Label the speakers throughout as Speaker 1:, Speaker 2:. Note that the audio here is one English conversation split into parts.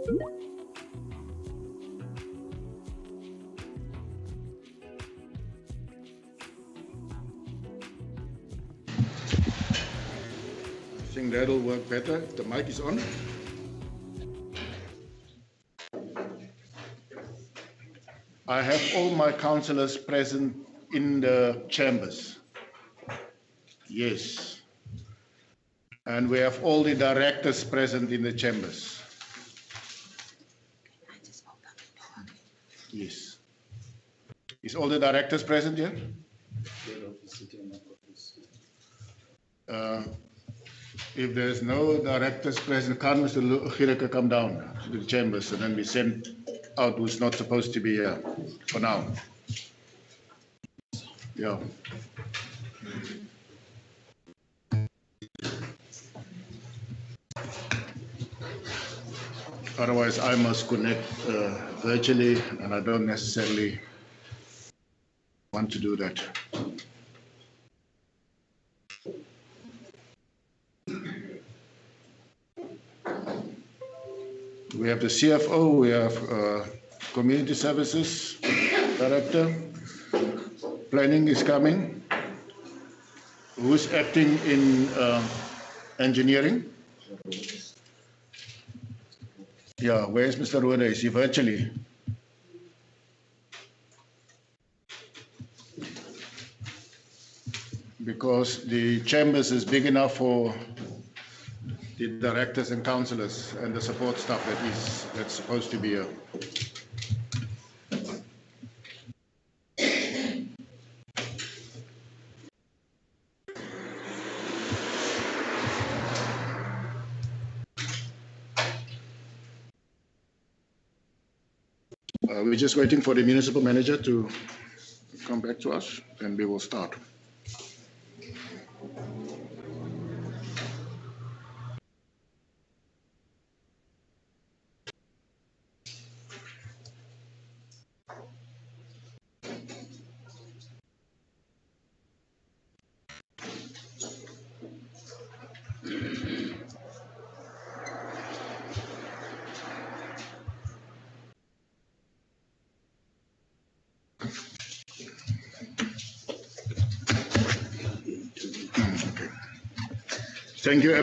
Speaker 1: I think that'll work better if the mic is on. I have all my councillors present in the chambers. Yes. And we have all the directors present in the chambers. Yes. Is all the directors present here? If there's no directors present, can Mr. Gireke come down to the chambers and then we send out who's not supposed to be here for now? Yeah. Otherwise, I must connect virtually, and I don't necessarily want to do that. We have the CFO, we have Community Services Director, Planning is coming. Who's acting in engineering? Yeah, where's Mr. Roda? Is he virtually? Because the chambers is big enough for the directors and councillors and the support staff that's supposed to be here. We're just waiting for the municipal manager to come back to us, and we will start. Thank you,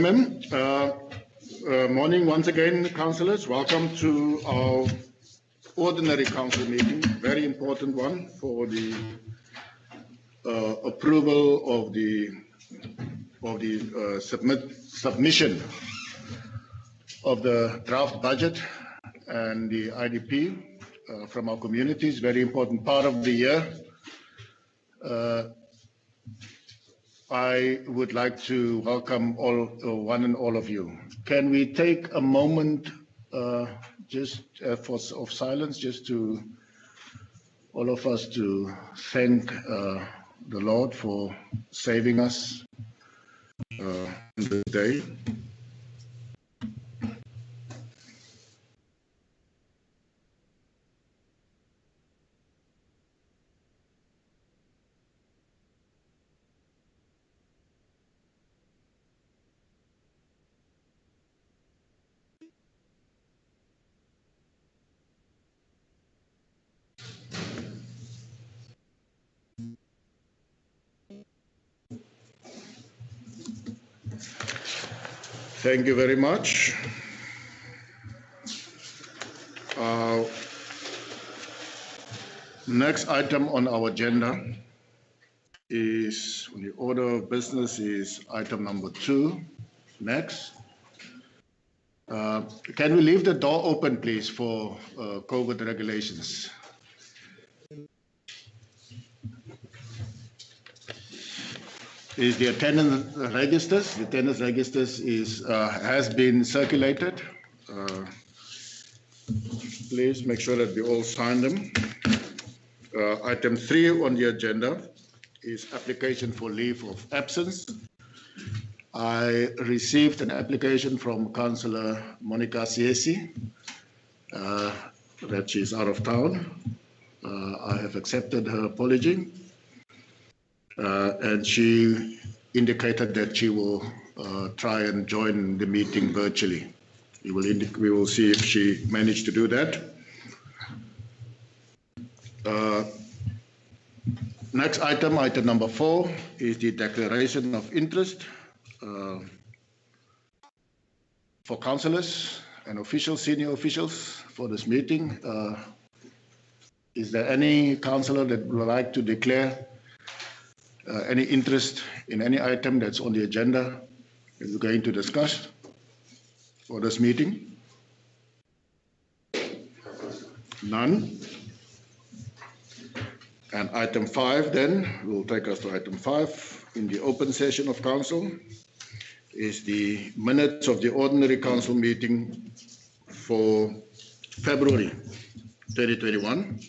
Speaker 1: morning once again, councillors. Welcome to our ordinary council meeting, very important one for the approval of the submission of the draft budget and the IDP from our communities. Very important part of the year. I would like to welcome one and all of you. Can we take a moment just of silence, just to all of us to thank the Lord for saving us this day. Thank you very much. Next item on our agenda is, on the order of business, is item number 2. Next. Can we leave the door open, please, for COVID regulations? Is the attendance registers? The attendance registers has been circulated. Please make sure that we all sign them. Item 3 on the agenda is application for leave of absence. I received an application from Councillor Monica Siesi that she is out of town. I have accepted her apology. And she indicated that she will try and join the meeting virtually. We will see if she managed to do that. Next item, item number 4, is the declaration of interest for councillors and officials, senior officials for this meeting. Is there any councillor that would like to declare any interest in any item that's on the agenda that we're going to discuss for this meeting? None. And item 5 then, will take us to item 5 in the open session of council, is the minutes of the ordinary council meeting for February 2021.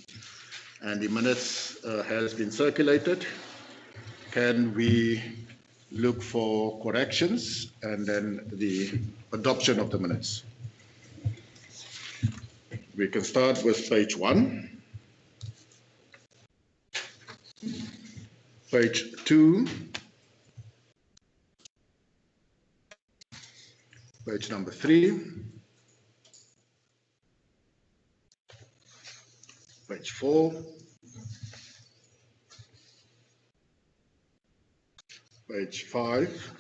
Speaker 1: And the minutes has been circulated. Can we look for corrections and then the adoption of the minutes? We can start with page 1. Page 2. Page number 3. Page 4. Page 5.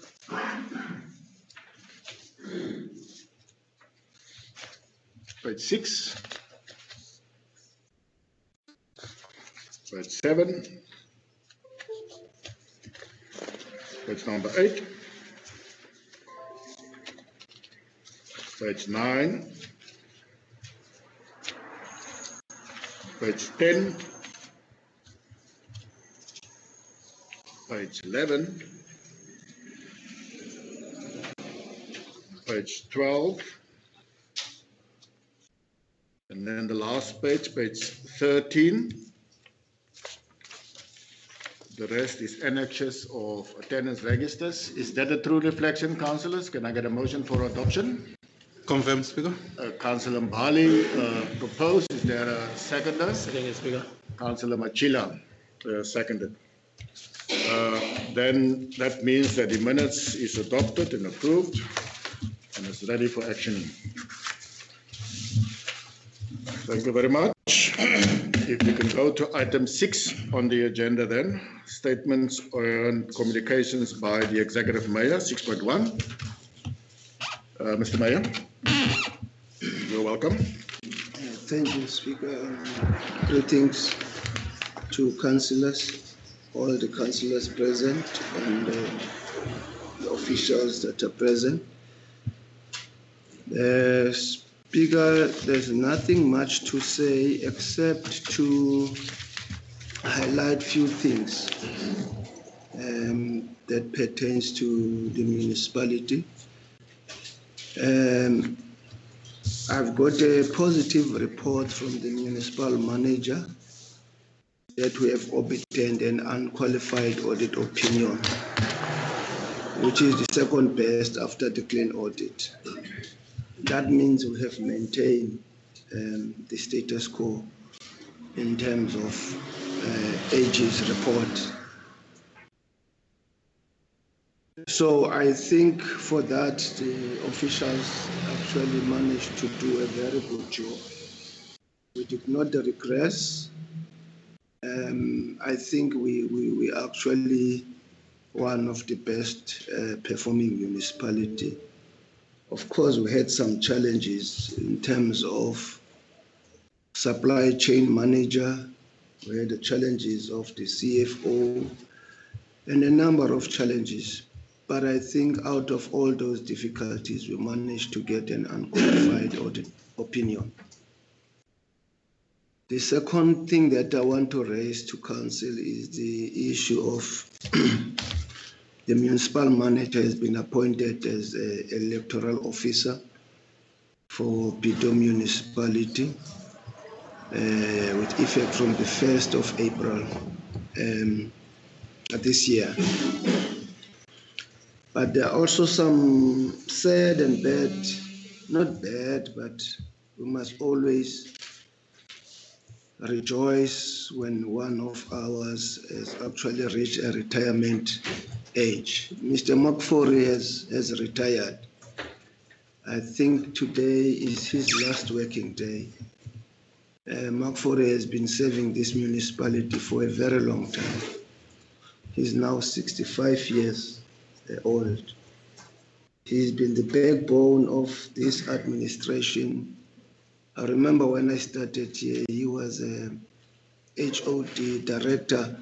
Speaker 1: Page 6. Page 7. Page number 8. Page 9. Page 10. Page 11. Page 12. And then the last page, page 13. The rest is annexes of attendance registers. Is that a true reflection, councillors? Can I get a motion for adoption?
Speaker 2: Confirm, Speaker.
Speaker 1: Councillor Mbali proposed. Is there a seconder?
Speaker 2: Second, Speaker.
Speaker 1: Councillor Machila seconded. Then that means that the minutes is adopted and approved and is ready for action. Thank you very much. If we can go to item 6 on the agenda then, statements and communications by the Executive Mayor, 6.1. Mr. Mayor, you're welcome.
Speaker 3: Thank you, Speaker. Greetings to councillors, all the councillors present and the officials that are present. Speaker, there's nothing much to say except to highlight few things that pertains to the municipality. I've got a positive report from the municipal manager that we have obtained an unqualified audit opinion, which is the second best after the clean audit. That means we have maintained the status quo in terms of AG's report. So I think for that, the officials actually managed to do a very good job. We did not regress. I think we actually one of the best performing municipality. Of course, we had some challenges in terms of supply chain manager. We had the challenges of the CFO and a number of challenges. But I think out of all those difficulties, we managed to get an unqualified audit opinion. The second thing that I want to raise to council is the issue of the municipal manager has been appointed as an electoral officer for Bitou Municipality with effect from the 1st of April this year. But there are also some sad and bad, not bad, but we must always rejoice when one of ours has actually reached a retirement age. Mr. Makfori has retired. I think today is his last working day. Mark Fore has been serving this municipality for a very long time. He's now 65 years old. He's been the backbone of this administration. I remember when I started here, he was a HOD Director,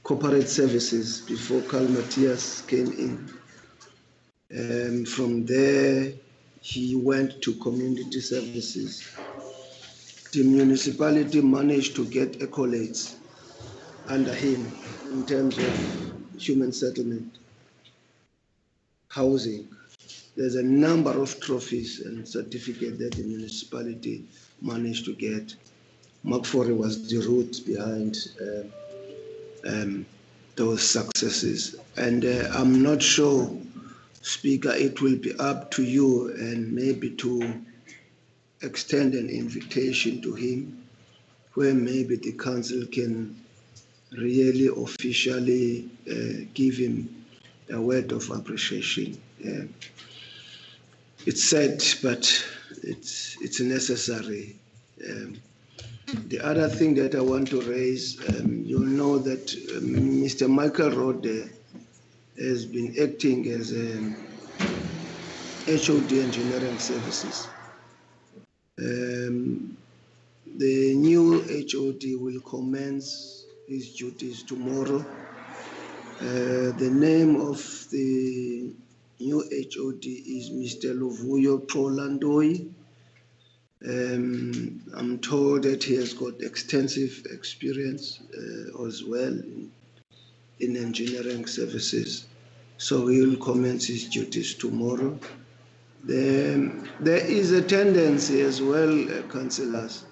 Speaker 3: Corporate Services, before Carl Matthias came in. From there, he went to Community Services. The municipality managed to get accolades under him in terms of human settlement, housing. There's a number of trophies and certificates that the municipality managed to get. Mark Fore was the root behind those successes. And I'm not sure, Speaker, it will be up to you and maybe to extend an invitation to him where maybe the council can really officially give him a word of appreciation. It's sad, but it's necessary. The other thing that I want to raise, you'll know that Mr. Michael Rode has been acting as a HOD Engineering Services. The new HOD will commence his duties tomorrow. The name of the new HOD is Mr. Luvuyo Prolandoi. I'm told that he has got extensive experience as well in engineering services. So he will commence his duties tomorrow. There is a tendency as well, councillors,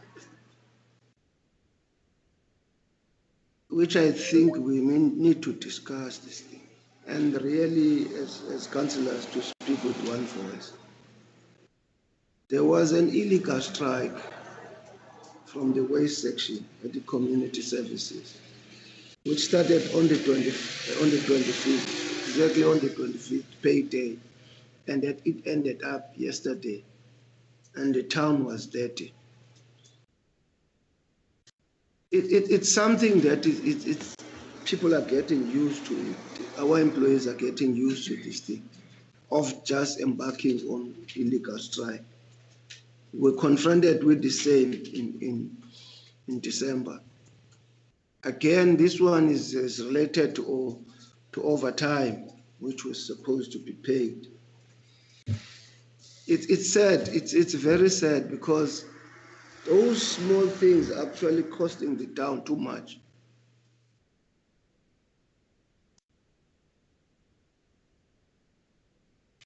Speaker 3: which I think we need to discuss this thing, and really, as councillors, to speak with one voice. There was an illegal strike from the waste section at the community services, which started on the 25th, exactly on the 25th payday, and that it ended up yesterday, and the town was dirty. It's something that people are getting used to it. Our employees are getting used to this thing of just embarking on illegal strike. We're confronted with the same in December. Again, this one is related to overtime, which was supposed to be paid. It's sad. It's very sad because those small things are actually costing the town too much.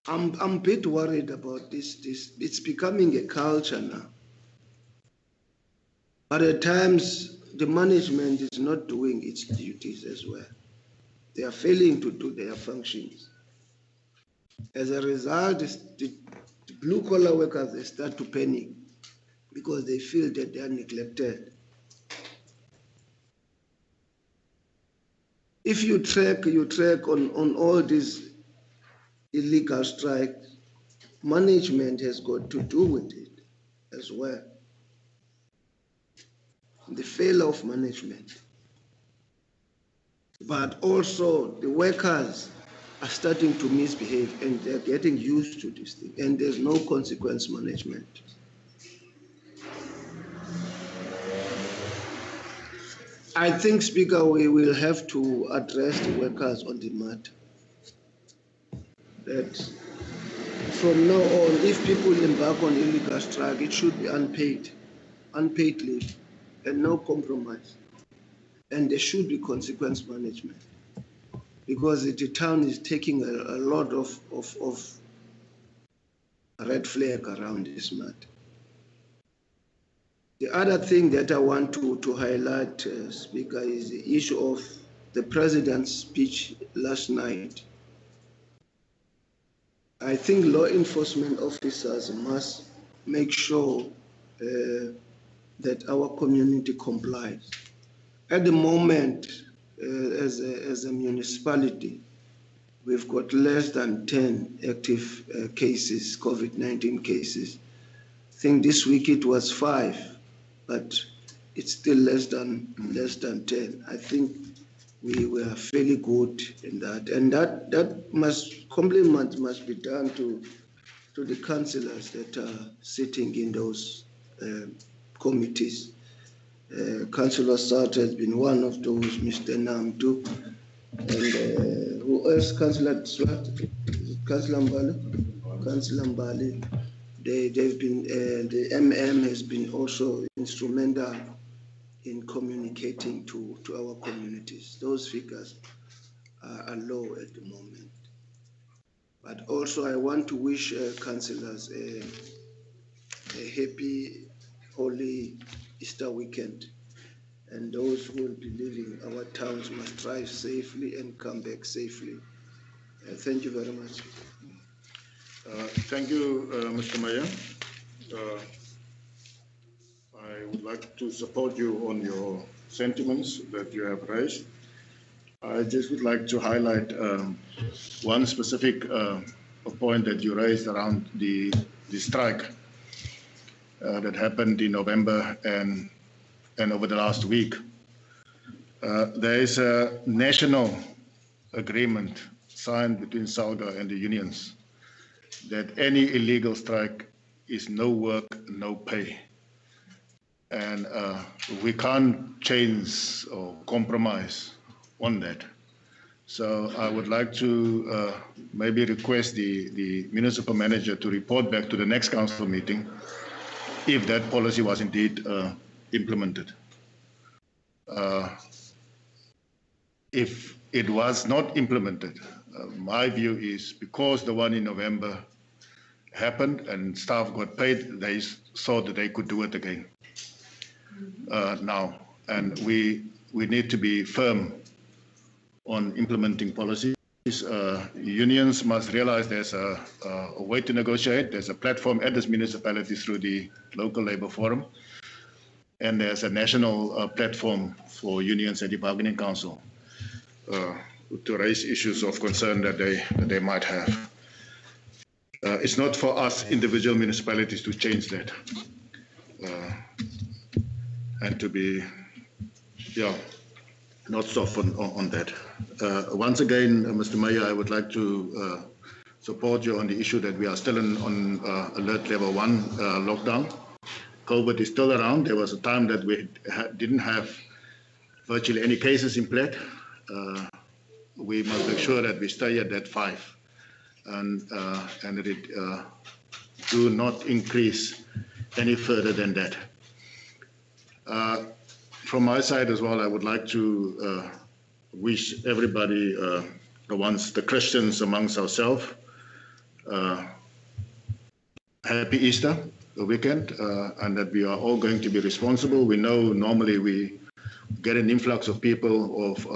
Speaker 3: I'm a bit worried about this. It's becoming a culture now. But at times, the management is not doing its duties as well. They are failing to do their functions. As a result, the blue-collar workers, they start to panic because they feel that they are neglected. If you track on all these illegal strikes, management has got to do with it as well. The failure of management. But also the workers are starting to misbehave and they're getting used to this thing, and there's no consequence management. I think, Speaker, we will have to address the workers on the matter. That from now on, if people embark on illegal strike, it should be unpaid leave, and no compromise. And there should be consequence management, because the town is taking a lot of red flag around this matter. The other thing that I want to highlight, Speaker, is the issue of the President's speech last night. I think law enforcement officers must make sure that our community complies. At the moment, as a municipality, we've got less than 10 active cases, COVID-19 cases. I think this week it was 5, but it's still less than 10. I think we were fairly good in that, and that compliment must be done to the councillors that are sitting in those committees. Councillor Sart has been one of those, Mr. Namdu, and who else? Councillor Swat, Councillor Mbali, Councillor Mbali. They've been, the MM has been also instrumental in communicating to our communities. Those figures are low at the moment. But also I want to wish councillors a happy, holy Easter weekend. And those who will be leaving our towns must drive safely and come back safely. Thank you very much.
Speaker 1: Thank you, Mr. Mayor. I would like to support you on your sentiments that you have raised. I just would like to highlight one specific point that you raised around the strike that happened in November and over the last week. There is a national agreement signed between SALGA and the unions that any illegal strike is no work, no pay. And we can't change or compromise on that. So I would like to maybe request the municipal manager to report back to the next council meeting if that policy was indeed implemented. If it was not implemented, my view is because the one in November happened and staff got paid, they thought that they could do it again now. And we need to be firm on implementing policies. Unions must realize there's a way to negotiate. There's a platform at this municipality through the local labor forum. And there's a national platform for unions at the bargaining council to raise issues of concern that they might have. It's not for us individual municipalities to change that and to be, not soft on that. Once again, Mr. Mayor, I would like to support you on the issue that we are still on alert level 1 lockdown. COVID is still around. There was a time that we didn't have virtually any cases in Plet. We must make sure that we stay at that 5 and that it do not increase any further than that. From my side as well, I would like to wish everybody, the Christians amongst ourselves, happy Easter weekend, and that we are all going to be responsible. We know normally we get an influx of people, of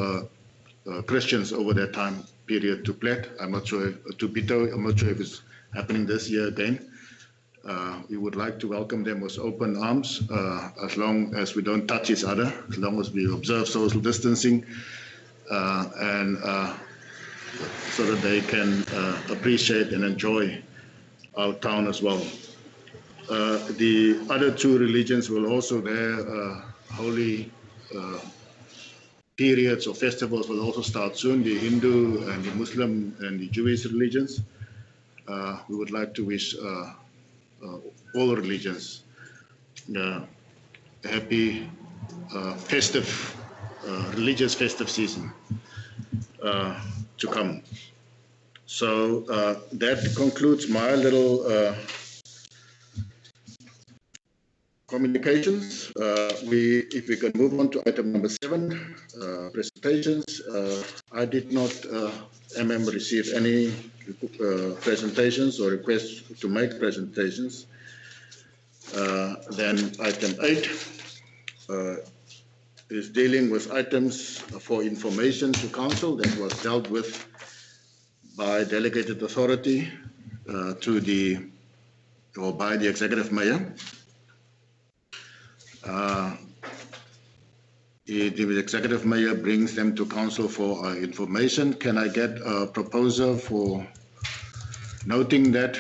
Speaker 1: Christians over that time period to Plet. I'm not sure, to Bitou, I'm not sure if it's happening this year again. We would like to welcome them with open arms, as long as we don't touch each other, as long as we observe social distancing, and so that they can appreciate and enjoy our town as well. The other 2 religions will also, their holy periods or festivals will also start soon, the Hindu and the Muslim and the Jewish religions. We would like to wish all religions happy festive, religious festive season to come. So that concludes my little communications. If we can move on to item number 7, presentations. I did not, receive any presentations or requests to make presentations. Then item 8 is dealing with items for information to council that was dealt with by delegated authority by the executive mayor. the executive mayor brings them to council for information. Can I get a proposal for noting that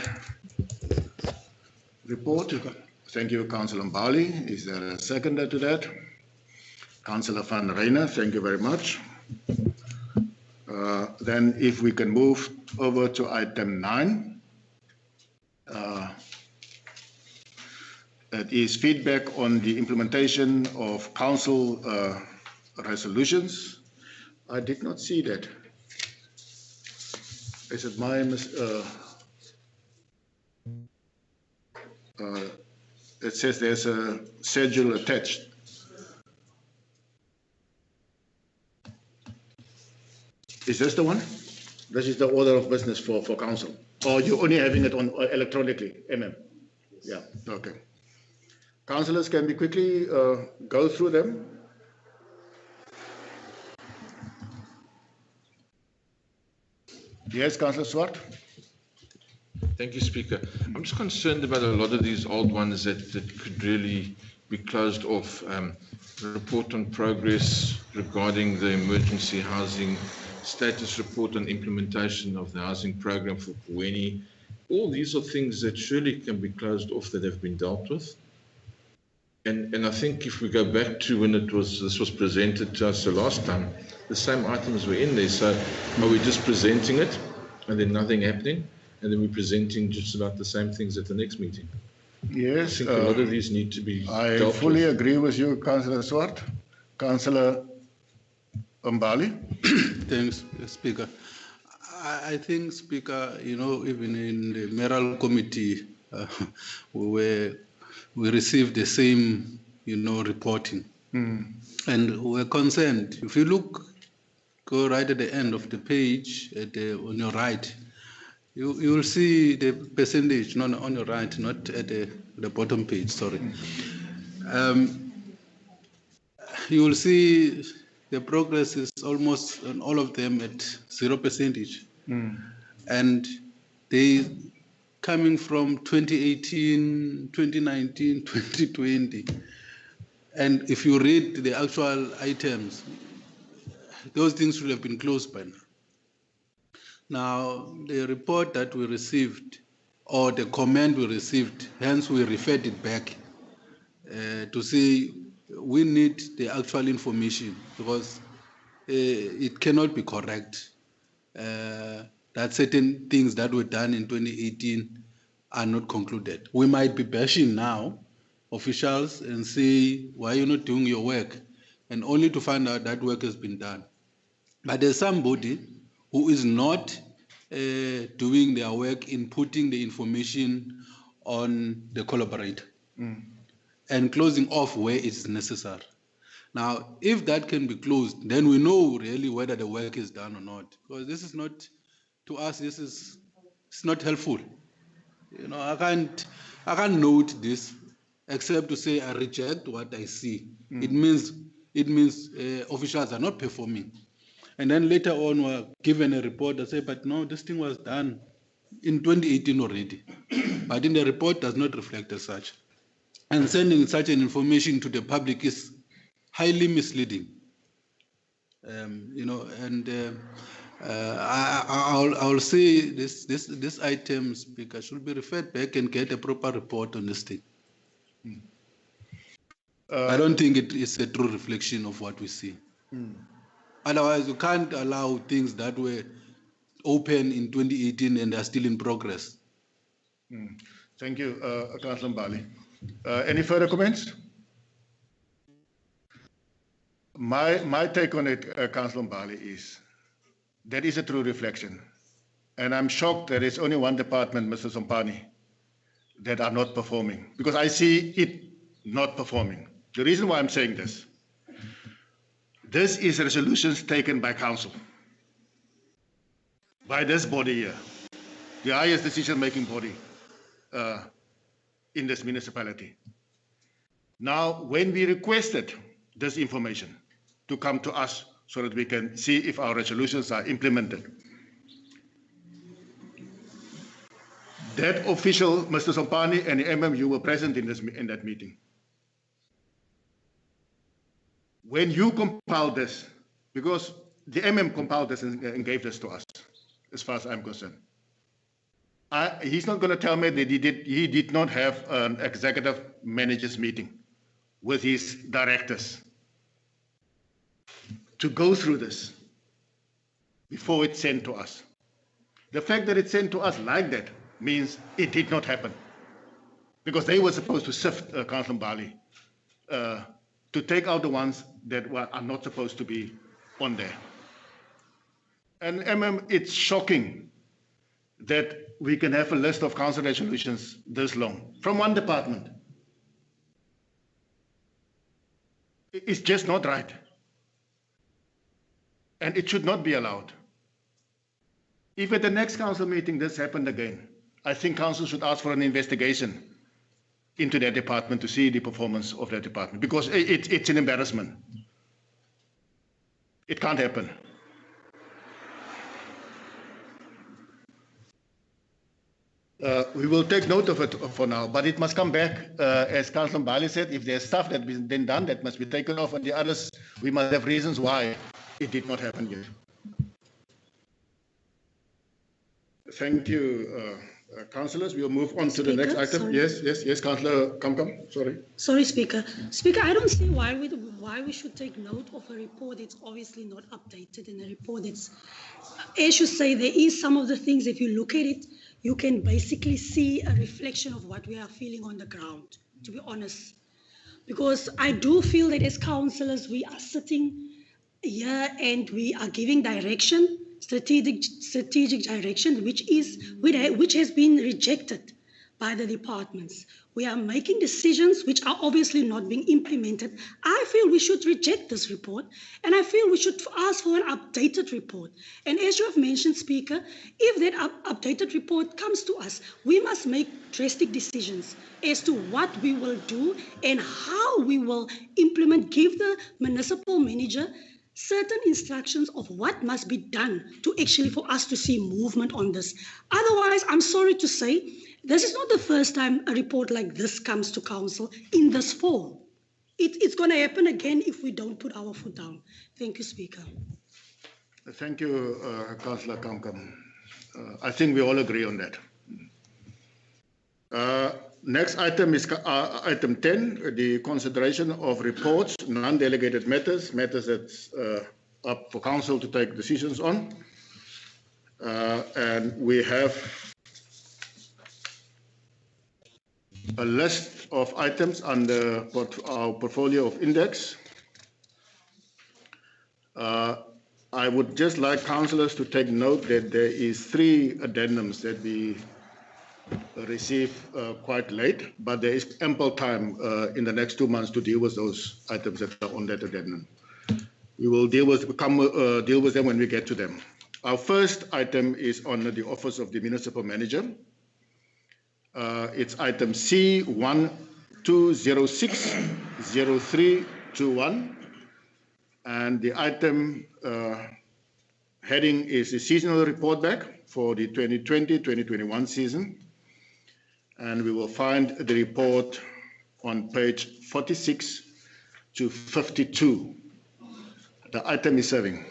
Speaker 1: report? Thank you, Councillor Mbali. Is there a seconder to that? Councillor van Reijnen, thank you very much. Then if we can move over to item 9. It is feedback on the implementation of council resolutions. I did not see that. Is it my it says there's a schedule attached. Is this the one? This is the order of business for council. Or you're only having it on electronically, MM? Yeah, okay. Councillors, can we quickly go through them? Yes, Councillor Swart.
Speaker 2: Thank you, Speaker. I'm just concerned about a lot of these old ones that could really be closed off. Report on progress regarding the emergency housing, status report on implementation of the housing program for Pueni. All these are things that surely can be closed off that have been dealt with. And I think if we go back to when this was presented to us the last time, the same items were in there. So are we just presenting it and then nothing happening? And then we're presenting just about the same things at the next meeting?
Speaker 1: Yes.
Speaker 2: I think a lot of these need to be
Speaker 1: I
Speaker 2: dealt
Speaker 1: fully
Speaker 2: with.
Speaker 1: agree with you, Councillor Swart. Councillor Mbali.
Speaker 4: Thanks, Speaker. I think, Speaker, you know, even in the mayoral committee, we received the same, you know, reporting. And we're concerned. If you go right at the end of the page, on your right, you will see the percentage, not on your right, not at the bottom page, sorry. You will see the progress is almost on all of them at 0%. And they coming from 2018, 2019, 2020. And if you read the actual items, those things should have been closed by now. Now, the report that we received, or the comment we received, hence we referred it back to say we need the actual information, because it cannot be correct that certain things that were done in 2018 are not concluded. We might be bashing now officials and say, why are you not doing your work? And only to find out that work has been done. But there's somebody who is not doing their work in putting the information on the collaborator and closing off where it is necessary. Now, if that can be closed, then we know really whether the work is done or not. Because this is not, to us, it's not helpful. You know, I can't note this except to say I reject what I see. It means officials are not performing. And then later on, we're given a report that says, but no, this thing was done in 2018 already. But in the report does not reflect as such. And sending such an information to the public is highly misleading. You know, and I'll say this item, Speaker, should be referred back and get a proper report on this thing. I don't think it is a true reflection of what we see. Otherwise, you can't allow things that were open in 2018 and are still in progress.
Speaker 1: Thank you, Councillor Mbali. Any further comments? My take on it, Councillor Mbali, is that is a true reflection. And I'm shocked that it's only one department, Mr. Sompani, that are not performing, because I see it not performing. The reason why I'm saying this is resolutions taken by council, by this body here, the highest decision-making body in this municipality. Now, when we requested this information to come to us so that we can see if our resolutions are implemented, that official, Mr. Sompani and the MM, you were present in that meeting. when you compiled this, because the MM compiled this and gave this to us, as far as I'm concerned. He's not going to tell me that he did not have an executive managers meeting with his directors to go through this before it's sent to us. The fact that it's sent to us like that means it did not happen, because they were supposed to sift Councillor Bali to take out the ones that are not supposed to be on there. And it's shocking that we can have a list of council resolutions this long from one department. It's just not right. And it should not be allowed. If at the next council meeting this happened again, I think council should ask for an investigation into that department to see the performance of that department, because it's an embarrassment. It can't happen. We will take note of it for now, but it must come back, as Councillor Bali said. If there's stuff that has been done, that must be taken off, and the others, we must have reasons why it did not happen yet. Thank you, councillors. We'll move on to the next item. Sorry. Yes, Councillor Kamkam. Sorry.
Speaker 5: Sorry, Speaker. Speaker, I don't see why we should take note of a report that's obviously not updated, and a report that's, as you say, there is some of the things, if you look at it, you can basically see a reflection of what we are feeling on the ground, to be honest. Because I do feel that as councillors, we are sitting here and we are giving direction, strategic direction, which has been rejected by the departments. We are making decisions which are obviously not being implemented. I feel we should reject this report, and I feel we should ask for an updated report. And as you have mentioned, Speaker, if that updated report comes to us, we must make drastic decisions as to what we will do and how we will implement, give the municipal manager certain instructions of what must be done to actually for us to see movement on this. Otherwise, I'm sorry to say, this is not the first time a report like this comes to council in this form. It's going to happen again if we don't put our foot down. Thank you, Speaker.
Speaker 1: Thank you, Councillor Kamkam. I think we all agree on that. Next item is item 10, the consideration of reports, non-delegated matters that's up for council to take decisions on. And we have a list of items under our portfolio of index. I would just like councillors to take note that there is 3 addendums that we received quite late, but there is ample time in the next 2 months to deal with those items that are on that addendum. We will deal with them when we get to them. Our first item is on the Office of the Municipal Manager. It's item C12060321, and the item heading is the seasonal report back for the 2020-2021 season, and we will find the report on page 46 to 52. The item is serving.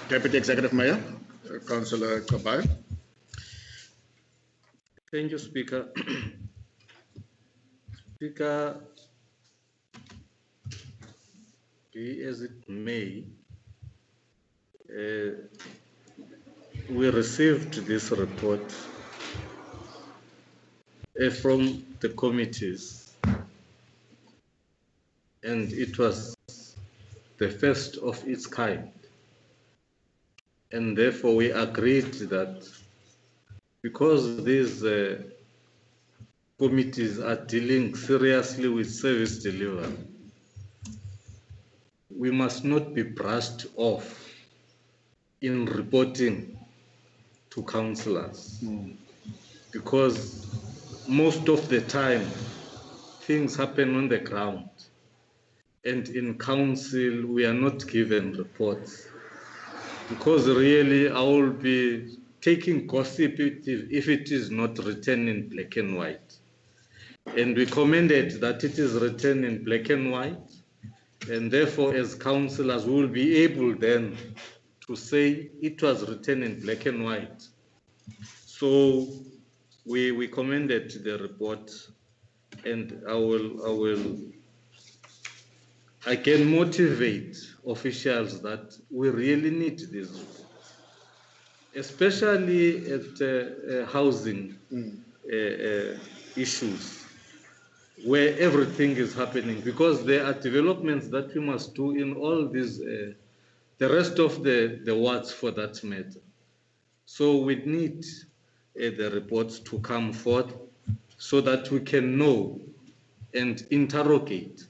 Speaker 1: Deputy Executive Mayor, Councillor Kabai.
Speaker 6: Thank you, Speaker. Speaker, be as it may, we received this report from the committees, and it was the first of its kind. And therefore we agreed that because these committees are dealing seriously with service delivery, we must not be brushed off in reporting to councillors, because most of the time things happen on the ground, and in council we are not given reports, because really I will be taking gossip if it is not written in black and white. And we commended that it is written in black and white, and therefore as councillors we will be able then to say it was written in black and white. So we commended the report, and I can motivate officials that we really need this report, especially at housing issues, where everything is happening, because there are developments that we must do in all these, the rest of the wards for that matter. So we need the reports to come forth so that we can know and interrogate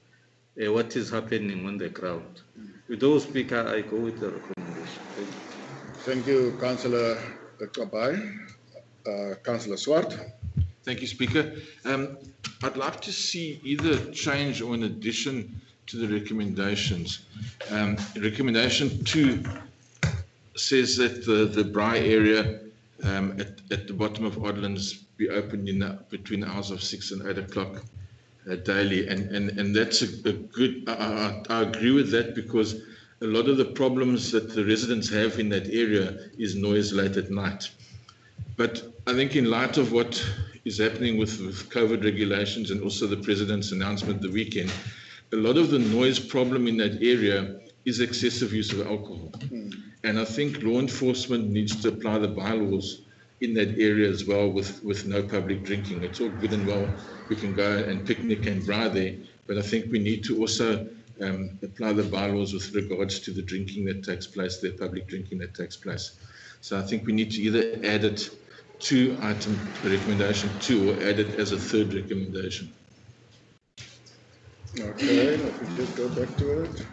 Speaker 6: what is happening on the ground. With those, Speaker, I go with the recommendation.
Speaker 1: Thank you, Councillor Kabai. Councillor Swart.
Speaker 2: Thank you, Speaker. I'd like to see either change or an addition to the recommendations. Recommendation 2 says that the Braai area at the bottom of Oddlands be open between the hours of 6 and 8 o'clock daily, and that's a good. I agree with that, because a lot of the problems that the residents have in that area is noise late at night. But I think in light of what is happening with COVID regulations and also the President's announcement the weekend, a lot of the noise problem in that area is excessive use of alcohol. And I think law enforcement needs to apply the bylaws in that area as well, with no public drinking. It's all good and well, we can go and picnic and braai there, but I think we need to also apply the bylaws with regards to the drinking that takes place, the public drinking that takes place. So I think we need to either add it to item recommendation 2 or add it as a third recommendation.
Speaker 1: Okay, let me just go back to it.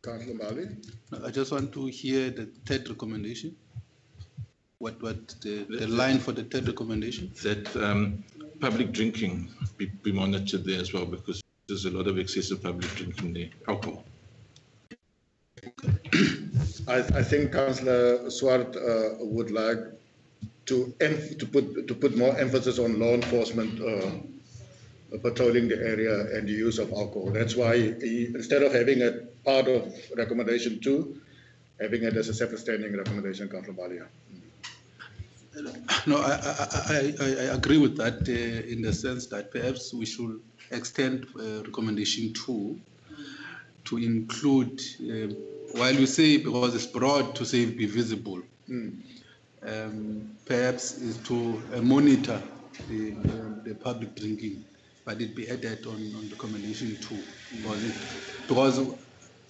Speaker 1: Councillor Mali.
Speaker 4: I just want to hear the third recommendation. What the line for the third recommendation? That
Speaker 2: public drinking be monitored there as well, because there's a lot of excessive public drinking there, alcohol.
Speaker 1: I think Councillor Swart would like to put more emphasis on law enforcement patrolling the area and the use of alcohol. That's why instead of having it part of recommendation 2, having it as a separate standing recommendation, Councillor Balia.
Speaker 4: No, I agree with that in the sense that perhaps we should extend recommendation 2 to include, while we say, because it's broad to say be visible, perhaps is to monitor the public drinking, but it be added on recommendation 2, because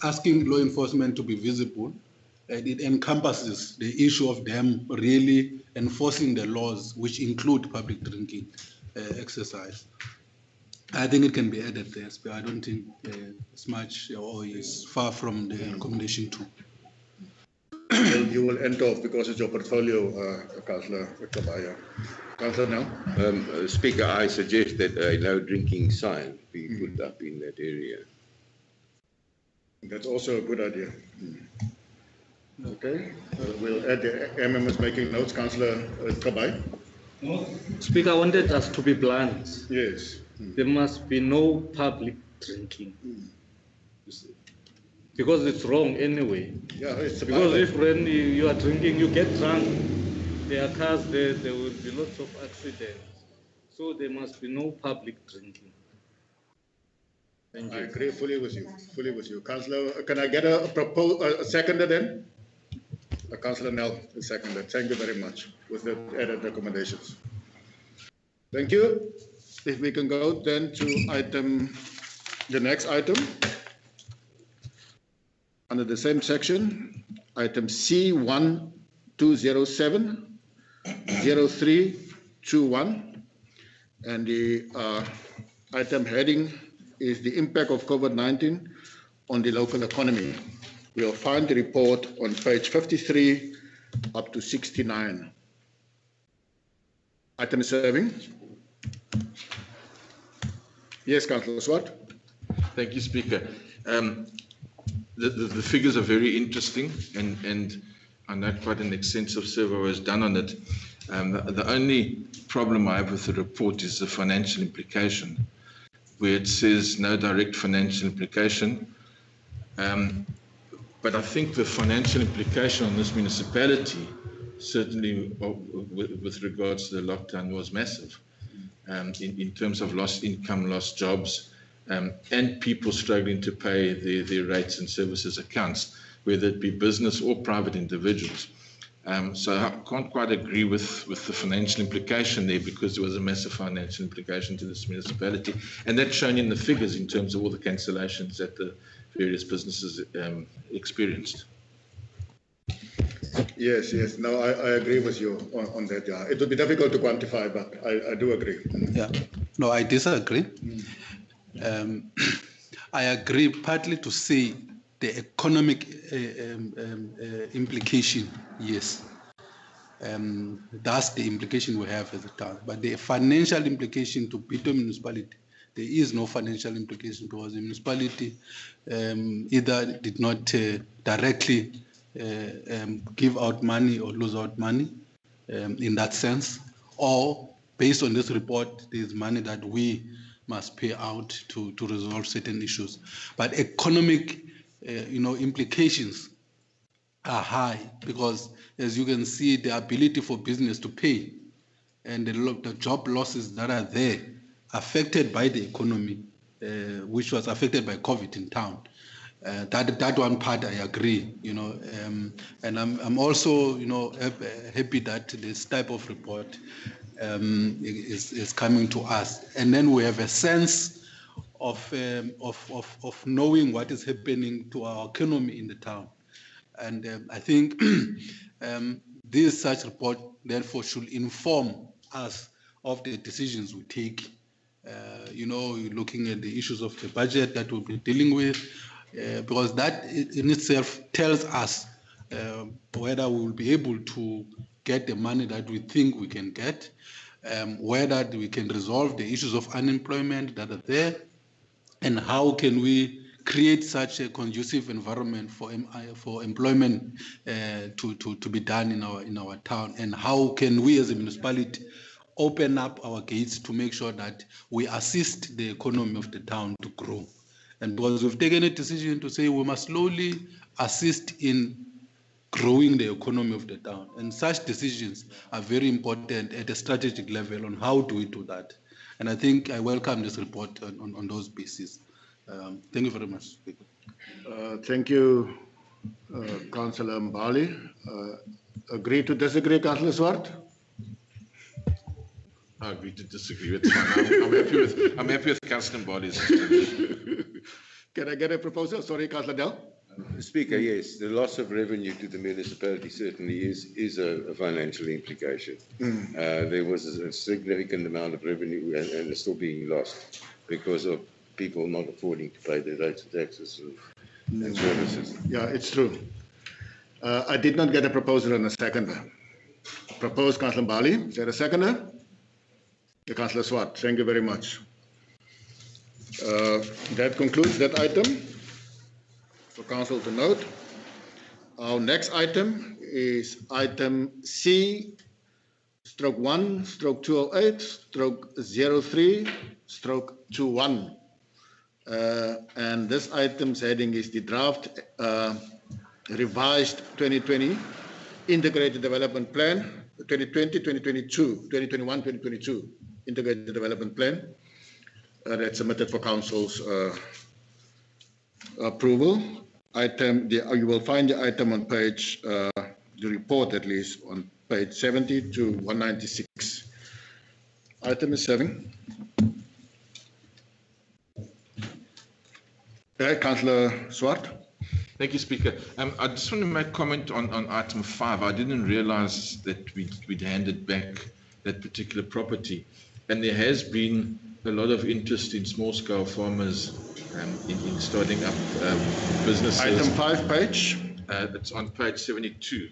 Speaker 4: asking law enforcement to be visible, it encompasses the issue of them really enforcing the laws which include public drinking exercise. I think it can be added there, but I don't think it's much or is far from the recommendation 2.
Speaker 1: You will end off because it's your portfolio, Councillor Kabaya. Councillor now.
Speaker 7: Speaker, I suggest that a no drinking sign be put up in that area.
Speaker 1: That's also a good idea. Okay, we'll add the MMS making notes. Councillor Kabay.
Speaker 6: Speaker, I wanted us to be blunt.
Speaker 1: Yes.
Speaker 6: There must be no public drinking. Because it's wrong anyway.
Speaker 1: Yeah, it's
Speaker 6: because if when you are drinking, you get drunk, there are cars there will be lots of accidents. So there must be no public drinking. Thank you.
Speaker 1: I agree fully with you. Councillor, can I get a seconder then? Councillor Nell is seconded. Thank you very much with the added recommendations. Thank you. If we can go then to the next item, under the same section, item C1207-0321, and the item heading is the impact of COVID-19 on the local economy. You'll find the report on page 53 up to 69. Item serving. Yes, Councillor Swart.
Speaker 2: Thank you, Speaker. The figures are very interesting, and I know quite an extensive survey was done on it. The only problem I have with the report is the financial implication, where it says no direct financial implication. But I think the financial implication on this municipality, certainly with regards to the lockdown, was massive in terms of lost income, lost jobs, and people struggling to pay their rates and services accounts, whether it be business or private individuals. So I can't quite agree with the financial implication there, because there was a massive financial implication to this municipality. And that's shown in the figures in terms of all the cancellations that the various businesses experienced.
Speaker 1: Yes, no, I agree with you on that. Yeah, it would be difficult to quantify, but I do agree.
Speaker 4: Yeah, no, I disagree. I agree partly to say the economic implication, yes. That's the implication we have as a town. But the financial implication to Bitou Municipality, there is no financial implication, because the municipality either did not directly give out money or lose out money in that sense, or based on this report, there's money that we must pay out to resolve certain issues. But economic implications are high, because as you can see, the ability for business to pay and the job losses that are there affected by the economy, which was affected by COVID in town. That one part I agree, and I'm also happy that this type of report is coming to us, and then we have a sense of knowing what is happening to our economy in the town. And I think this such report therefore should inform us of the decisions we take. Looking at the issues of the budget that we'll be dealing with, because that in itself tells us whether we will be able to get the money that we think we can get, whether we can resolve the issues of unemployment that are there, and how can we create such a conducive environment for employment to be done in our town, and how can we as a municipality open up our gates to make sure that we assist the economy of the town to grow. And because we've taken a decision to say we must slowly assist in growing the economy of the town, and such decisions are very important at a strategic level on how do we do that. And I think I welcome this report on those bases. Thank you very much, Speaker.
Speaker 1: Thank you, Councillor Mbali. Agree to disagree, Councillor Swart?
Speaker 2: I agree to disagree. It's fine. I'm happy with Councillor Mbali's.
Speaker 1: Can I get a proposal? Sorry, Councillor Dell.
Speaker 7: Speaker, yes, the loss of revenue to the municipality certainly is a financial implication. There was a significant amount of revenue and it's still being lost because of people not affording to pay their rates and taxes and services.
Speaker 1: Yeah, it's true. I did not get a proposal and a seconder. Proposed, Councillor Mbali. Is there a seconder? Councillor Swart, thank you very much. That concludes that item for Council to note. Our next item is item C/1/208/03/21. And this item's heading is the draft revised 2020 Integrated Development Plan, 2020-2022, 2021-2022 Integrated Development Plan. That's submitted for Council's approval. You will find the item on page, the report at least, on page 70 to 196. Item is 7. Councillor Swart.
Speaker 2: Thank you, Speaker. I just want to make comment on item 5. I didn't realize that we'd handed back that particular property. And there has been a lot of interest in small-scale farmers in starting up businesses.
Speaker 1: Item 5 page?
Speaker 2: It's on page 72.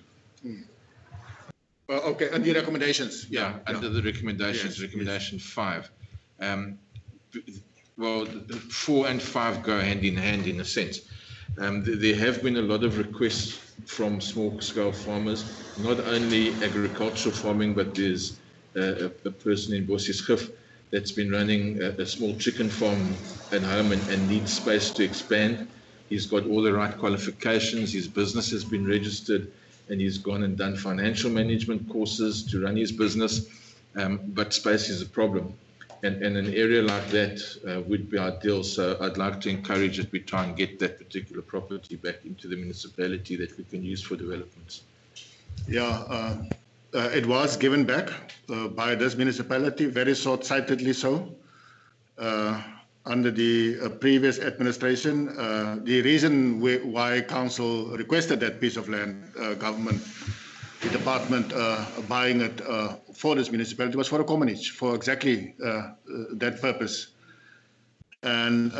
Speaker 1: Okay, and the recommendations.
Speaker 2: Yeah, under the recommendations,
Speaker 1: Yes,
Speaker 2: recommendation 5. Well, 4 and 5 go hand in hand in a sense. There have been a lot of requests from small-scale farmers, not only agricultural farming, but there's a person in Bossiesgif that's been running a small chicken farm at home and needs space to expand. He's got all the right qualifications, his business has been registered, and he's gone and done financial management courses to run his business, but space is a problem. And an area like that would be ideal. So I'd like to encourage that we try and get that particular property back into the municipality that we can use for developments.
Speaker 1: Yeah, it was given back by this municipality, very short-sightedly so, under the previous administration. The reason why council requested that piece of land, government, the department buying it for this municipality was for a commonage, for exactly that purpose. And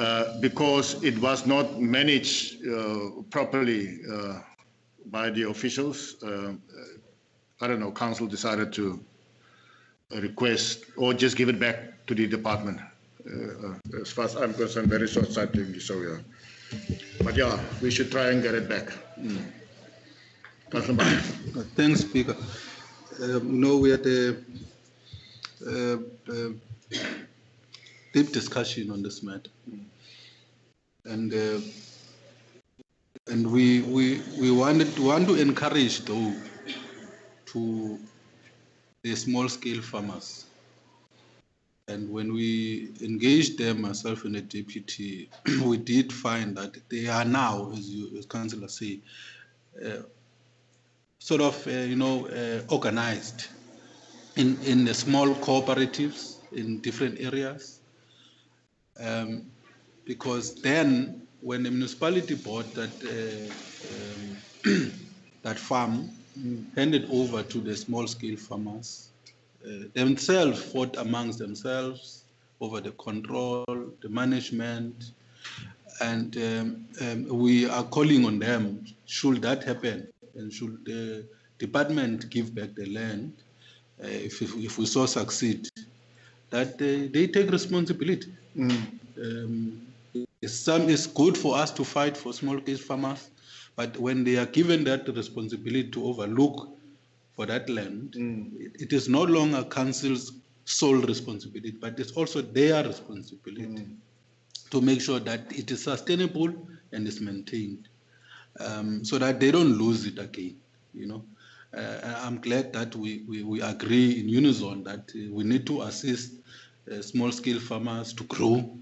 Speaker 1: because it was not managed properly by the officials, I don't know, council decided to request or just give it back to the department. As far as I'm concerned, very short-sightedly so, yeah. But yeah, we should try and get it back. Councillor Mbali.
Speaker 4: Thanks, Speaker. We had a deep discussion on this matter, and we want to encourage though to the small-scale farmers. And when we engaged them, myself and the deputy, we did find that they are now, as Councillor say, sort of, organized in the small cooperatives in different areas. Because then, when the municipality bought that that farm, handed over to the small-scale farmers, themselves fought amongst themselves over the control, the management, and we are calling on them, should that happen, and should the department give back the land, if we so succeed, that they take responsibility. It's good for us to fight for small-scale farmers, but when they are given that responsibility to overlook for that land, it is no longer council's sole responsibility, but it's also their responsibility to make sure that it is sustainable and is maintained, so that they don't lose it again. I'm glad that we agree in unison that we need to assist small-scale farmers to grow,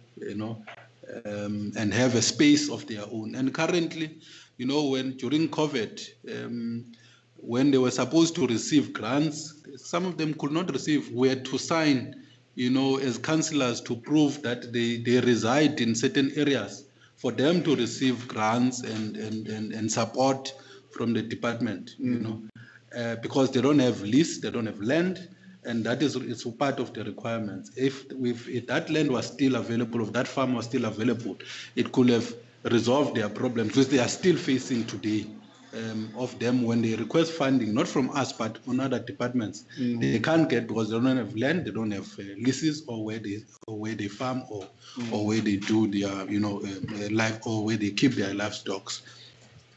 Speaker 4: and have a space of their own. And currently, when during COVID, when they were supposed to receive grants, some of them could not receive. We had to sign, as councillors, to prove that they reside in certain areas for them to receive grants and support from the department, because they don't have lease, they don't have land, and that is part of the requirements. If that land was still available, if that farm was still available, it could have resolved their problems, which they are still facing today. Of them, when they request funding, not from us, but on other departments, they can't get because they don't have land, they don't have leases, or where they farm, or where they do their, life, or where they keep their livestock.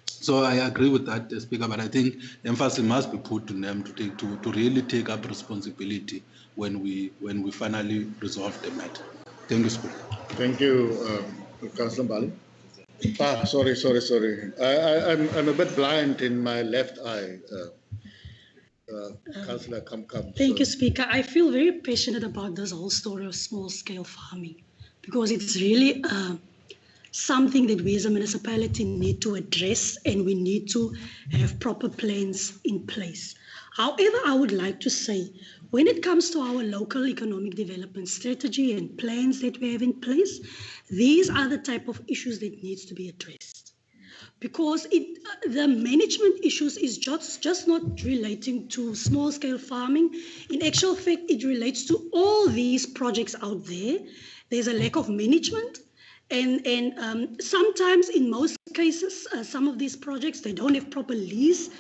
Speaker 4: So I agree with that, Speaker, but I think emphasis must be put on them to really take up responsibility when we finally resolve the matter. Thank you, Speaker.
Speaker 1: Thank you, Councillor Mbali. Sorry. I'm a bit blind in my left eye. Councillor, come.
Speaker 5: Thank you, Speaker. I feel very passionate about this whole story of small-scale farming, because it's really something that we as a municipality need to address, and we need to have proper plans in place. However, I would like to say, when it comes to our local economic development strategy and plans that we have in place, these are the type of issues that needs to be addressed. Because the management issues is just not relating to small-scale farming. In actual fact, it relates to all these projects out there. There's a lack of management, and sometimes, in most cases, some of these projects, they don't have proper lease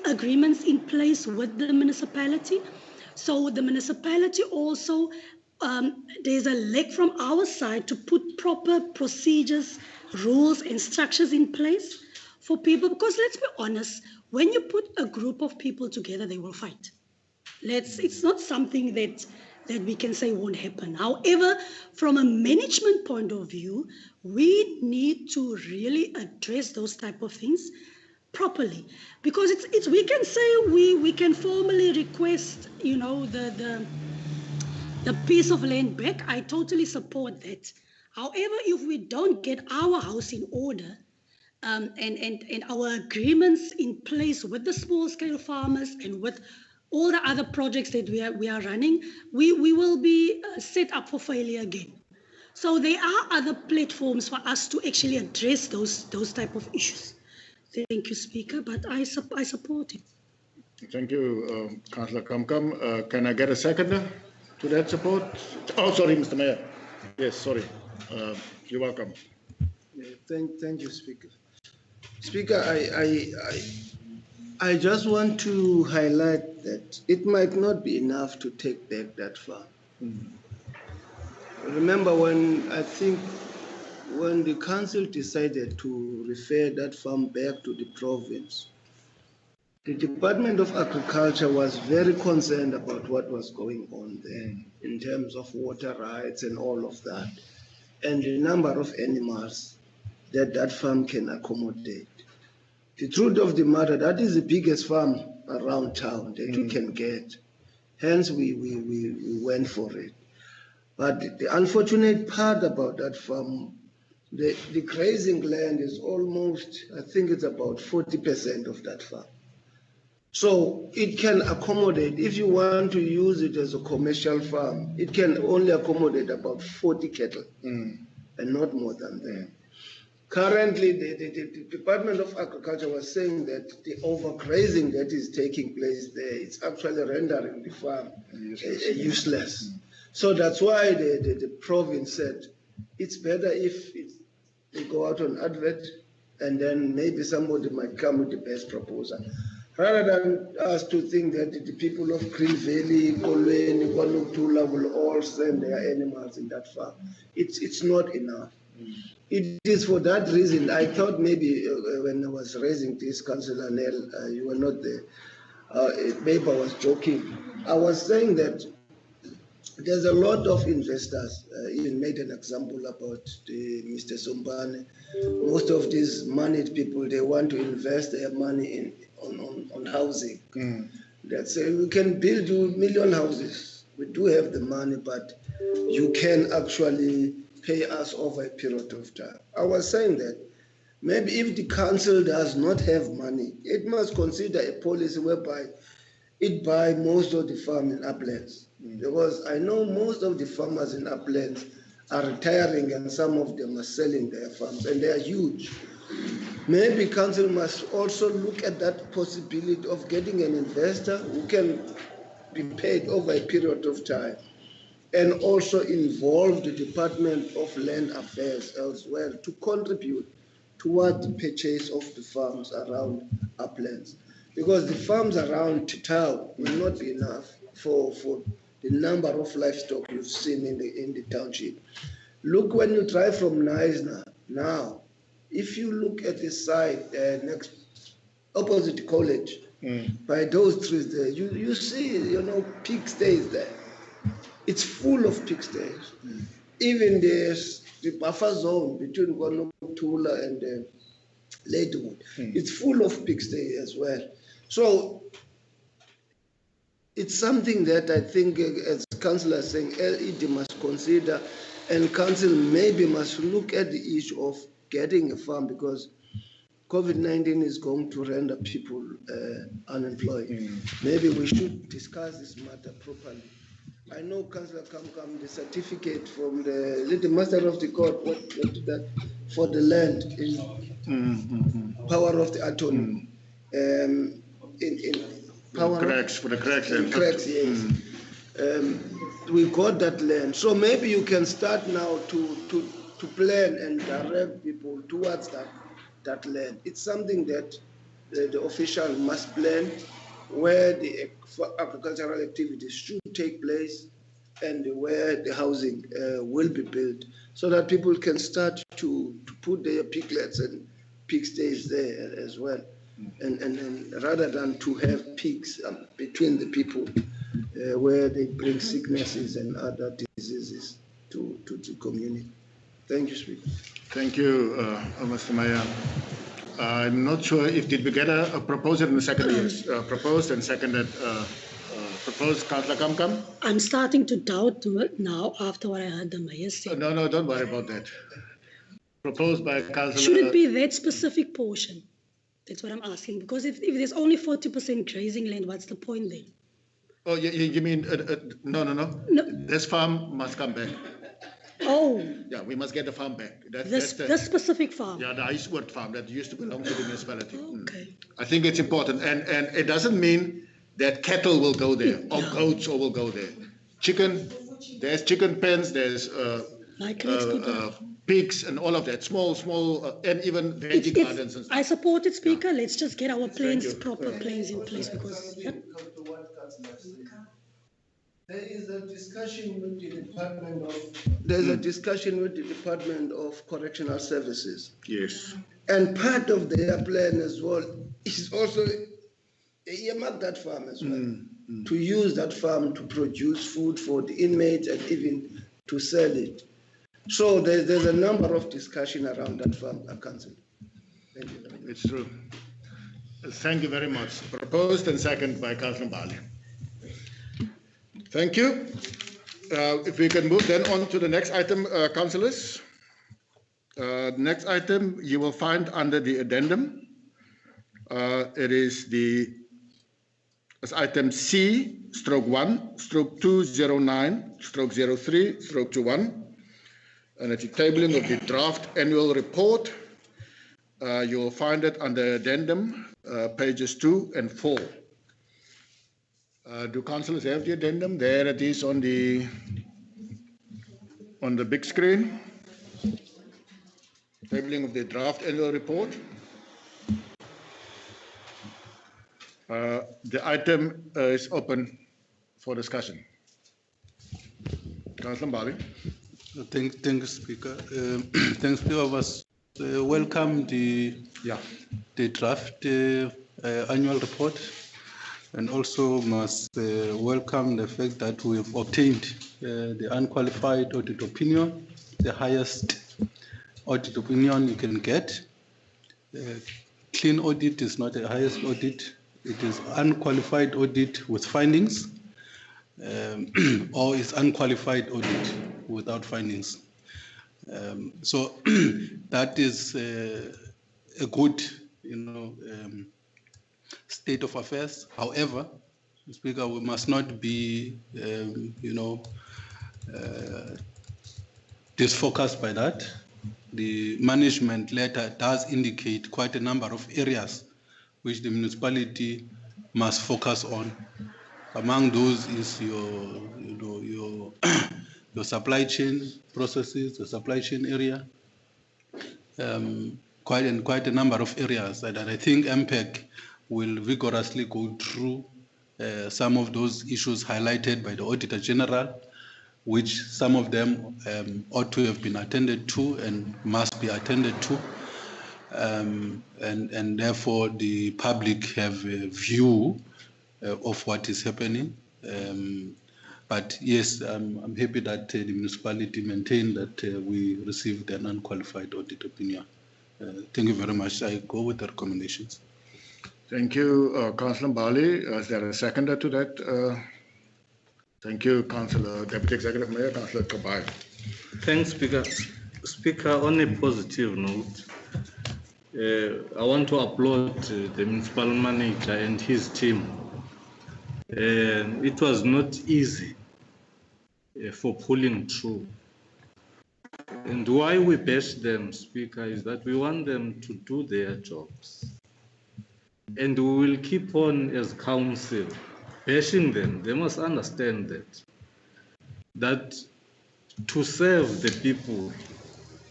Speaker 5: agreements in place with the municipality. So the municipality also, there's a lack from our side to put proper procedures, rules, and structures in place for people, because let's be honest, when you put a group of people together, they will fight. It's not something that we can say won't happen. However, from a management point of view, we need to really address those type of things properly, because it's we can say we can formally request, you know, the piece of land back. I totally support that. However, if we don't get our house in order, and our agreements in place with the small scale farmers and with all the other projects that we are running, we will be set up for failure again. So there are other platforms for us to actually address those type of issues. Thank you, Speaker, but I support it.
Speaker 1: Thank you, Councillor Kamkam. Can I get a seconder to that support? Oh, sorry, Mr. Mayor. Yes, sorry. You're welcome.
Speaker 3: Yeah, thank you, Speaker. Speaker, I just want to highlight that it might not be enough to take back that farm. Remember when the council decided to refer that farm back to the province, the Department of Agriculture was very concerned about what was going on there in terms of water rights and all of that, and the number of animals that farm can accommodate. The truth of the matter, that is the biggest farm around town that you can get. Hence, we went for it. But the unfortunate part about that farm, the grazing land is almost, I think it's about 40% of that farm. So it can accommodate, if you want to use it as a commercial farm, it can only accommodate about 40 cattle and not more than that. Currently, the Department of Agriculture was saying that the overgrazing that is taking place there, it's actually rendering the farm useless. So that's why the province said it's better if they go out on advert and then maybe somebody might come with the best proposal. Rather than us to think that the people of Green Valley, Kolweni, Kwanutula will all send their animals in that farm. It's not enough. It is for that reason, I thought maybe when I was raising this, Councillor Nell, you were not there, maybe I was joking. I was saying that there's a lot of investors, even made an example about Mr. Sombane. Most of these moneyed people, they want to invest their money on housing. That say we can build you 1 million houses. We do have the money, but you can actually pay us over a period of time. I was saying that maybe if the council does not have money, it must consider a policy whereby it buy most of the farm in uplands. Because I know most of the farmers in uplands are retiring and some of them are selling their farms and they are huge. Maybe council must also look at that possibility of getting an investor who can be paid over a period of time, and also involve the Department of Land Affairs as well to contribute toward the purchase of the farms around uplands. Because the farms around town will not be enough for the number of livestock you've seen in the township. Look, when you drive from Neisner now, if you look at the side next opposite the college, by those trees there, you see, pigsties there. It's full of pigsties. Even there's the buffer zone between Kwanutula and Ladywood. It's full of pigsties as well. So it's something that I think, as Councillor is saying, LED must consider, and Council maybe must look at the issue of getting a farm, because COVID-19 is going to render people unemployed. Maybe we should discuss this matter properly. I know Councillor Kamkam, the certificate from the master of the court, what that for the land is power of the attorney. In power
Speaker 1: cracks, for the cracks. And
Speaker 3: cracks, yes. We got that land. So maybe you can start now to plan and direct people towards that land. It's something that the official must plan, where the agricultural activities should take place and where the housing will be built, so that people can start to put their piglets and stays there as well. And rather than to have pigs between the people where they bring sicknesses and other diseases to the community. Thank you, Speaker.
Speaker 1: Thank you, Mr. Mayor. I'm not sure if did we get a proposal in the second? Yes, proposed and seconded. Proposed, Councillor Kamkam?
Speaker 5: I'm starting to doubt now after what I heard the mayor say.
Speaker 1: No, don't worry about that. Proposed by Councillor.
Speaker 5: Should it be that specific portion? That's what I'm asking. Because if there's only 40% grazing land, what's the point then?
Speaker 1: Oh, you mean, no. This farm must come back.
Speaker 5: Oh.
Speaker 1: Yeah, we must get the farm back.
Speaker 5: This specific farm?
Speaker 1: Yeah, the Iceword farm that used to belong to the municipality.
Speaker 5: Okay.
Speaker 1: I think it's important. And it doesn't mean that cattle will go there or goats will go there. Chicken, there's chicken pens, there's pigs and all of that, small, and even veggie gardens and stuff.
Speaker 5: I support it, Speaker. Let's just get our plans, proper plans in place because...
Speaker 3: There is a discussion with the Department of Correctional Services.
Speaker 1: Yes.
Speaker 3: And part of their plan as well is also earmark that farm as well, to use that farm to produce food for the inmates and even to sell it. So there's a number of discussion around that farm, Council. Thank you.
Speaker 1: It's true. Thank you very much. Proposed and seconded by Councillor Bali. Thank you. If we can move then on to the next item, councillors. Next item you will find under the addendum. It is as item C/1/209/03/21, and it's a tabling of the draft annual report. You will find it under addendum, pages 2 and 4. Do councillors have the addendum? There it is on the big screen. Tabling of the draft annual report. The item is open for discussion. Councillor Mbali.
Speaker 4: Thank you, Speaker. Thanks, Speaker. Welcome the draft annual report, and also must welcome the fact that we have obtained the unqualified audit opinion, the highest audit opinion you can get. Clean audit is not the highest audit. It is unqualified audit with findings, or is unqualified audit without findings. So that is a good, state of affairs. However, Speaker, we must not be, disfocused by that. The management letter does indicate quite a number of areas which the municipality must focus on. Among those is your supply chain processes, the supply chain area, quite a number of areas that I think MPEC will vigorously go through some of those issues highlighted by the Auditor General, which some of them ought to have been attended to and must be attended to. And therefore the public have a view of what is happening. But yes, I'm happy that the municipality maintained that we received an unqualified audit opinion. Thank you very much. I go with the recommendations.
Speaker 1: Thank you, Councillor Bali. Is there a seconder to that? Thank you, Councillor Deputy Executive Mayor, Councillor Kabai.
Speaker 6: Thanks, Speaker. Speaker, on a positive note, I want to applaud the municipal manager and his team. It was not easy for pulling through. And why we bash them, Speaker, is that we want them to do their jobs. And we will keep on, as council, bashing them. They must understand that to serve the people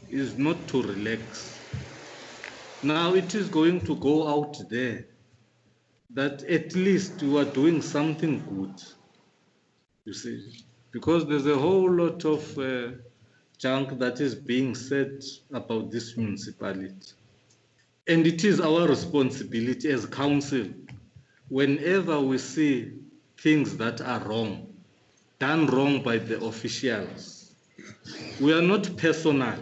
Speaker 6: is not to relax. Now it is going to go out there that at least you are doing something good, you see, because there's a whole lot of junk that is being said about this municipality. And it is our responsibility as council, whenever we see things that are wrong, done wrong by the officials, we are not personal.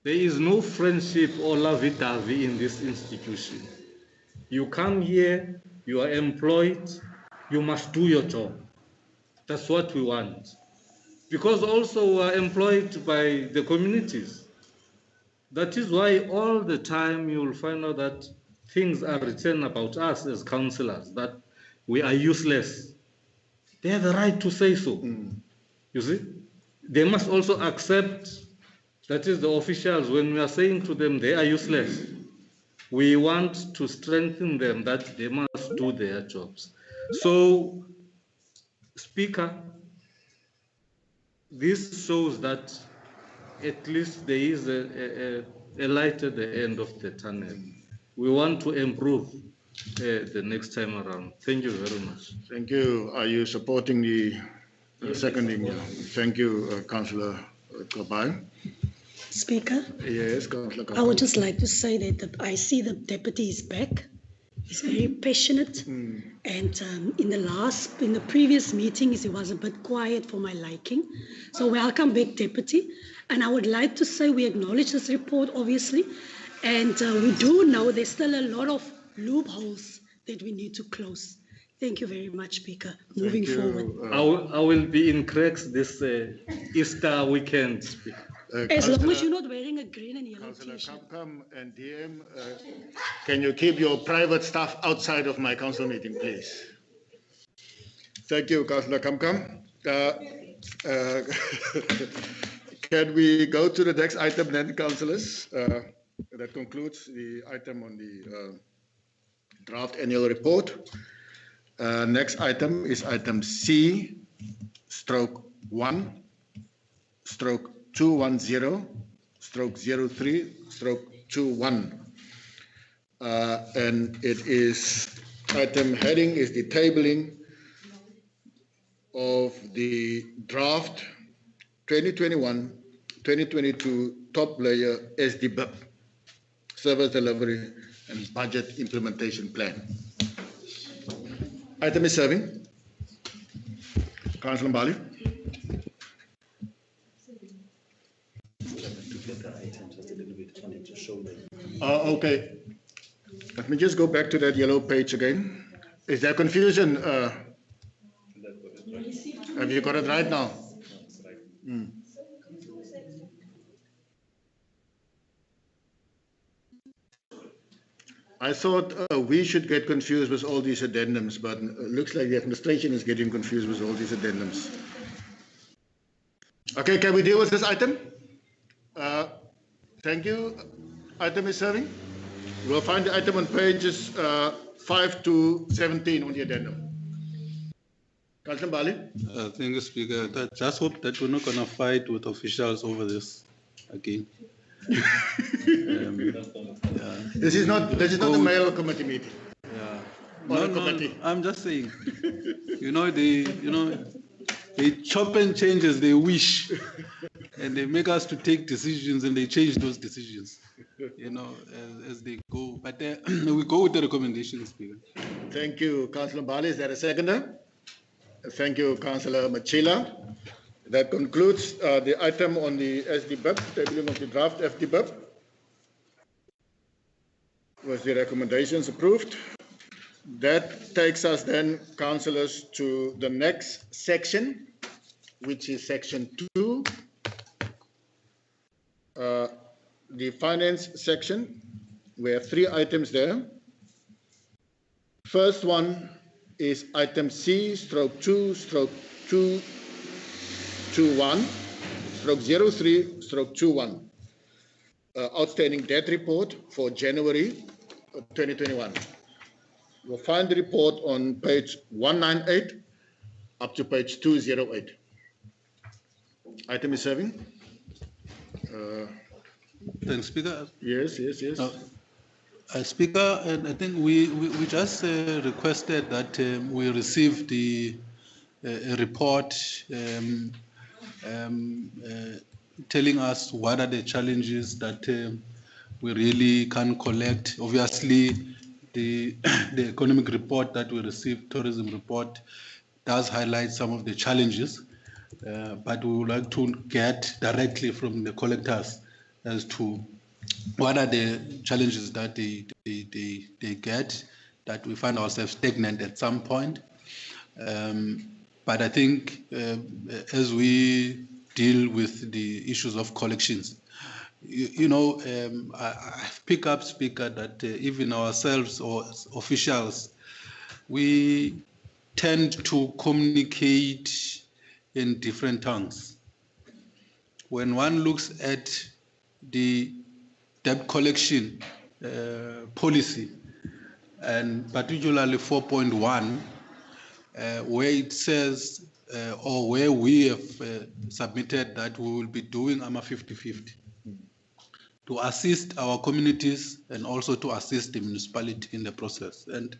Speaker 6: There is no friendship or lovey-dovey in this institution. You come here, you are employed, you must do your job. That's what we want. Because also we are employed by the communities. That is why all the time you will find out that things are written about us as councillors, that we are useless. They have the right to say so. You see? They must also accept, that is the officials, when we are saying to them they are useless, we want to strengthen them that they must do their jobs. So, Speaker, this shows that at least there is a light at the end of the tunnel. We want to improve the next time around. Thank you very much.
Speaker 1: Thank you. Are you supporting the seconding? Thank you, Councillor Kabai.
Speaker 5: Speaker,
Speaker 1: Yes, Councillor Kabai.
Speaker 5: I would just like to say that I see the deputy is back. He's very passionate. And in the previous meetings, he was a bit quiet for my liking. So welcome back, deputy. And I would like to say we acknowledge this report, obviously. And we do know there's still a lot of loopholes that we need to close. Thank you very much, Speaker. Moving forward.
Speaker 6: I will be in cracks this Easter weekend, Speaker.
Speaker 5: As long as you're not wearing a green and yellow
Speaker 1: Councillor
Speaker 5: t-shirt.
Speaker 1: Kamkam and DM, can you keep your private stuff outside of my council meeting, please? Thank you, Councillor Kamkam. Can we go to the next item then, councillors? That concludes the item on the draft annual report. Next item is item C, stroke 1, stroke 210, stroke 03, stroke 21. And it is, item heading is the tabling of the draft 2021-2022 top layer SDBIP, Service Delivery and Budget Implementation Plan. Item is serving. Councillor Mbali. Okay. Let me just go back to that yellow page again. Is there confusion? Have you got it right now? I thought we should get confused with all these addendums, but it looks like the administration is getting confused with all these addendums. Okay, can we deal with this item? Thank you. Item is serving. We'll find the item on pages 5 to 17 on the addendum. Councillor Bali?
Speaker 4: Thank you, Speaker. I just hope that we're not going to fight with officials over this again.
Speaker 1: This is not the mayoral committee meeting.
Speaker 4: Yeah.
Speaker 1: Or
Speaker 4: No,
Speaker 1: committee.
Speaker 4: I'm just saying. They chop and change as they wish, and they make us to take decisions, and they change those decisions, as they go. But we go with the recommendations, Speaker.
Speaker 1: Thank you, Councillor Bali. Is there a seconder? Thank you, Councillor Machila. That concludes the item on the SDBIP, tabling of the draft FDBIP. Was the recommendations approved? That takes us then, councillors, to the next section, which is section 2, the finance section. We have 3 items there. First one is item C, stroke 2, stroke 221, stroke 03, stroke 21. Outstanding debt report for January 2021. You'll find the report on page 198 up to page 208. Item is serving.
Speaker 4: Thanks, Speaker.
Speaker 1: Yes.
Speaker 4: Speaker, and I think we just requested that we receive a report telling us what are the challenges that we really can't collect. Obviously, the economic report that we received, tourism report, does highlight some of the challenges, but we would like to get directly from the collectors as to what are the challenges that they get, that we find ourselves stagnant at some point. But I think as we deal with the issues of collections, I pick up, Speaker, that even ourselves or officials, we tend to communicate in different tongues. When one looks at the debt collection policy, and particularly 4.1, where it says, or where we have submitted that we will be doing AMA 50-50 to assist our communities and also to assist the municipality in the process. And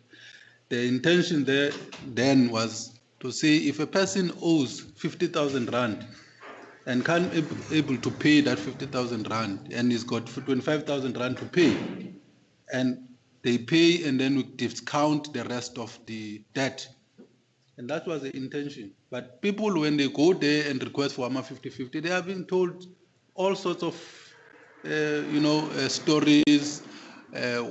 Speaker 4: the intention there then was to see if a person owes 50,000 rand and can't be able to pay that 50,000 rand and he's got 25,000 rand to pay, and they pay and then we discount the rest of the debt. And that was the intention. But people, when they go there and request for AMA 50-50, they are being told all sorts of, stories,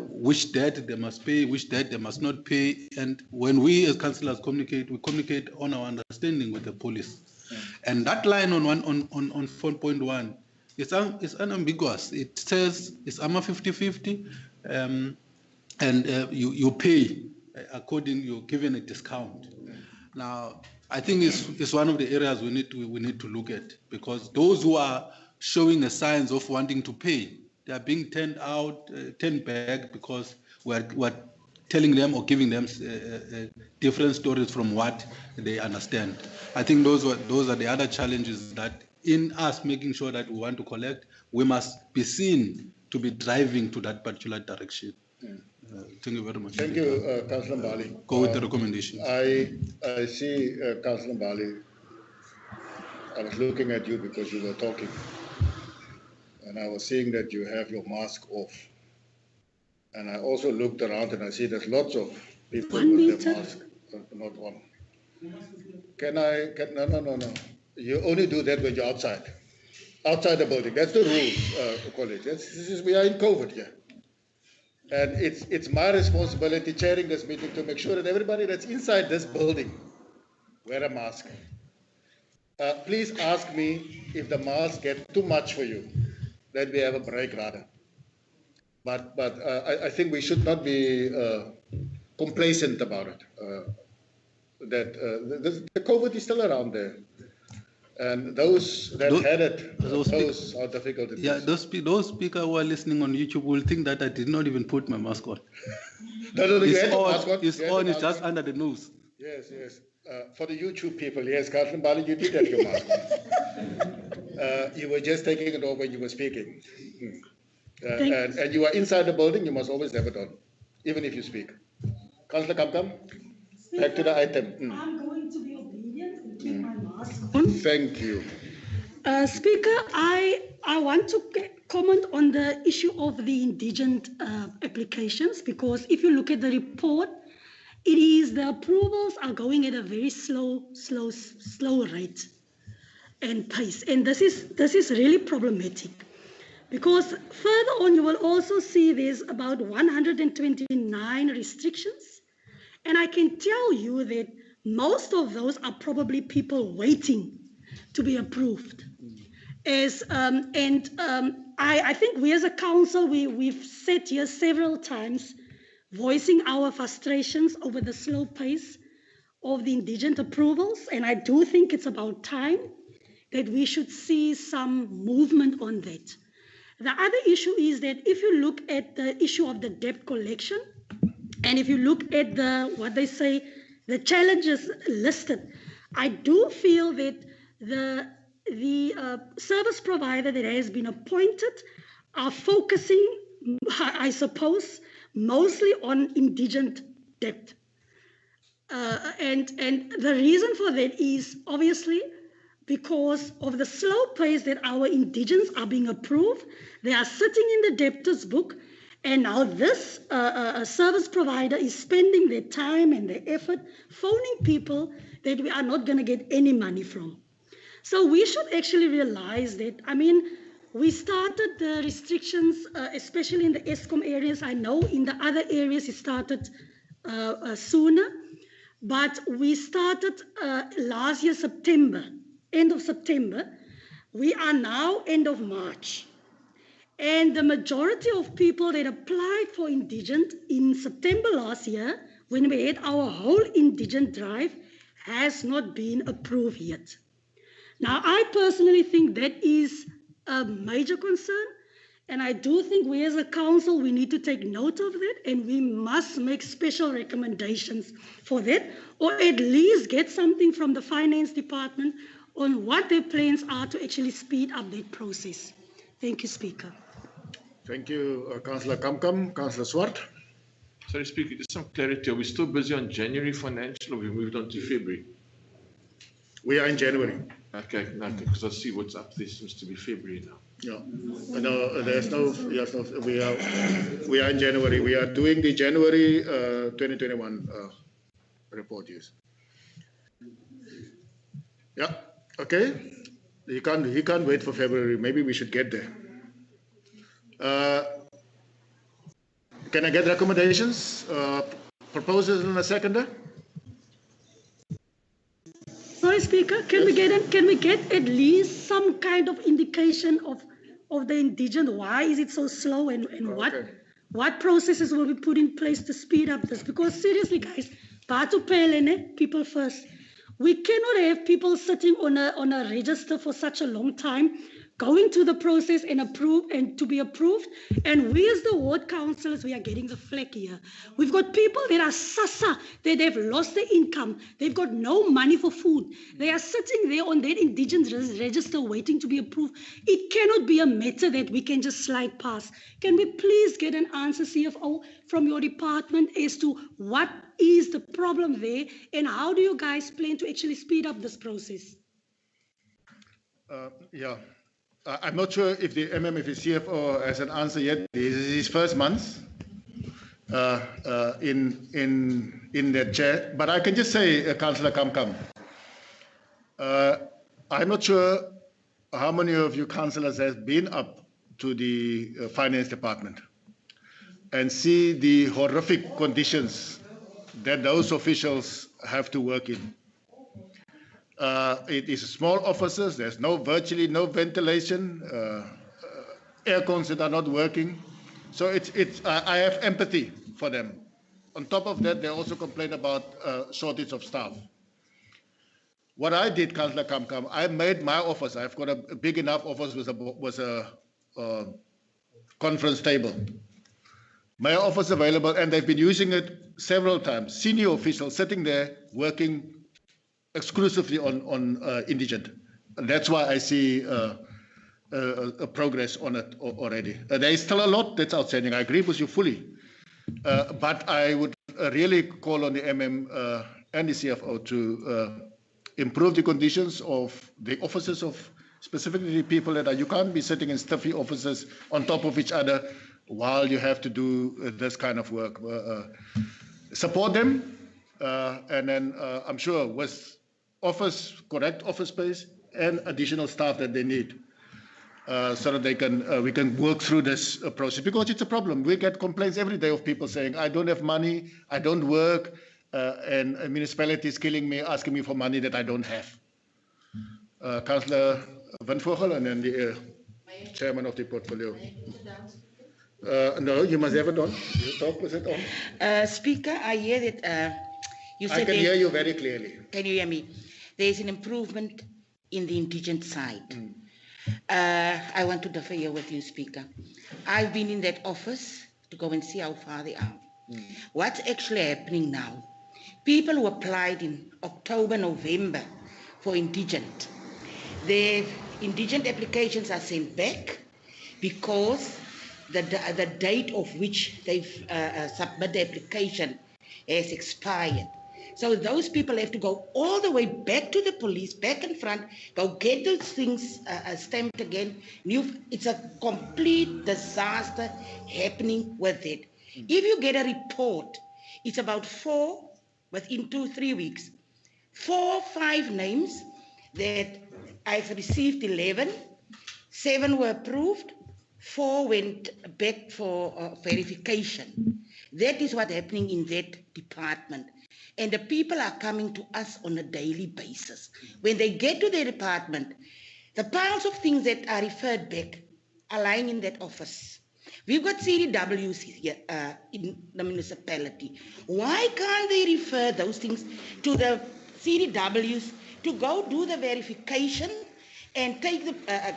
Speaker 4: which debt they must pay, which debt they must not pay. And when we as councillors communicate, we communicate on our understanding with the police. And that line on 4.1 is unambiguous. It says it's AMA 50-50, and you pay according, you're given a discount. Now, I think it's one of the areas we need to look at, because those who are showing the signs of wanting to pay, they are being turned back, because we're telling them or giving them different stories from what they understand. I think those are the other challenges, that in us making sure that we want to collect, we must be seen to be driving to that particular direction. Thank you very much.
Speaker 1: Thank you, Councillor Mbali.
Speaker 4: Go with the recommendations.
Speaker 1: I see, Councillor Mbali, I was looking at you because you were talking, and I was seeing that you have your mask off. And I also looked around and I see there's lots of people with their mask not on. No. You only do that when you're outside the building. That's the rules, colleagues. We are in COVID here. And it's my responsibility, chairing this meeting, to make sure that everybody that's inside this building wear a mask. Please ask me if the mask gets too much for you, then we have a break rather. But I think we should not be complacent about it. The COVID is still around there. And those that had it, those are difficult.
Speaker 4: Yeah, those speakers who are listening on YouTube will think that I did not even put my mask on.
Speaker 1: No, you had the mask on.
Speaker 4: It's just under the nose.
Speaker 1: Yes. For the YouTube people, yes, Councillor Mbali, you did have your mask on. You were just taking it off when you were speaking. And you are inside the building, you must always have it on, even if you speak. Councillor Kamkam, back to the item.
Speaker 5: I'm going to be obedient and keep my mask on.
Speaker 1: Thank you.
Speaker 5: Speaker, I want to comment on the issue of the indigent applications, because if you look at the report, it is the approvals are going at a very slow rate and pace. And this is really problematic. Because further on, you will also see there's about 129 restrictions. And I can tell you that most of those are probably people waiting to be approved. I think we as a council, we've sat here several times voicing our frustrations over the slow pace of the indigent approvals. And I do think it's about time that we should see some movement on that. The other issue is that if you look at the issue of the debt collection, and if you look at the challenges listed, I do feel that the service provider that has been appointed are focusing, I suppose, mostly on indigent debt. And the reason for that is obviously because of the slow pace that our indigents are being approved. They are sitting in the debtors book, and now this service provider is spending their time and their effort phoning people that we are not going to get any money from. So we should actually realize that, I mean, we started the restrictions, especially in the ESCOM areas. I know in the other areas it started sooner, but we started last year, September, end of September. We are now end of March. And the majority of people that applied for indigent in September last year, when we had our whole indigent drive, has not been approved yet. Now, I personally think that is a major concern, and I do think we as a council, we need to take note of that, and we must make special recommendations for that, or at least get something from the finance department on what their plans are to actually speed up that process. Thank you, Speaker.
Speaker 1: Thank you, Councillor Kamkam. Councillor Swart.
Speaker 2: Sorry, Speaker, just some clarity. Are we still busy on January financial, or we moved on to February?
Speaker 1: We are in January.
Speaker 2: Okay, because I see what's up there seems to be February now.
Speaker 1: Yeah, no, there's no, yes, no, we are in January. We are doing the January 2021 report, yes. Yeah, okay. He can't wait for February. Maybe we should get there. Can I get recommendations, proposals in a seconder?
Speaker 5: Sorry, Speaker, can we get at least some kind of indication of the indigent? Why is it so slow, and
Speaker 1: Okay.
Speaker 5: what processes will be put in place to speed up this? Because seriously, guys, people first. We cannot have people sitting on a register for such a long time, going through the process and to be approved. And we as the ward councillors, we are getting the flack here. We've got people that are SASA, that they've lost their income. They've got no money for food. They are sitting there on that indigent register waiting to be approved. It cannot be a matter that we can just slide past. Can we please get an answer, CFO, from your department as to what is the problem there, and how do you guys plan to actually speed up this process?
Speaker 1: Yeah. I'm not sure if the if the CFO has an answer yet. This is his first month in that chair. But I can just say, Councillor Kamkam, I'm not sure how many of you councillors have been up to the finance department and see the horrific conditions that those officials have to work in. It is small offices. There's virtually no ventilation, air cons that are not working. So I have empathy for them. On top of that, they also complain about shortage of staff. What I did, Councillor Kamkam, I made my office. I've got a big enough office with a conference table. My office available, and they've been using it several times. Senior officials sitting there working exclusively on indigent. And that's why I see a progress on it already. There is still a lot that's outstanding. I agree with you fully. But I would really call on the MM and the CFO to improve the conditions of the offices of specifically the people that you can't be sitting in stuffy offices on top of each other while you have to do this kind of work. Support them, and then I'm sure with correct office space and additional staff that they need, so that we can work through this process, because it's a problem. We get complaints every day of people saying, I don't have money, I don't work, and a municipality is killing me, asking me for money that I don't have. Councillor Van Vogel, and then the chairman of the portfolio. No, you must have it on. You talk with it on.
Speaker 8: Speaker, I hear that you said...
Speaker 1: I can hear you very clearly.
Speaker 8: Can you hear me? There's an improvement in the indigent side. I want to differ here with you, Speaker. I've been in that office to go and see how far they are. What's actually happening now? People who applied in October, November for indigent, their indigent applications are sent back because the date of which they've submitted the application has expired. So those people have to go all the way back to the police, back in front, go get those things stamped again. It's a complete disaster happening with it. If you get a report, it's about within 2-3 weeks, 4-5 names that I've received 11, 7 were approved, 4 went back for verification. That is what's happening in that department. And the people are coming to us on a daily basis. When they get to their department, the piles of things that are referred back are lying in that office. We've got CDWs here in the municipality. Why can't they refer those things to the CDWs to go do the verification and take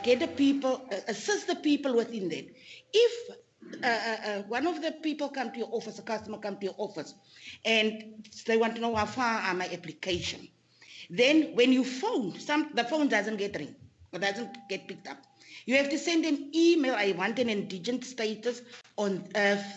Speaker 8: get the people, assist the people within that? If one of the people come to your office, a customer come to your office, and they want to know how far are my application. Then when you phone, the phone doesn't get ring, or doesn't get picked up. You have to send an email, I want an indigent status on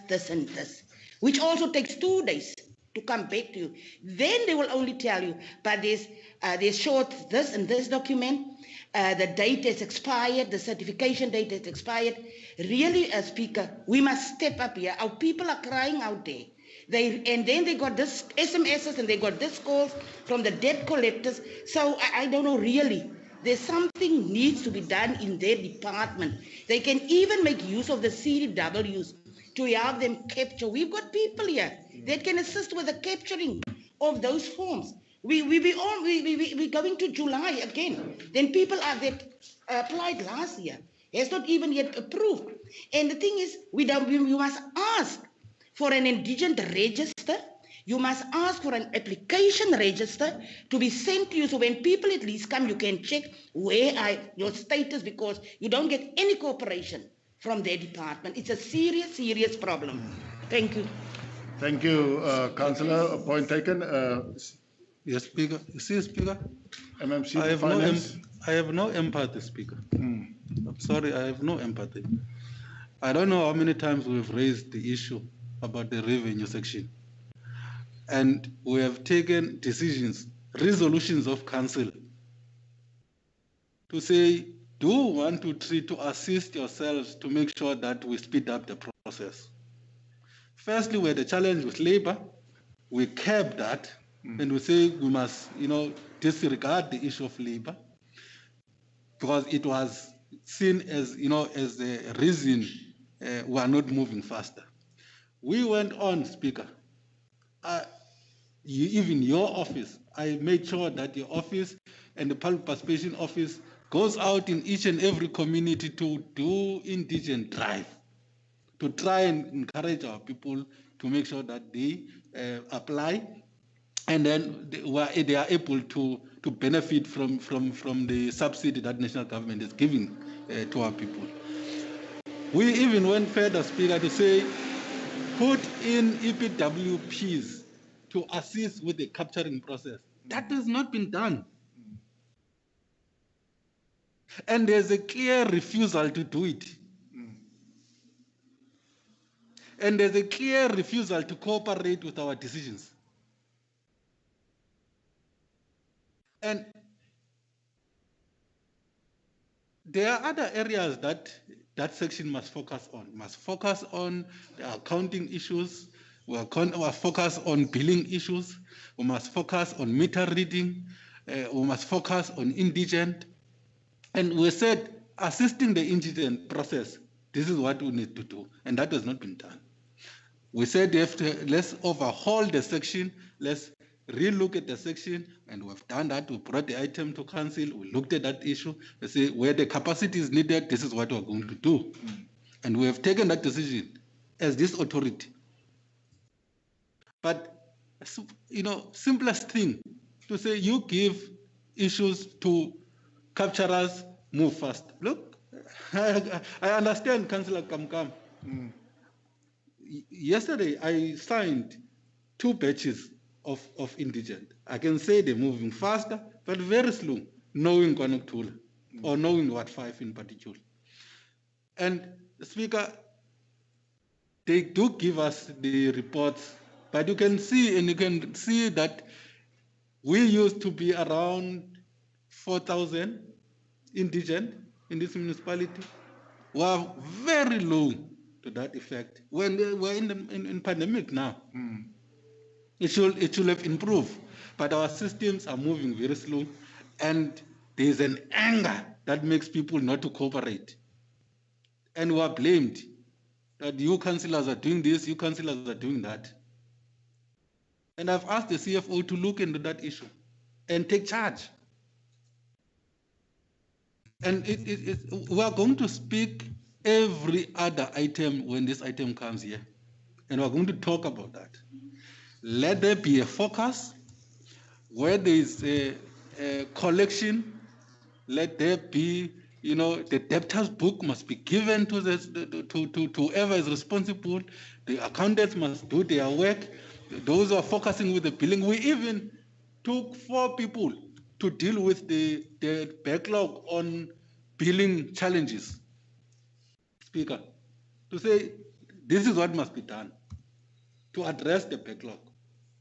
Speaker 8: this and this, which also takes 2 days to come back to you. Then they will only tell you, but there's short this and this document, the date has expired, the certification date has expired. Really, Speaker, we must step up here. Our people are crying out there. And then they got this SMSs and they got this calls from the debt collectors. So I don't know, really. There's something needs to be done in their department. They can even make use of the CDWs to help them capture. We've got people here that can assist with the capturing of those forms. We're going to July again. Then people that applied last year has not even yet approved. And the thing is, we must ask for an indigent register. You must ask for an application register to be sent to you. So when people at least come, you can check your status, because you don't get any cooperation from their department. It's a serious, serious problem. Thank you.
Speaker 1: Thank you, Councillor. A point taken.
Speaker 4: Yes, Speaker. You see, Speaker?
Speaker 1: MMC
Speaker 4: I
Speaker 1: Finance.
Speaker 4: have no empathy, Speaker. I'm sorry, I have no empathy. I don't know how many times we've raised the issue about the revenue section. And we have taken decisions, resolutions of council to say, do 1, 2, 3 to assist yourselves to make sure that we speed up the process. Firstly, we had a challenge with labor. We kept that, and we say we must, disregard the issue of labor, because it was seen as, as the reason we are not moving faster. We went on, Speaker. Even your office, I made sure that your office and the public participation office goes out in each and every community to do indigent drive, to try and encourage our people to make sure that they apply, and then they are able to benefit from the subsidy that national government is giving to our people. We even went further, Speaker, to say, put in EPWPs to assist with the capturing process. That has not been done. And there's a clear refusal to do it. And there's a clear refusal to cooperate with our decisions. And there are other areas that section must focus on. Must focus on the accounting issues. We must focus on billing issues. We must focus on meter reading. We must focus on indigent. And we said, assisting the indigent process, this is what we need to do. And that has not been done. We said let's overhaul the section. Let's relook at the section. And we've done that. We brought the item to council. We looked at that issue. We say, where the capacity is needed, this is what we're going to do. And we have taken that decision as this authority. But, simplest thing to say, you give issues to capturers, move fast. Look, I understand, Councillor Kamkam. Yesterday, I signed 2 batches of indigent. I can say they're moving faster, but very slow, knowing Kwanakula, or knowing Ward 5 in particular. And, Speaker, they do give us the reports, but you can see that We used to be around 4,000 indigent in this municipality. We are very low to that effect. When we're in pandemic now, it should have improved, but our systems are moving very slow, and there's an anger that makes people not to cooperate. And we are blamed that you councillors are doing this, you councillors are doing that. And I've asked the CFO to look into that issue and take charge. And we are going to speak every other item when this item comes here. And we're going to talk about that. Let there be a focus where there is a collection. Let there be, the debtors book must be given to whoever is responsible. The accountants must do their work. Those who are focusing with the billing. We even took 4 people to deal with the backlog on billing challenges. Speaker, to say this is what must be done to address the backlog.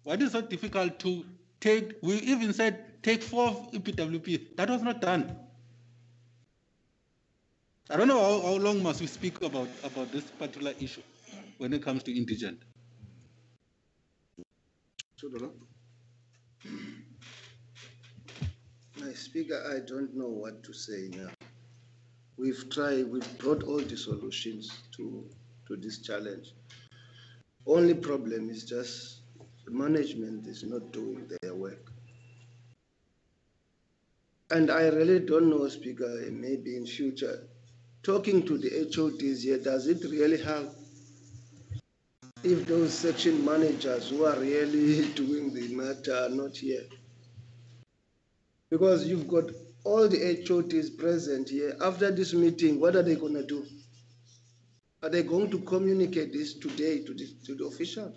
Speaker 4: What is so difficult to take? We even said take 4 EPWP. That was not done. I don't know how long must we speak about this particular issue when it comes to indigent.
Speaker 3: My Speaker, I don't know what to say now. We've brought all the solutions to this challenge. Only problem is just the management is not doing their work. And I really don't know, Speaker, maybe in future, talking to the HODs here, does it really help if those section managers who are really doing the matter are not here? Because you've got all the HODs present here. After this meeting, what are they going to do? Are they going to communicate this today to the official?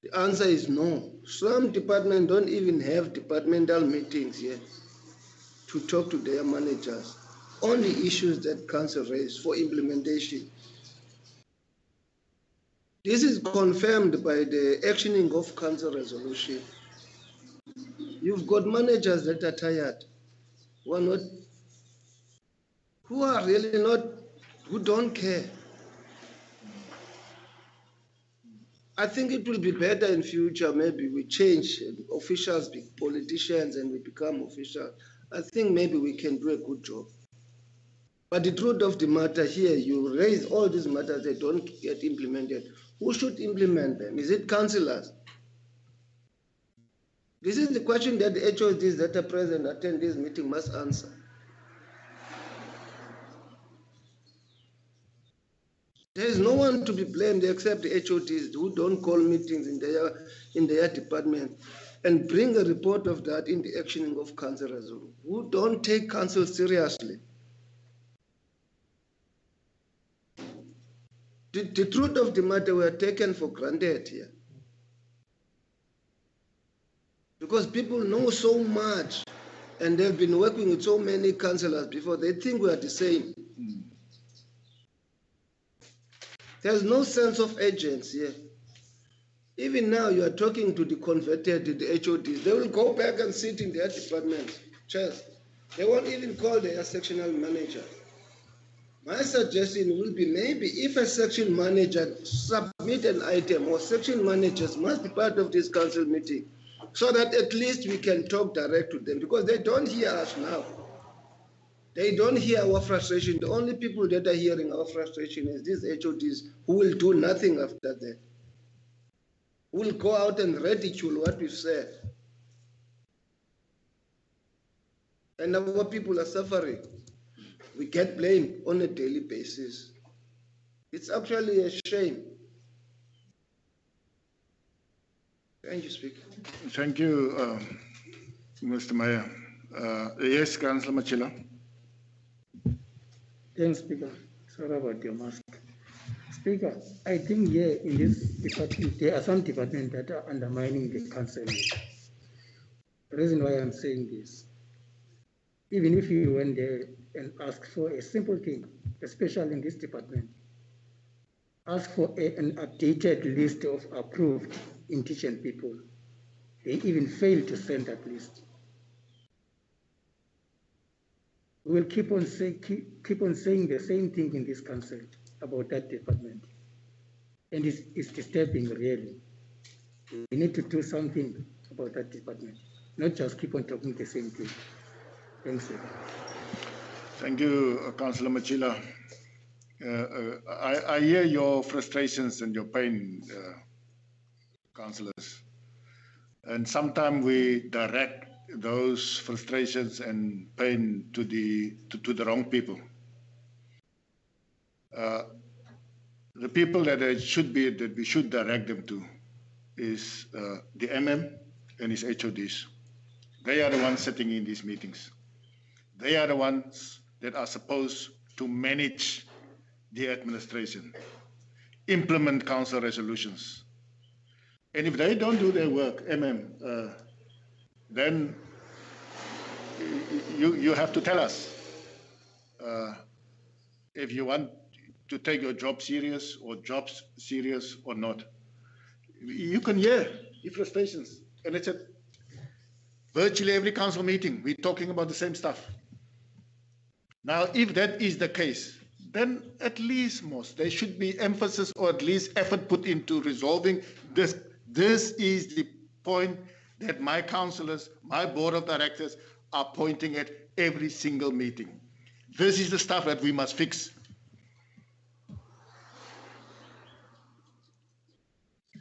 Speaker 3: The answer is no. Some departments don't even have departmental meetings here to talk to their managers on the issues that council raised for implementation. This is confirmed by the actioning of council resolution. You've got managers that are tired, who don't care. I think it will be better in future, maybe we change officials, be politicians, and we become officials. I think maybe we can do a good job. But the truth of the matter here, you raise all these matters, they don't get implemented. Who should implement them? Is it councillors? This is the question that the HODs that are present attend this meeting must answer. There is no one to be blamed except the HODs who don't call meetings in their department and bring a report of that in the actioning of council resolution, who don't take council seriously. The truth of the matter, we are taken for granted here. Because people know so much and they've been working with so many councillors before, they think we are the same. There's no sense of urgency here. Even now, you are talking to the converted, the HODs. They will go back and sit in their department chairs. They won't even call their sectional manager. My suggestion will be maybe if a section manager submit an item, or section managers must be part of this council meeting, so that at least we can talk direct to them, because they don't hear us now. They don't hear our frustration. The only people that are hearing our frustration is these HODs who will do nothing after that. Who will go out and ridicule what we've said. And our people are suffering. We get blamed on a daily basis. It's actually a shame. Thank you, Speaker.
Speaker 1: Thank you, Mr. Mayor. Yes, Councillor Machila.
Speaker 9: Thanks, Speaker. Sorry about your mask. Speaker, I think here in this department, there are some departments that are undermining the council. The reason why I'm saying this, even if you went there and asked for a simple thing, especially in this department, ask for an updated list of approved indigent people. they even fail to send that list. We will keep on saying the same thing in this council about that department. And it's disturbing, really. We need to do something about that department, not just keep on talking the same thing. Thanks, sir.
Speaker 1: Thank you, Councillor Machila. I hear your frustrations and your pain, councillors. And sometimes we direct those frustrations and pain to the wrong people. The people that we should direct them to is the MM and his HODs. They are the ones sitting in these meetings. They are the ones that are supposed to manage the administration, implement council resolutions. And if they don't do their work, then you have to tell us if you want to take your job serious or jobs serious or not. You can hear the frustrations. And it's at virtually every council meeting, we're talking about the same stuff. Now, if that is the case, then at least there should be emphasis or at least effort put into resolving this. This is the point that my councillors, my board of directors are pointing at every single meeting. This is the stuff that we must fix.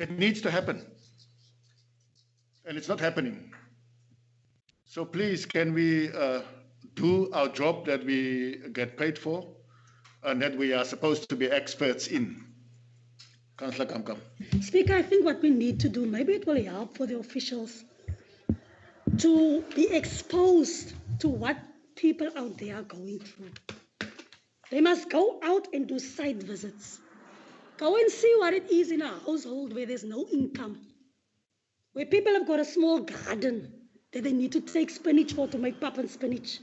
Speaker 1: It needs to happen. And it's not happening. So please, can we do our job that we get paid for and that we are supposed to be experts in? Councillor Kamkam.
Speaker 5: Speaker, I think what we need to do, maybe it will help for the officials to be exposed to what people out there are going through. They must go out and do site visits. Go and see what it is in a household where there's no income, where people have got a small garden that they need to take spinach for to make pap and spinach.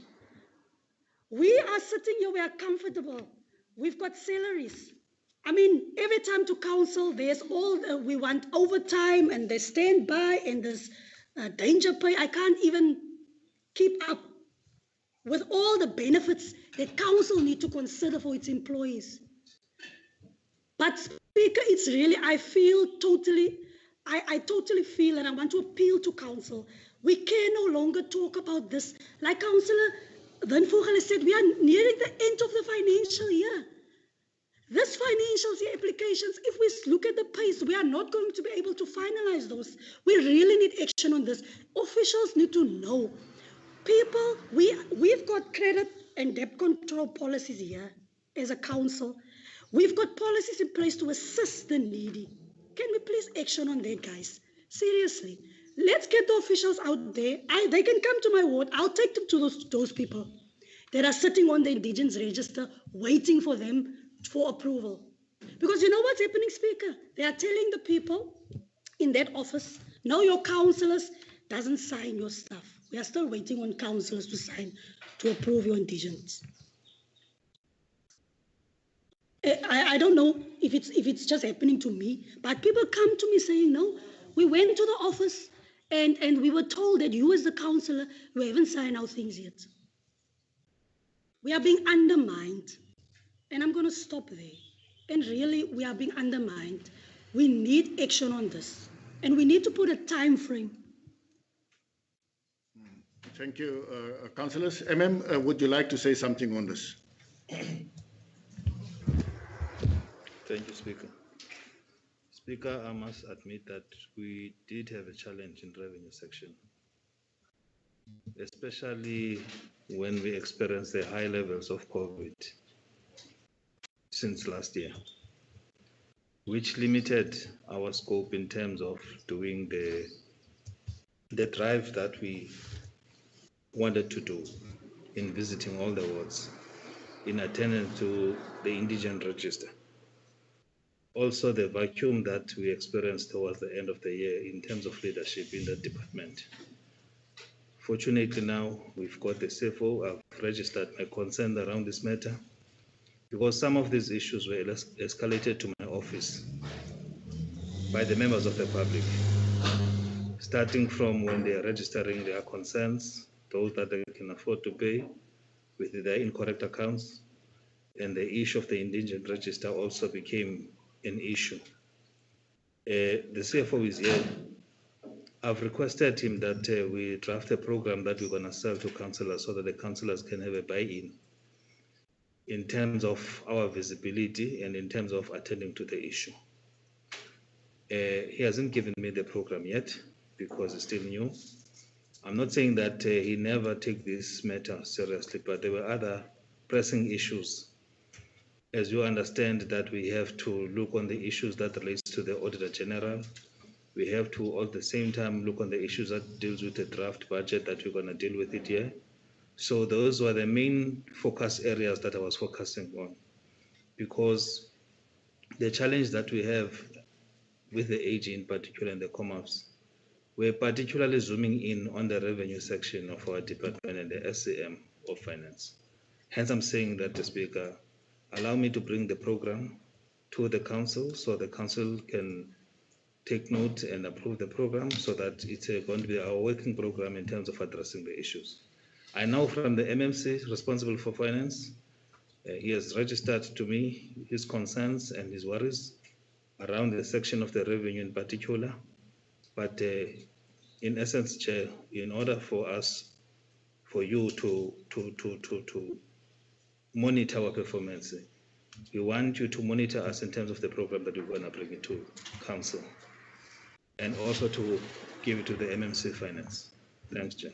Speaker 5: We are sitting here, we are comfortable. We've got salaries. I mean, every time to council, there's we want overtime and there's standby and there's danger pay. I can't even keep up with all the benefits that council need to consider for its employees. But Speaker, it's really, I totally feel, and I want to appeal to council, we can no longer talk about this. Like Councillor Van Vogel said, we are nearing the end of the financial year. This financial year applications, if we look at the pace, we are not going to be able to finalize those. We really need action on this. Officials need to know. People, we've got credit and debt control policies here as a council. We've got policies in place to assist the needy. Can we please action on that, guys? Seriously. Let's get the officials out there. They can come to my ward. I'll take them to those people that are sitting on the indigenous register waiting for them for approval. Because you know what's happening, Speaker? They are telling the people in that office, no, your councillors doesn't sign your stuff. We are still waiting on councillors to sign to approve your indigenous. I don't know if it's just happening to me, but people come to me saying, no, we went to the office and we were told that you as the councillor, you haven't signed our things yet. We are being undermined. And I'm going to stop there. And really, we are being undermined. We need action on this. And we need to put a time frame.
Speaker 1: Thank you, councillors. Would you like to say something on this?
Speaker 10: Thank you, Speaker. Speaker, I must admit that we did have a challenge in revenue section, especially when we experienced the high levels of COVID since last year, which limited our scope in terms of doing the drive that we wanted to do in visiting all the wards in attendance to the indigent register. Also, the vacuum that we experienced towards the end of the year in terms of leadership in the department. Fortunately now, we've got the CFO. I've registered my concern around this matter because some of these issues were escalated to my office by the members of the public, starting from when they are registering their concerns, those that they can afford to pay with their incorrect accounts, and the issue of the indigent register also became an issue. The CFO is here. I've requested him that we draft a program that we're going to sell to councillors so that the councillors can have a buy-in in terms of our visibility and in terms of attending to the issue. He hasn't given me the program yet because it's still new. I'm not saying that he never take this matter seriously, but there were other pressing issues. As you understand that we have to look on the issues that relates to the Auditor General. We have to, at the same time, look on the issues that deals with the draft budget that we're going to deal with it here. So those were the main focus areas that I was focusing on, because the challenge that we have with the AG in particular and the COMAPs, we're particularly zooming in on the revenue section of our department and the SCM of finance. Hence, I'm saying that the Speaker, allow me to bring the program to the council so the council can take note and approve the program so that it's going to be our working program in terms of addressing the issues. I know from the MMC responsible for finance, he has registered to me his concerns and his worries around the section of the revenue in particular. But in essence, Chair, in order for us, for you to monitor our performance, we want you to monitor us in terms of the program that we're going to bring it to council, and also to give it to the MMC Finance. Thanks, Chair.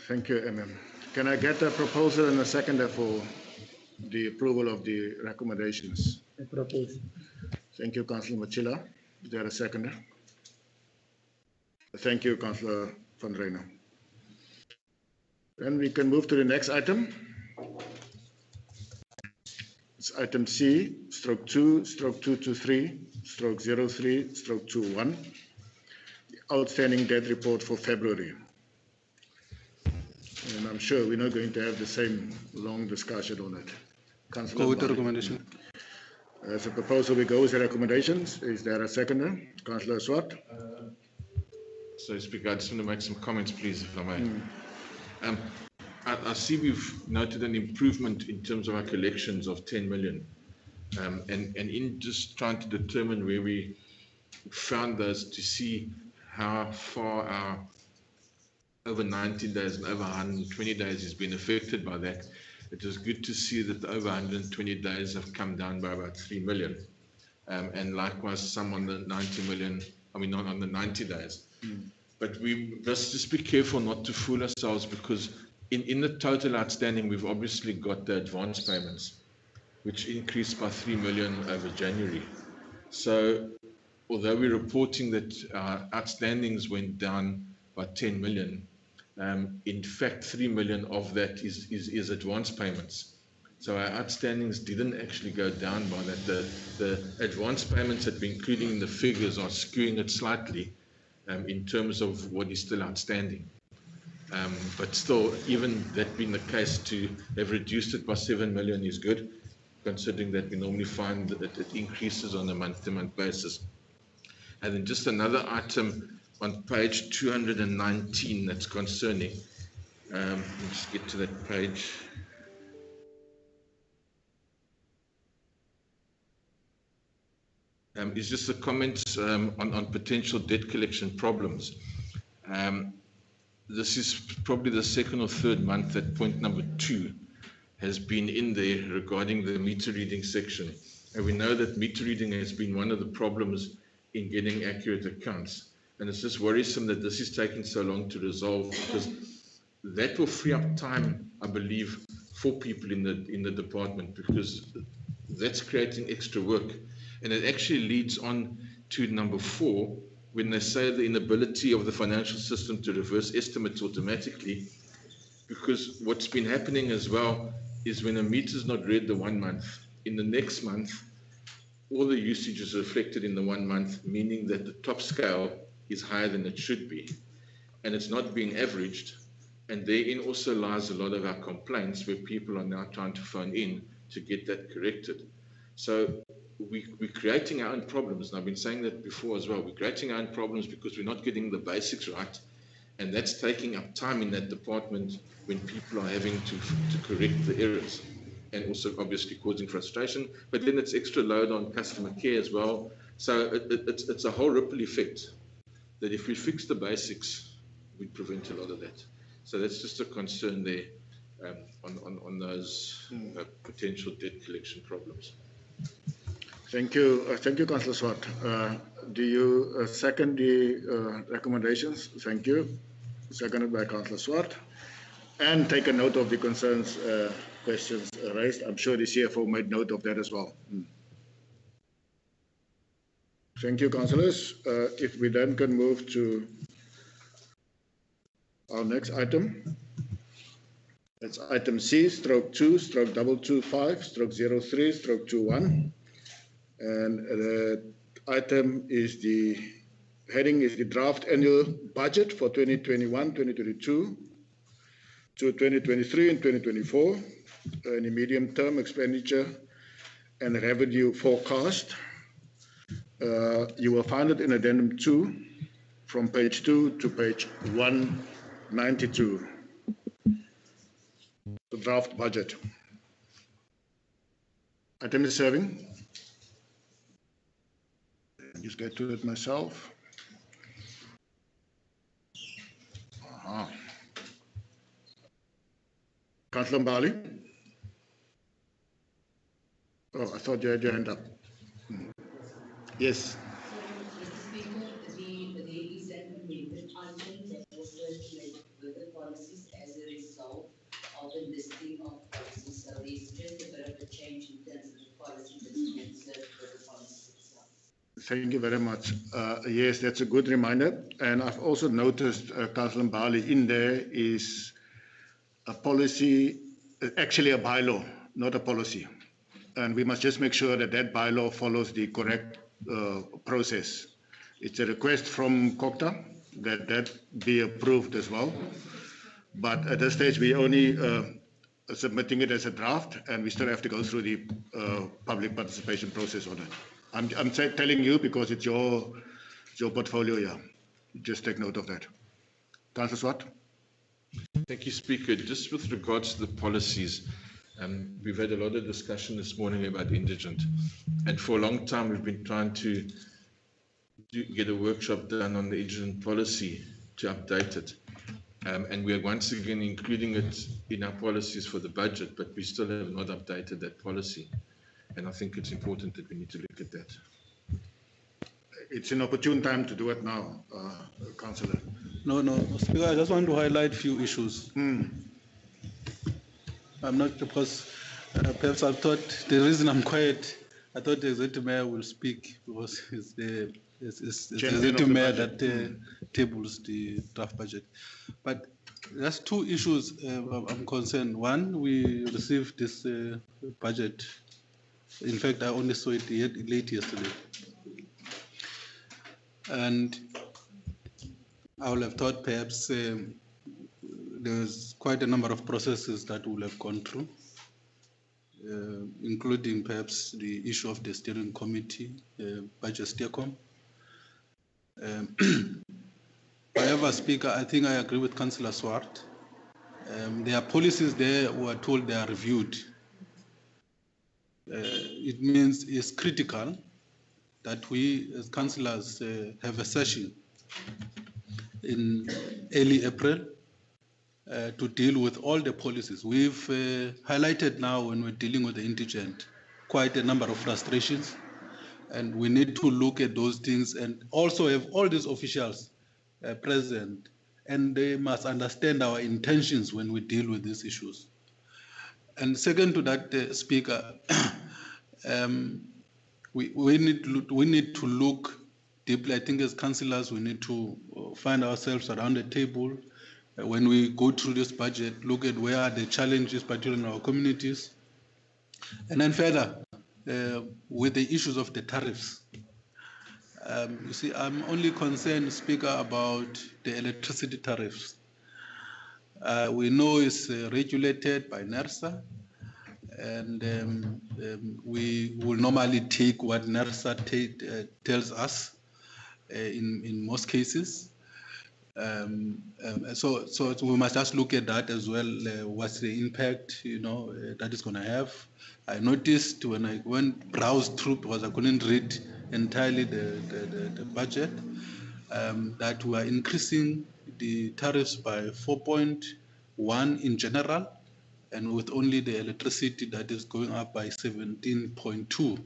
Speaker 1: Thank you, MM. Can I get a proposal and a seconder for the approval of the recommendations?
Speaker 9: I propose.
Speaker 1: Thank you, Councillor Machila. Is there a seconder? Thank you, Councillor van Reijnen. Then we can move to the next item. It's item C, stroke 2, stroke 223, stroke 03, stroke 21, the outstanding debt report for February. And I'm sure we're not going to have the same long discussion on it.
Speaker 4: Go with the recommendation.
Speaker 1: As a proposal, we go with the recommendations. Is there a seconder? Councillor Swart.
Speaker 2: So, Speaker, I just want to make some comments, please, if I may. I see we've noted an improvement in terms of our collections of 10 million. And in just trying to determine where we found those, to see how far our over 90 days and over 120 days has been affected by that, it was good to see that the over 120 days have come down by about 3 million. And likewise, some on the 90 million, I mean, not on the 90 days. But we must just be careful not to fool ourselves, because in the total outstanding, we've obviously got the advance payments, which increased by 3 million over January. So although we're reporting that our outstandings went down by 10 million, in fact, 3 million of that is advance payments. So our outstandings didn't actually go down by that. The advance payments that we're including in the figures are skewing it slightly in terms of what is still outstanding. But still, even that being the case, to have reduced it by 7 million is good, considering that we normally find that it increases on a month-to-month basis. And then just another item on page 219 that's concerning. Let's get to that page. Is just the comments on potential debt collection problems. This is probably the second or third month that point number 2 has been in there regarding the meter reading section. And we know that meter reading has been one of the problems in getting accurate accounts. And it's just worrisome that this is taking so long to resolve, because that will free up time, I believe, for people in the department, because that's creating extra work. And it actually leads on to number 4, when they say the inability of the financial system to reverse estimates automatically, because what's been happening as well is when a meter is not read the 1 month, in the next month, all the usage is reflected in the 1 month, meaning that the top scale is higher than it should be, and it's not being averaged. And therein also lies a lot of our complaints, where people are now trying to phone in to get that corrected. So we're creating our own problems, and I've been saying that before as well. We're creating our own problems because we're not getting the basics right, and that's taking up time in that department when people are having to correct the errors, and also obviously causing frustration. But then it's extra load on customer care as well. So it's a whole ripple effect that if we fix the basics, we prevent a lot of that. So that's just a concern there on those potential debt collection problems.
Speaker 1: Thank you, Councillor Swart. Do you second the recommendations? Thank you. Seconded by Councillor Swart. And take a note of the concerns, questions raised. I'm sure the CFO made note of that as well. Thank you, councillors. If we then can move to our next item. That's item C, /2/225/03/21. And the item is heading is the draft annual budget for 2021-2022 to 2023 and 2024, and the medium-term expenditure and revenue forecast. You will find it in addendum 2 from page 2 to page 192. The draft budget. Item is serving. Just get to it myself. Councillor Mbali? Oh, I thought you had your hand up. Yes.
Speaker 11: Mr. Speaker, there is an amendment item that was circulated with the policies as a result of the listing of policies. So there's just a bit of a change in terms of the policy that's been inserted with the policy itself.
Speaker 1: Thank you very much. Yes, that's a good reminder. And I've also noticed, Councillor Mbali, in there is a policy, actually a bylaw, not a policy. And we must just make sure that that bylaw follows the correct process. It's a request from COCTA that be approved as well. But at this stage, we only submitting it as a draft, and we still have to go through the public participation process on it. I'm telling you because it's your portfolio, yeah. Just take note of that. Councillor Swart?
Speaker 2: Thank you, Speaker. Just with regards to the policies, we've had a lot of discussion this morning about indigent, and for a long time we've been trying to get a workshop done on the indigent policy to update it, and we are once again including it in our policies for the budget, but we still have not updated that policy, and I think it's important that we need to look at that.
Speaker 1: It's an opportune time to do it now, Councillor.
Speaker 4: No, Speaker, I just want to highlight a few issues. I'm not, because perhaps I thought the reason I'm quiet, I thought the Executive Mayor will speak because it's the Executive Mayor that tables the draft budget. But there's two issues I'm concerned. One, we received this budget. In fact, I only saw it late yesterday. And I would have thought perhaps there's quite a number of processes that will have gone through, including perhaps the issue of the steering committee, budget steercom. However, Speaker, I think I agree with Councillor Swart. There are policies there who are told they are reviewed. It means it's critical that we as councillors have a session in early April to deal with all the policies. We've highlighted now when we're dealing with the indigent quite a number of frustrations, and we need to look at those things and also have all these officials present, and they must understand our intentions when we deal with these issues. And second to that, Speaker, we need to look deeply. I think as councillors, we need to find ourselves around the table when we go through this budget, look at where are the challenges, particularly in our communities. And then further, with the issues of the tariffs. You see, I'm only concerned, Speaker, about the electricity tariffs. We know it's regulated by NERSA, and we will normally take what NERSA tells us in most cases. So we must just look at that as well. What's the impact, that is going to have? I noticed when I browsed through, because I couldn't read entirely the budget, that we are increasing the tariffs by 4.1 in general, and with only the electricity that is going up by 17.2.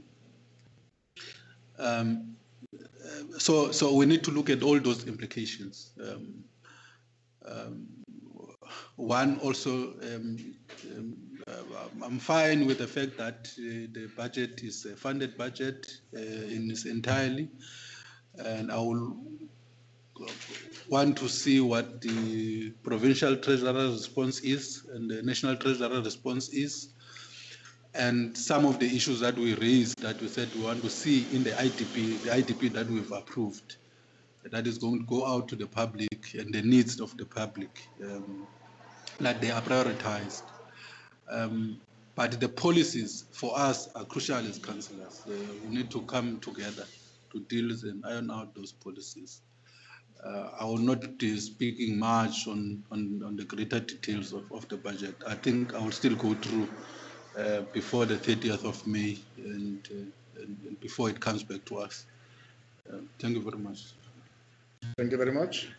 Speaker 4: So we need to look at all those implications. One also, I'm fine with the fact that the budget is a funded budget in its entirely, and I will want to see what the provincial treasurer response is and the national treasurer response is, and some of the issues that we raised that we said we want to see in the IDP that we've approved, that is going to go out to the public and the needs of the public, that they are prioritized. But the policies for us are crucial as councillors. We need to come together to deal and iron out those policies. I will not be speaking much on the greater details of the budget. I think I will still go through before the 30th of May and before it comes back to us. Thank you very much.
Speaker 1: Thank you very much.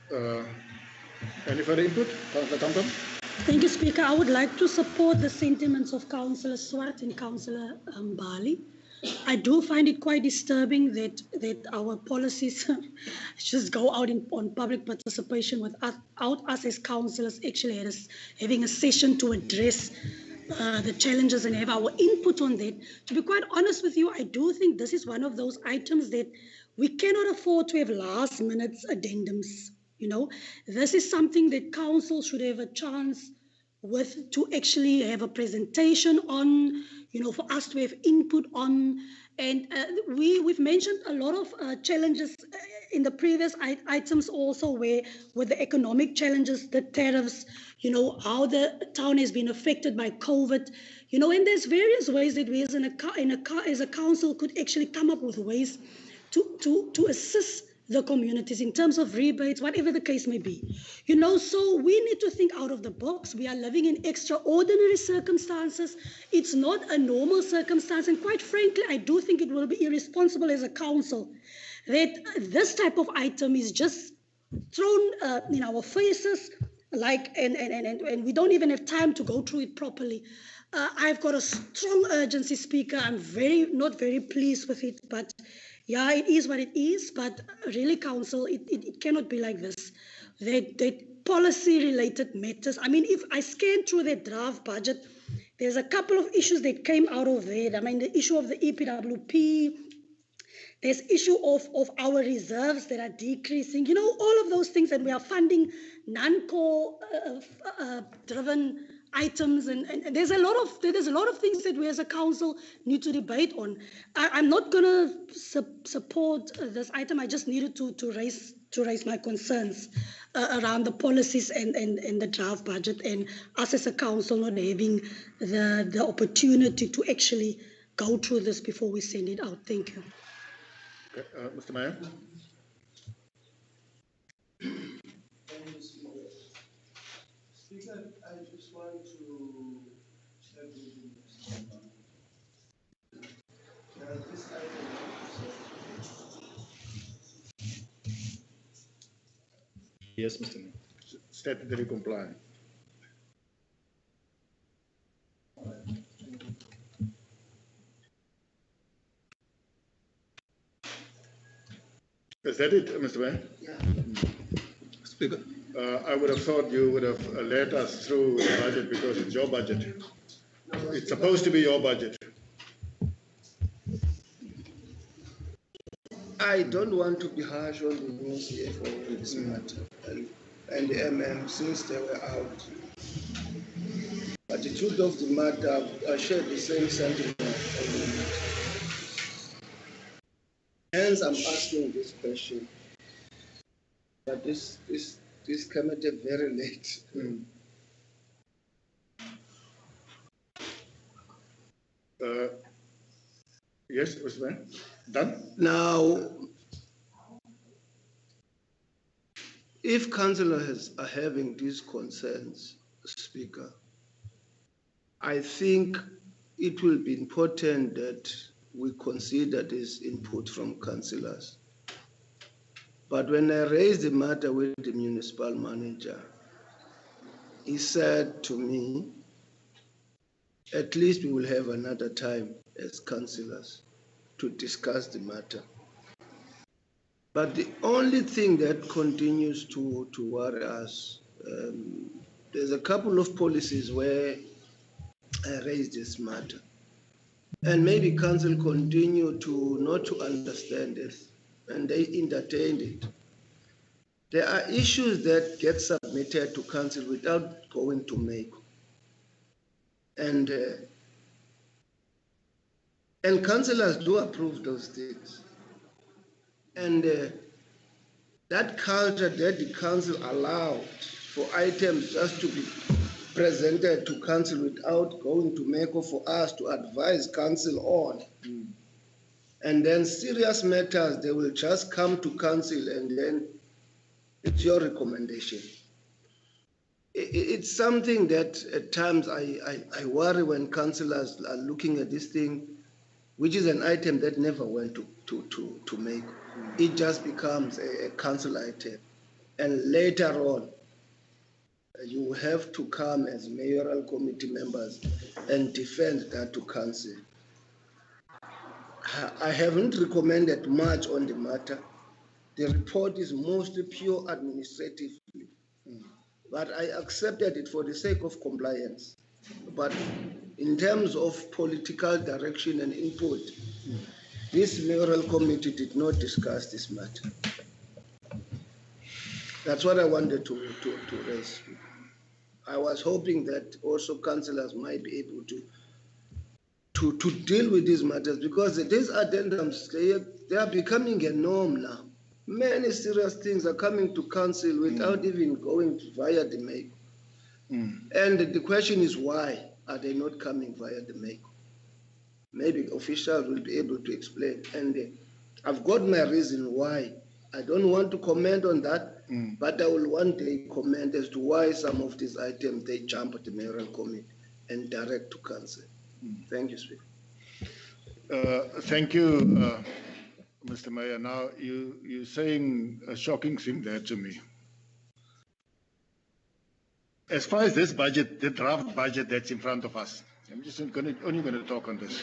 Speaker 1: Any further input? Councillor Kamkom?
Speaker 5: Thank you, Speaker. I would like to support the sentiments of Councillor Swart and Councillor Bali. I do find it quite disturbing that our policies just go out on public participation without us as councillors actually having a session to address the challenges and have our input on that. To be quite honest with you, I do think this is one of those items that we cannot afford to have last minute addendums. This is something that council should have a chance with to actually have a presentation on, for us to have input on. And we've mentioned a lot of challenges in the previous items also, where with the economic challenges, the tariffs, how the town has been affected by COVID, and there's various ways that we as a council could actually come up with ways to assist the communities in terms of rebates, whatever the case may be. So we need to think out of the box. We are living in extraordinary circumstances. It's not a normal circumstance. And quite frankly, I do think it will be irresponsible as a council that this type of item is just thrown in our faces, and we don't even have time to go through it properly. I've got a strong urgency, Speaker. I'm not very pleased with it, but yeah, it is what it is. But really, Council, it cannot be like this. That policy-related matters. I mean, if I scan through the draft budget, there's a couple of issues that came out of there. I mean, the issue of the EPWP, there's issue of our reserves that are decreasing, all of those things, and we are funding non-core driven items, and there's a lot of things that we as a council need to debate on. I'm not going to support this item. I just needed to raise my concerns around the policies and the draft budget, and us as a council not having the opportunity to actually go through this before we send it out. Thank you.
Speaker 1: Okay, Mr. Mayor.
Speaker 3: Speaker, I just want to share with you this item.
Speaker 10: Yes, Mr. Mayor.
Speaker 1: Statutory compliant. Is that it, Mr. Mayor?
Speaker 3: Yeah.
Speaker 4: Speaker.
Speaker 1: I would have thought you would have led us through the budget because it's your budget. It's supposed to be your budget.
Speaker 3: I don't want to be harsh on the new CFO in this matter and the since they were out. But the truth of the matter, I share the same sentiment. Hence, I'm asking this question. But this came at a very late.
Speaker 1: Yes, Usman? Done?
Speaker 3: Now, if councillors are having these concerns, Speaker, I think it will be important that we consider this input from councillors. But when I raised the matter with the municipal manager, he said to me, at least we will have another time as councillors to discuss the matter. But the only thing that continues to worry us, there's a couple of policies where I raised this matter. And maybe council continue to not to understand this, and they entertained it. There are issues that get submitted to council without going to make. And councillors do approve those things. And that culture that the council allowed for items just to be presented to council without going to make or for us to advise council on. And then serious matters, they will just come to council and then it's your recommendation. It's something that at times I worry when councillors are looking at this thing, which is an item that never went to make. It just becomes a council item. And later on, you have to come as mayoral committee members and defend that to council. I haven't recommended much on the matter. The report is mostly pure administratively, but I accepted it for the sake of compliance. But in terms of political direction and input, this mayoral committee did not discuss this matter. That's what I wanted to raise. I was hoping that also councillors might be able to deal with these matters, because these addendums, they are becoming a norm now. Many serious things are coming to council without even going via the mail. And the question is, why are they not coming via the mail? Maybe officials will be able to explain. And I've got my reason why. I don't want to comment on that, but I will one day comment as to why some of these items, they jump at the mayoral committee and direct to council. Thank you, Speaker.
Speaker 1: Thank you, Mr. Mayor. Now, you're saying a shocking thing there to me. As far as this budget, the draft budget that's in front of us, I'm just only going to talk on this.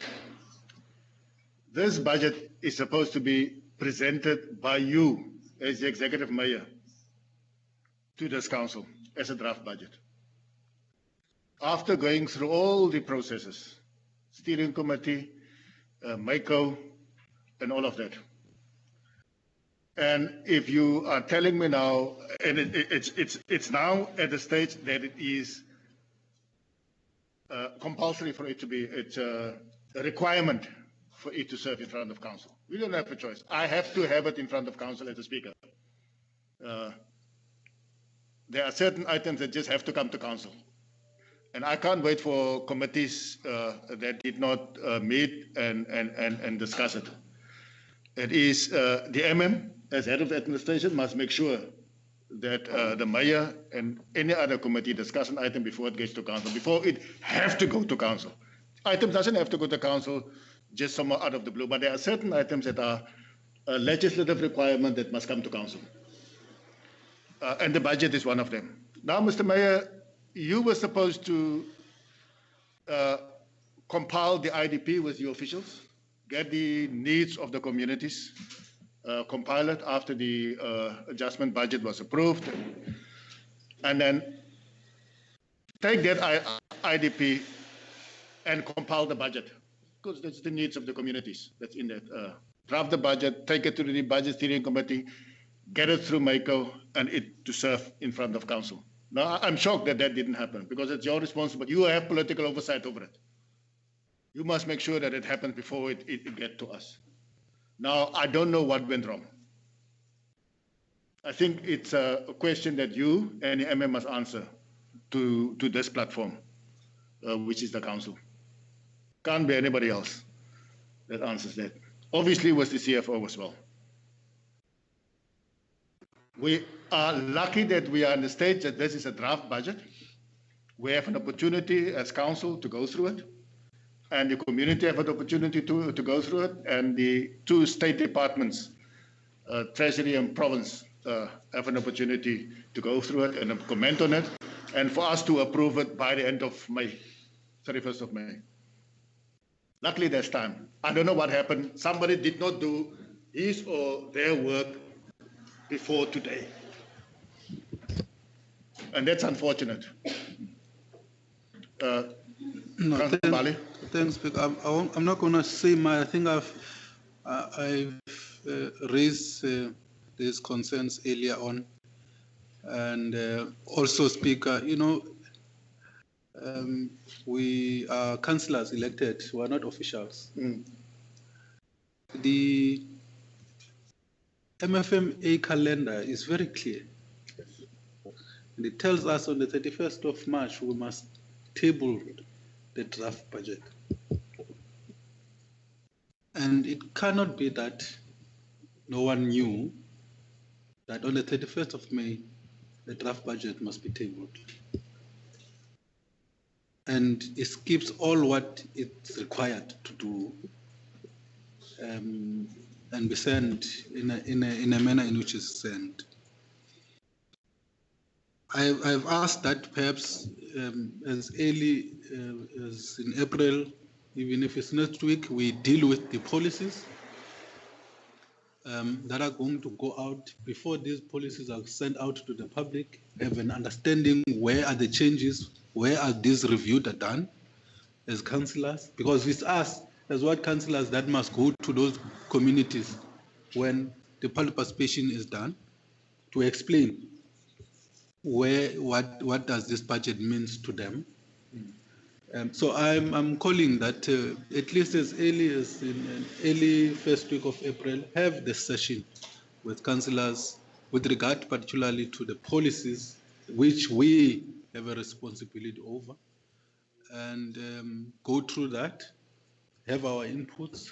Speaker 1: This budget is supposed to be presented by you as the executive mayor to this council as a draft budget. After going through all the processes, steering committee, MACO, and all of that. And if you are telling me now, and it's now at the stage that it is compulsory for it to be, it's a requirement for it to serve in front of council. We don't have a choice. I have to have it in front of council as a speaker. There are certain items that just have to come to council. And I can't wait for committees that did not meet and discuss it. It is the MM, as head of administration, must make sure that the mayor and any other committee discuss an item before it gets to council, before it have to go to council. Item doesn't have to go to council just somewhere out of the blue, but there are certain items that are a legislative requirement that must come to council. And the budget is one of them. Now, Mr. Mayor, you were supposed to compile the IDP with your officials, get the needs of the communities, compile it after the adjustment budget was approved, and then take that IDP and compile the budget, because that's the needs of the communities that's in that. Draft the budget, take it to the budget steering committee, get it through MACO, and it to serve in front of council. Now, I'm shocked that that didn't happen, because it's your responsibility. You have political oversight over it. You must make sure that it happens before it gets to us. Now, I don't know what went wrong. I think it's a question that you and the MM must answer to this platform, which is the council. Can't be anybody else. That answers that. Obviously, with the CFO as well. We are lucky that we are in the stage that this is a draft budget. We have an opportunity as council to go through it, and the community have an opportunity to go through it, and the two state departments, Treasury and Province, have an opportunity to go through it and comment on it, and for us to approve it by the end of May, 31st of May. Luckily, there's time. I don't know what happened. Somebody did not do his or their work before today. And that's unfortunate.
Speaker 4: No, thanks, Speaker. I'm not going to say my. I think I've raised these concerns earlier on, and also, Speaker, you know, we are councillors elected. We are not officials. The MFMA calendar is very clear. And it tells us on the 31st of March we must table the draft budget. And it cannot be that no one knew that on the 31st of May, the draft budget must be tabled. And it skips all what it's required to do and be sent in a manner in which it's sent. I've asked that perhaps as early as in April, even if it's next week, we deal with the policies that are going to go out before these policies are sent out to the public, have an understanding where are the changes, where are these reviews are done as councillors, because it's us as what councillors that must go to those communities when the public participation is done to explain what does this budget means to them. So I'm calling that at least as early as in early first week of April, have the session with councillors with regard particularly to the policies which we have a responsibility over, and go through that, have our inputs,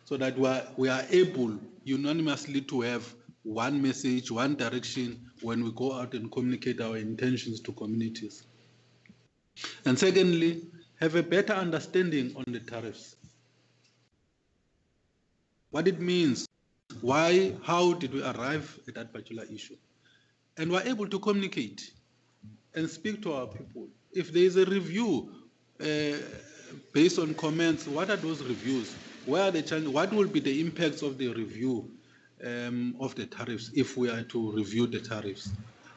Speaker 4: so that we are able unanimously to have one message, one direction when we go out and communicate our intentions to communities. And secondly, have a better understanding on the tariffs. What it means, why, how did we arrive at that particular issue? And we're able to communicate and speak to our people. If there is a review based on comments, what are those reviews? Where are the challenges? What will be the impacts of the review of the tariffs if we are to review the tariffs?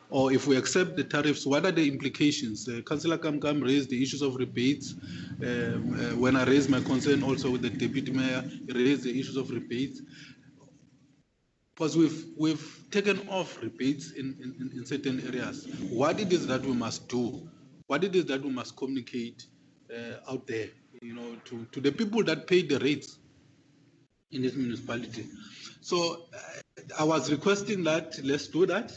Speaker 4: Or if we accept the tariffs, what are the implications? Councillor Kamkam raised the issues of rebates. When I raised my concern also with the Deputy Mayor, he raised the issues of rebates. Because we've taken off rebates in certain areas. What it is that we must do, what it is that we must communicate out there, to the people that pay the rates in this municipality. So I was requesting that, let's do that.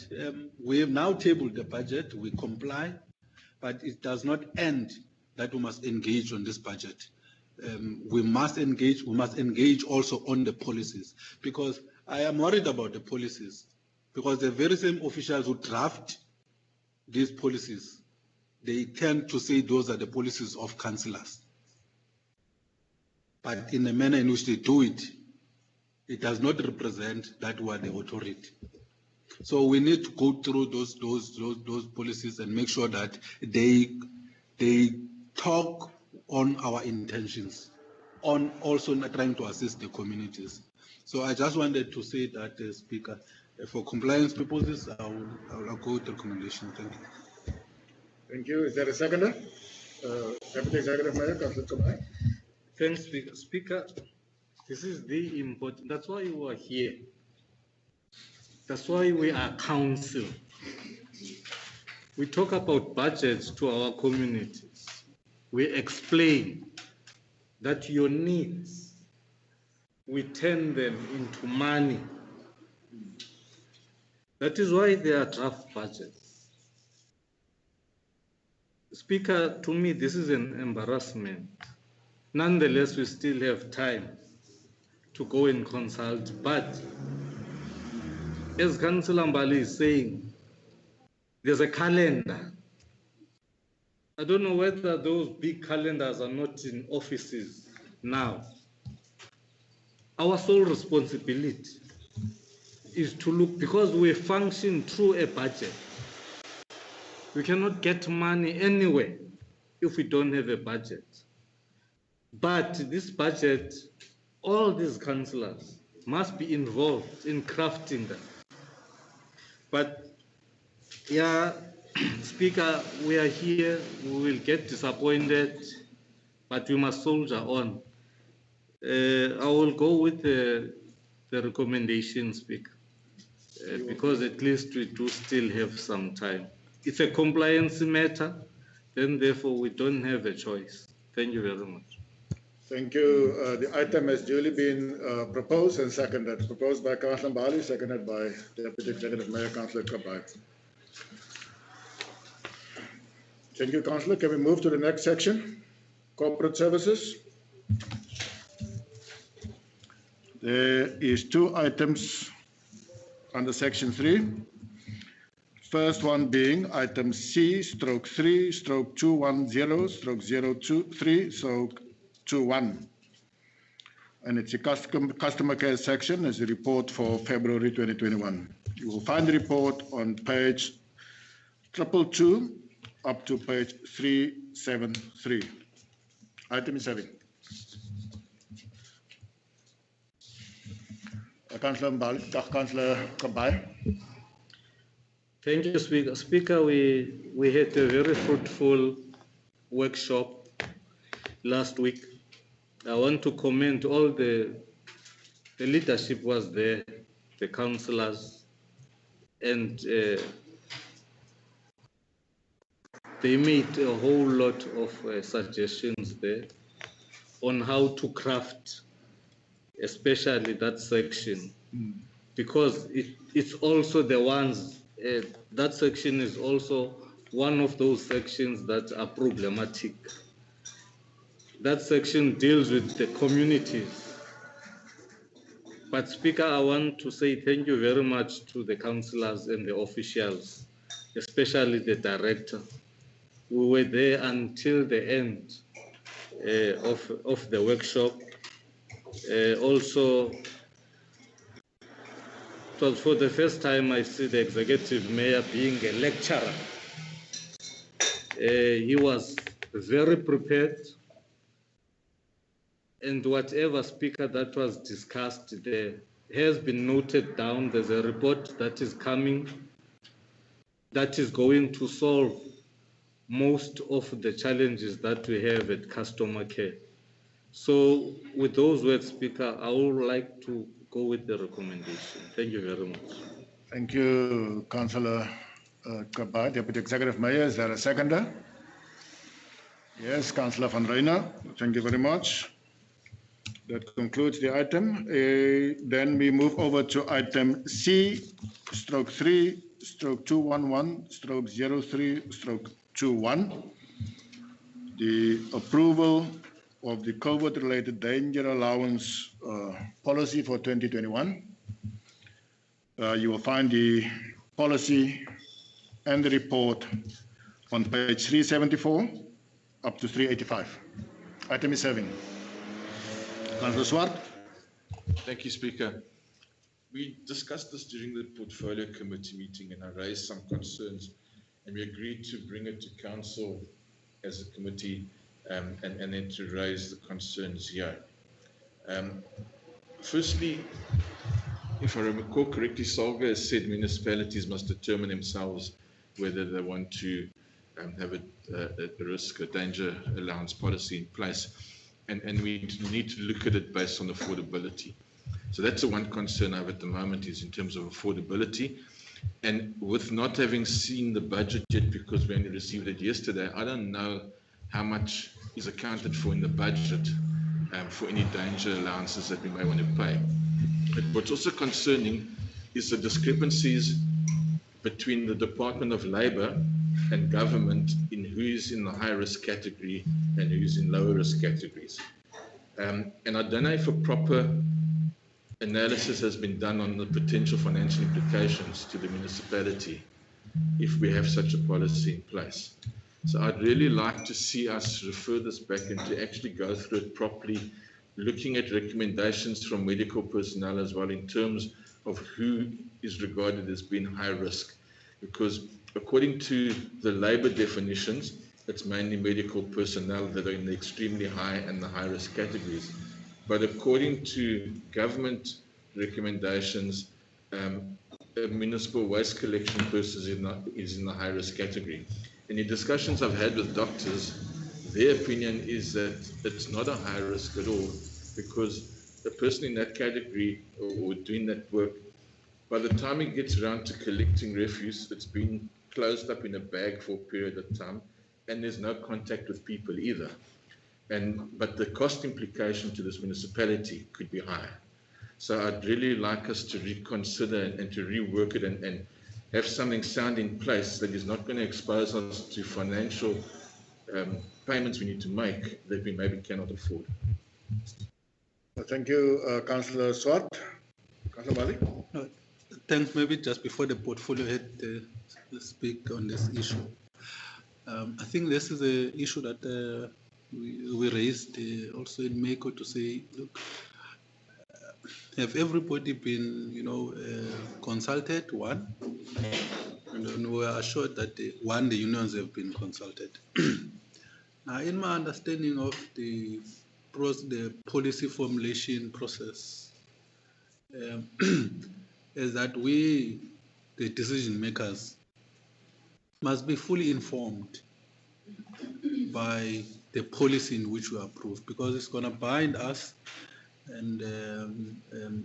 Speaker 4: We have now tabled the budget, we comply, but it does not end that we must engage on this budget. We must engage also on the policies, because I am worried about the policies, because the very same officials who draft these policies, they tend to say those are the policies of councillors. But in the manner in which they do it, it does not represent that we are the authority. So we need to go through those policies and make sure that they talk on our intentions, on also trying to assist the communities. So I just wanted to say that, Speaker, for compliance purposes, I will go with the recommendation. Thank you.
Speaker 1: Thank you. Is there a seconder? Deputy Executive Mayor, Councillor Tomai.
Speaker 6: Thanks, Speaker. Speaker, this is the important. That's why you are here. That's why we are council. We talk about budgets to our communities. We explain that your needs, we turn them into money. That is why there are draft budgets. Speaker, to me, this is an embarrassment. Nonetheless, we still have time to go and consult. But as Councillor Mbali is saying, there's a calendar. I don't know whether those big calendars are not in offices now. Our sole responsibility is to look, because we function through a budget. We cannot get money anywhere if we don't have a budget. But this budget, all these councillors must be involved in crafting them. But yeah, Speaker, we are here, we will get disappointed, but we must soldier on. I will go with the recommendation, Speaker, because at least we do still have some time. It's a compliance matter, then therefore we don't have a choice. Thank you very much.
Speaker 1: Thank you. The item has duly been proposed and seconded. Proposed by Councillor Mbali, seconded by Deputy Executive Mayor Councillor Kabai. Thank you, Councillor. Can we move to the next section? Corporate services. There is 2 items under section 3. First one being item C/3/210/023/21. And it's a customer care section as a report for February 2021. You will find the report on page 222 up to page 373. Item 7. Councillor Mbali, Councillor Kabai.
Speaker 6: Thank you, Speaker. Speaker, we had a very fruitful workshop last week. I want to commend all the leadership was there, the councillors, and they made a whole lot of suggestions there on how to craft, especially that section, because it's also the ones, that section is also one of those sections that are problematic. That section deals with the communities. But Speaker, I want to say thank you very much to the councillors and the officials, especially the director. We were there until the end of the workshop. Also, it was for the first time I see the executive mayor being a lecturer. He was very prepared, and whatever, Speaker, that was discussed there has been noted down. There's a report that is coming that is going to solve most of the challenges that we have at customer care. So with those words, Speaker, I would like to go with the recommendation. Thank you very much.
Speaker 1: Thank you, Councillor Kabai. Deputy Executive Mayor, is there a seconder? Yes, Councillor van Reijnen. Thank you very much. That concludes the item. Then we move over to item C/3/211/03/21. The approval of the COVID-related danger allowance policy for 2021. You will find the policy and the report on page 374 up to 385. Item 7. Councillor Swart.
Speaker 2: Thank you, Speaker. We discussed this during the Portfolio Committee meeting, and I raised some concerns, and we agreed to bring it to Council as a committee and then to raise the concerns here. Firstly, if I recall correctly, Salga has said municipalities must determine themselves whether they want to have a risk, a danger allowance policy in place. And we need to look at it based on affordability. So that's the one concern I have at the moment, is in terms of affordability. And with not having seen the budget yet, because we only received it yesterday, I don't know how much is accounted for in the budget for any danger allowances that we may want to pay. But what's also concerning is the discrepancies between the Department of Labour and government in who is in the high-risk category and who is in lower-risk categories. And I don't know if a proper analysis has been done on the potential financial implications to the municipality if we have such a policy in place. So I'd really like to see us refer this back and to actually go through it properly, looking at recommendations from medical personnel as well in terms of who is regarded as being high risk. Because according to the labour definitions, it's mainly medical personnel that are in the extremely high and the high risk categories. But according to government recommendations, municipal waste collection person is in the high risk category. In the discussions I've had with doctors, their opinion is that it's not a high risk at all, because a person in that category or doing that work, by the time he gets around to collecting refuse, it's been closed up in a bag for a period of time, and there's no contact with people either. But the cost implication to this municipality could be high. So I'd really like us to reconsider and to rework it and have something sound in place that is not going to expose us to financial payments we need to make that we maybe cannot afford.
Speaker 1: Thank you, Councillor Swart. Councillor Bali?
Speaker 4: Thanks. Maybe just before the portfolio head speak on this issue. I think this is an issue that we raised also in MECO to say, look, have everybody been, consulted? One, and we are assured that the unions have been consulted. Now, in my understanding of the policy formulation process, is that we, the decision makers, must be fully informed by the policy in which we approve, because it's going to bind us, and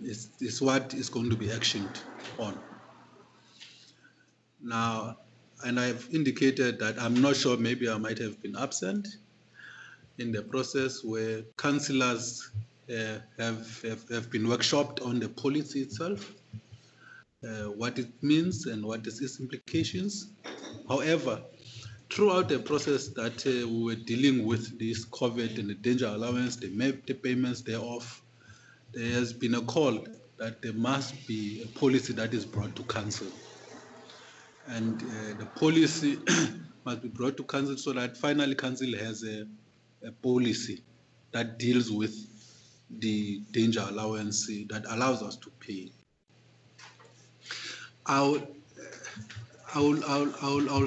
Speaker 4: it's what is going to be actioned on. Now, and I've indicated that I'm not sure, maybe I might have been absent in the process where councillors have been workshopped on the policy itself, what it means and what is its implications. However, throughout the process that we were dealing with this COVID and the danger allowance, the payments thereof, there has been a call that there must be a policy that is brought to council. And the policy must be brought to council so that finally council has a policy that deals with the danger allowance that allows us to pay. I'll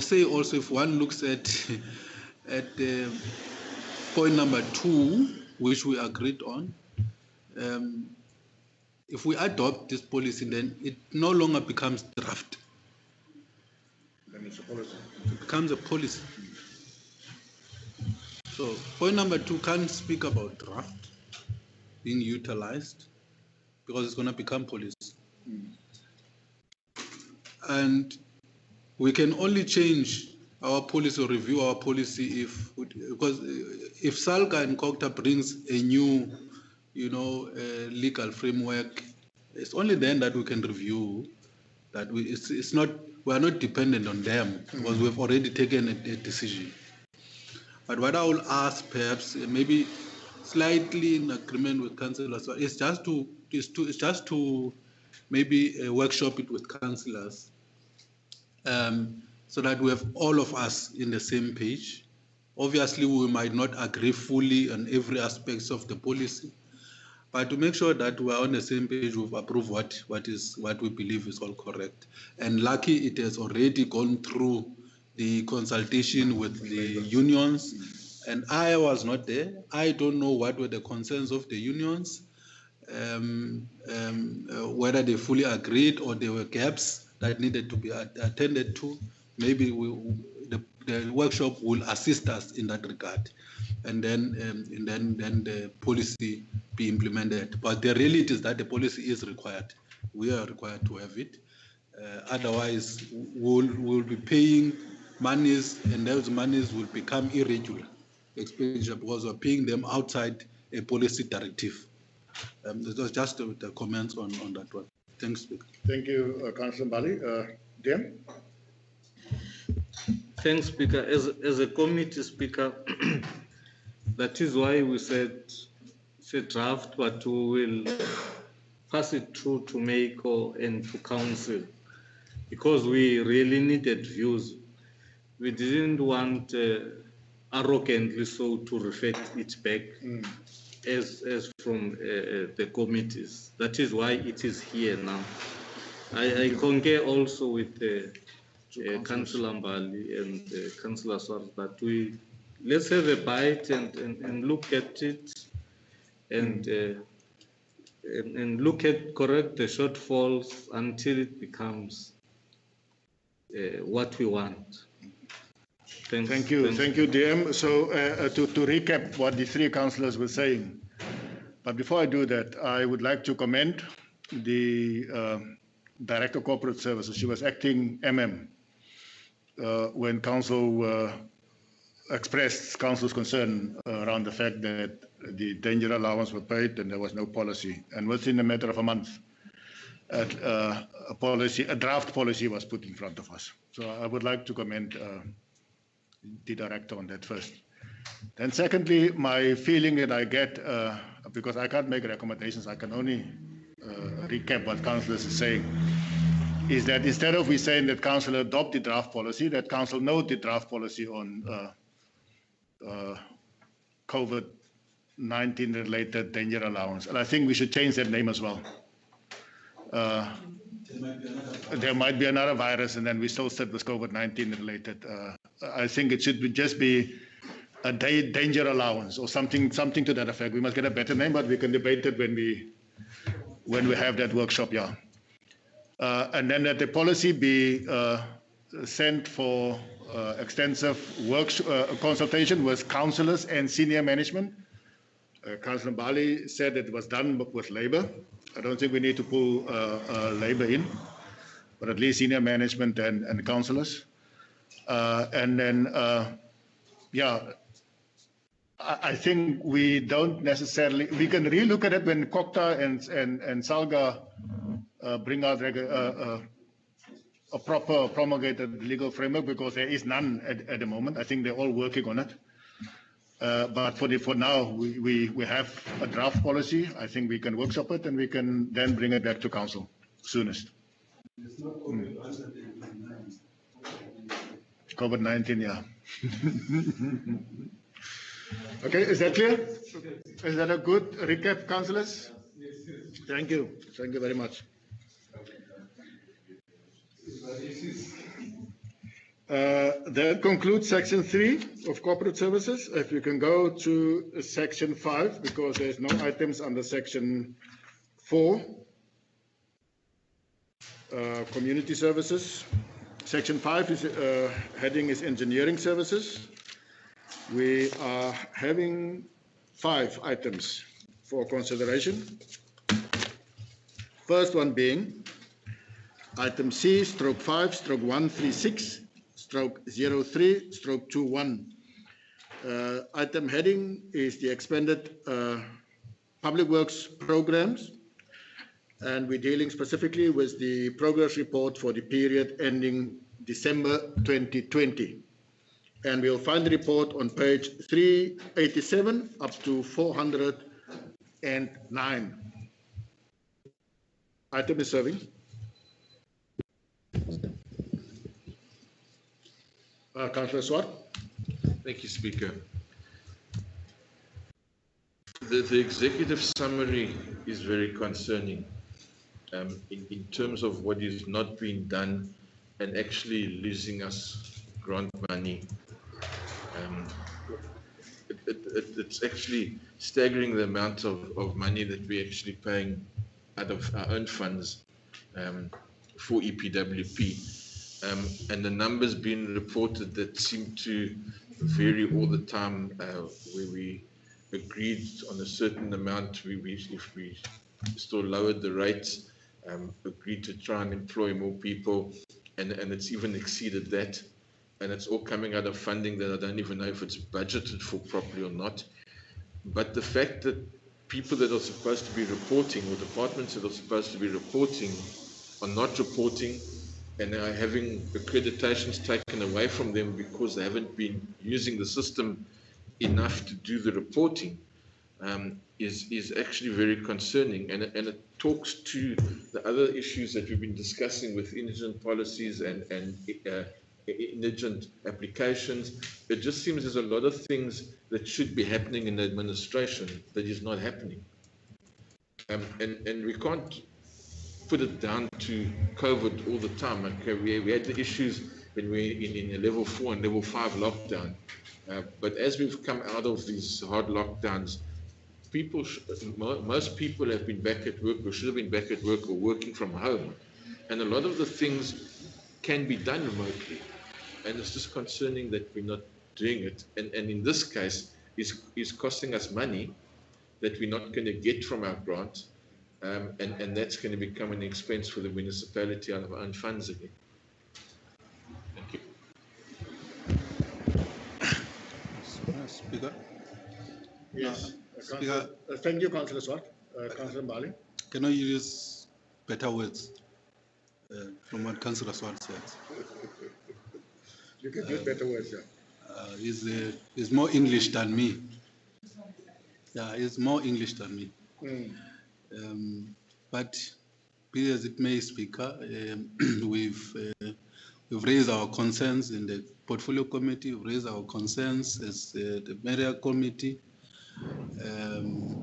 Speaker 4: say also, if one looks at point number 2, which we agreed on, if we adopt this policy, then it no longer becomes draft.
Speaker 1: Then it's a policy.
Speaker 4: It becomes a policy. So point number 2 can't speak about draft being utilized because it's going to become policy. And we can only change our policy or review our policy because if SALGA and COGTA brings a new, legal framework, it's only then that we can review that. We are not dependent on them because we've already taken a decision. But what I will ask, perhaps maybe slightly in agreement with councillors, is just to maybe workshop it with councillors. So that we have all of us in the same page. Obviously, we might not agree fully on every aspect of the policy, but to make sure that we are on the same page, we've approved what we believe is all correct. And lucky it has already gone through the consultation with the unions, and I was not there. I don't know what were the concerns of the unions, whether they fully agreed or there were gaps that needed to be attended to. Maybe the workshop will assist us in that regard, and then the policy be implemented. But the reality is that the policy is required. We are required to have it. Otherwise, we'll be paying monies, and those monies will become irregular expenditure because we're paying them outside a policy directive. That was just the comments on that one. Thanks, Speaker.
Speaker 1: Thank you, Councillor Bali. Dan?
Speaker 6: Thanks, Speaker. As a committee speaker, that is why we said it's a draft, but we will pass it through to MACO and to council, because we really needed views. We didn't want arrogantly so to refer it back as from the committees. That is why it is here now. I concur also with Councillor Mbali and Councillor Swart that let's have a bite and look at it and correct the shortfalls until it becomes what we want.
Speaker 1: Thank you, DM. So to recap what the three councillors were saying, but before I do that, I would like to commend the Director of Corporate Services. She was acting MM when Council expressed Council's concern around the fact that the danger allowance were paid and there was no policy. And within a matter of a month, a draft policy was put in front of us. So I would like to commend the director on that first. Then secondly, my feeling that I get, because I can't make recommendations, I can only recap what councillors are saying, is that instead of we saying that council adopt the draft policy, that council note the draft policy on COVID-19 related danger allowance. And I think we should change that name as well. There might be another virus and then we still sit with COVID-19 related. I think it should just be a danger allowance or something to that effect. We must get a better name, but we can debate it when we have that workshop, yeah. And then that the policy be sent for extensive consultation with councillors and senior management. Councillor Bali said it was done with Labour. I don't think we need to pull Labour in, but at least senior management and councillors. And then, I think we don't necessarily, we can relook at it when Kokta and Salga bring out a proper promulgated legal framework, because there is none at the moment. I think they're all working on it. But for now, we have a draft policy. I think we can workshop it and we can then bring it back to council soonest. COVID-19, yeah. Okay, is that clear? Is that a good recap, councillors? Thank you. Thank you very much. That concludes section 3 of corporate services. If you can go to section 5, because there's no items under section 4, community services. Section 5 is heading is engineering services. We are having 5 items for consideration. First one being item C, stroke 5, stroke 136, stroke 03, stroke 21. Item heading is the expanded public works programs, and we're dealing specifically with the progress report for the period ending December 2020. And we'll find the report on page 387 up to 409. Item is serving. Councillor Swart.
Speaker 2: Thank you, Speaker. The executive summary is very concerning in terms of what is not being done and actually losing us grant money. It's actually staggering the amount of money that we're actually paying out of our own funds for EPWP. And the numbers being reported that seem to vary all the time, where we agreed on a certain amount, if we still lowered the rates, agreed to try and employ more people, and it's even exceeded that. And it's all coming out of funding that I don't even know if it's budgeted for properly or not. But the fact that people that are supposed to be reporting, or departments that are supposed to be reporting, are not reporting, and are having accreditations taken away from them because they haven't been using the system enough to do the reporting, is actually very concerning, and it talks to the other issues that we've been discussing with indigent policies and indigent applications. It just seems there's a lot of things that should be happening in the administration that is not happening. And we can't put it down to COVID all the time. Okay, we had the issues when we in a level 4 and level 5 lockdown. But as we've come out of these hard lockdowns, most people have been back at work, or should have been back at work, or working from home. And a lot of the things can be done remotely. And it's just concerning that we're not doing it. And in this case, is costing us money that we're not going to get from our grant. And that's going to become an expense for the municipality out of our own funds again. Thank you.
Speaker 4: Speaker?
Speaker 1: Yes.
Speaker 4: Speaker,
Speaker 1: Thank you, Councillor Swart. Councillor Mbali.
Speaker 4: can I use better words from what Councillor Swart says?
Speaker 1: You can use better words, yeah.
Speaker 4: He's more English than me. Yeah, he's more English than me. But be as it may, Speaker, we've raised our concerns in the Portfolio Committee, we've raised our concerns as the Media Committee.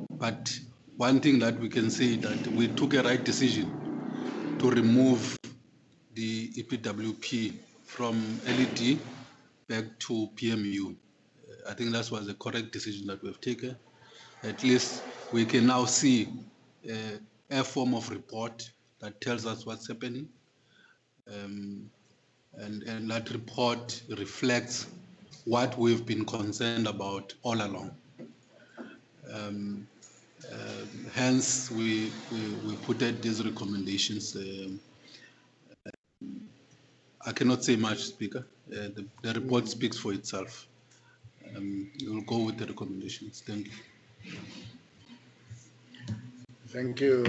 Speaker 4: But one thing that we can say that we took a right decision to remove the EPWP from LED back to PMU. I think that was the correct decision that we've taken. At least we can now see a form of report that tells us what's happening. And that report reflects what we've been concerned about all along. Hence, we put out these recommendations. I cannot say much, Speaker. The report speaks for itself. We'll go with the recommendations. Thank you.
Speaker 1: Thank you.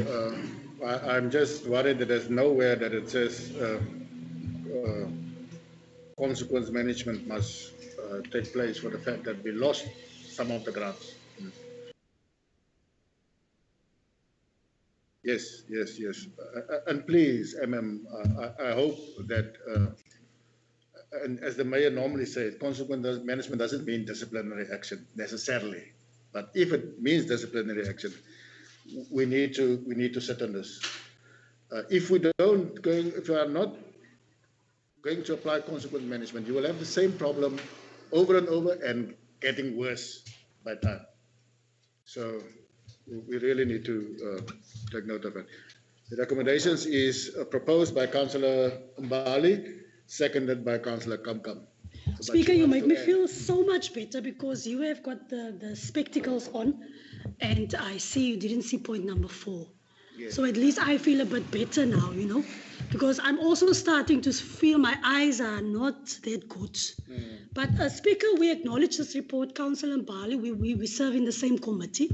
Speaker 1: I'm just worried that there's nowhere that it says consequence management must take place for the fact that we lost some of the grants. Yes. And please, I hope that, and as the mayor normally says, consequence management doesn't mean disciplinary action necessarily. But if it means disciplinary action, we need to sit on this. If we are not going to apply consequence management, you will have the same problem over and over and getting worse by time. So we really need to take note of it. The recommendations is proposed by Councillor Mbali, seconded by Councillor Kamkam.
Speaker 5: Speaker, you make me feel so much better because you have got the spectacles on and I see you didn't see point number 4. Yes. So at least I feel a bit better now, because I'm also starting to feel my eyes are not that good. But Speaker, we acknowledge this report, Councillor Mbali. We serve in the same committee.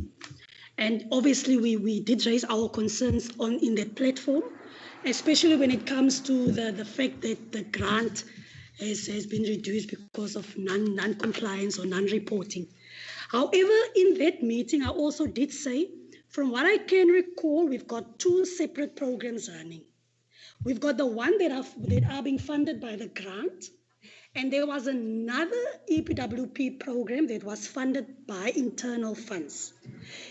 Speaker 5: And obviously we did raise our concerns in that platform, especially when it comes to the fact that the grant has been reduced because of non-compliance or non-reporting. However, in that meeting, I also did say, from what I can recall, we've got 2 separate programs running. We've got the one that are being funded by the grant, and there was another EPWP program that was funded by internal funds.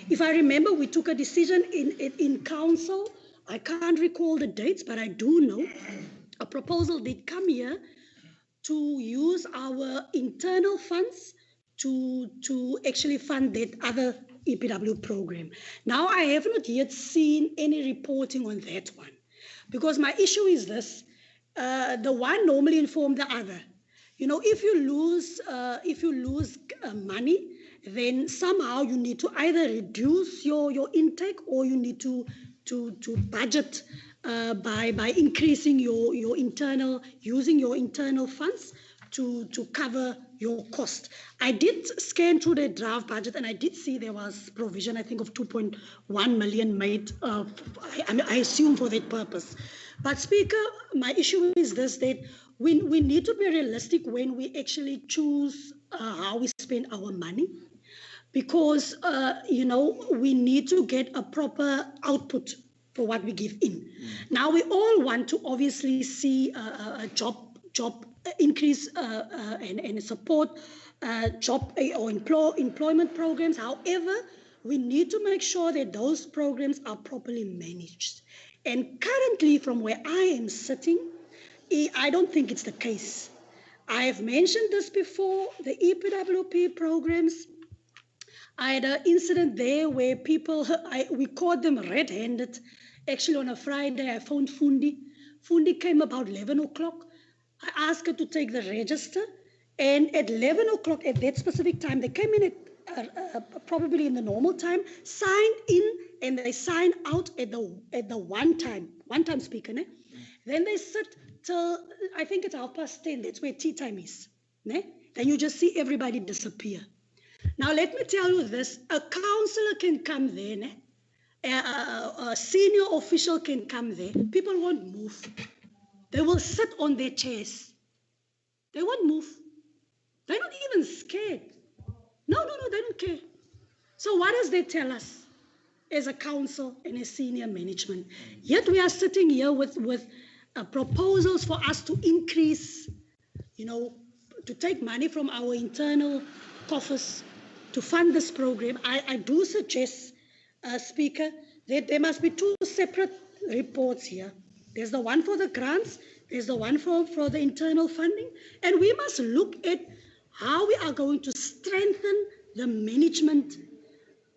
Speaker 5: If I remember, we took a decision in council. I can't recall the dates, but I do know a proposal did come here to use our internal funds to actually fund that other EPW program. Now, I have not yet seen any reporting on that one, because my issue is this: the one normally informs the other. If you lose money, then somehow you need to either reduce your intake or you need to budget by increasing your internal, using your internal funds to cover your cost. I did scan through the draft budget and I did see there was provision, I think, of 2.1 million made, I assume for that purpose. But Speaker, my issue is this, that we need to be realistic when we actually choose how we spend our money. because, we need to get a proper output for what we give in. Now, we all want to obviously see a job increase and support job or employment programs. However, we need to make sure that those programs are properly managed. And currently, from where I am sitting, I don't think it's the case. I have mentioned this before, the EPWP programs. I had an incident there where we caught them red-handed. Actually, on a Friday, I found Fundi. Fundi came about 11 o'clock. I asked her to take the register. And at 11 o'clock, at that specific time, they came in at probably in the normal time, signed in, and they signed out at the one time speaker. Ne? Then they sit till, I think it's 10:30. That's where tea time is. Ne? Then you just see everybody disappear. Now, let me tell you this. A councillor can come there. Ne? A senior official can come there. People won't move. They will sit on their chairs. They won't move. They're not even scared. No, they don't care. So what does that tell us as a council and a senior management? Yet we are sitting here with proposals for us to increase, to take money from our internal coffers to fund this program. I do suggest, Speaker, that there must be two separate reports here. There's the one for the grants, there's the one for the internal funding, and we must look at how we are going to strengthen the management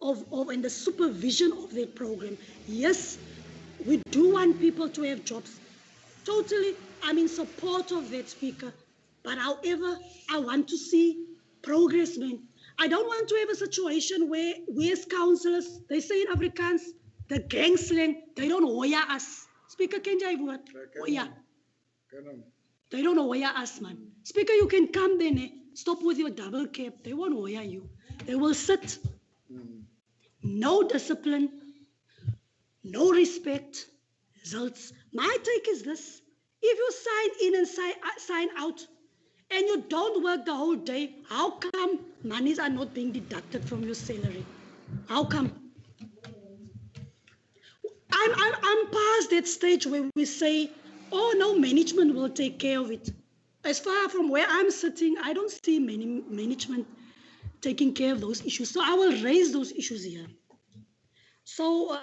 Speaker 5: of and the supervision of that program. Yes, we do want people to have jobs. Totally, I'm in support of that, Speaker. But however, I want to see progress, man. I don't want to have a situation where we as councillors, they say in Afrikaans, the gang slang, they don't hoya us. Speaker, can you word? Hoya. They don't hoya us, man. Speaker, you can come there, stop with your double cap. They won't hoya you. They will sit. No discipline, no respect, results. My take is this. If you sign in and sign out, and you don't work the whole day, how come monies are not being deducted from your salary? How come? I'm past that stage where we say, oh no, management will take care of it. As far from where I'm sitting, I don't see management taking care of those issues. So I will raise those issues here. So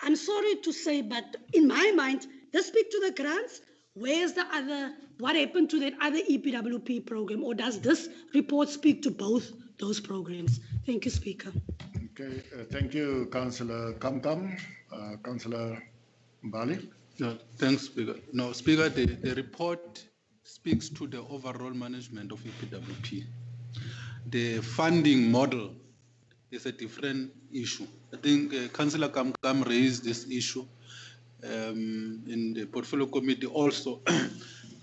Speaker 5: I'm sorry to say, but in my mind, let's speak to the grants. Where's the other, what happened to that other EPWP program? Or does this report speak to both those programs? Thank you, Speaker.
Speaker 1: Okay, thank you, Councillor Kamkam. Councillor Mbali.
Speaker 4: No, thanks, Speaker. No, Speaker, the report speaks to the overall management of EPWP. The funding model is a different issue. I think Councillor Kamkam raised this issue in the portfolio committee. Also,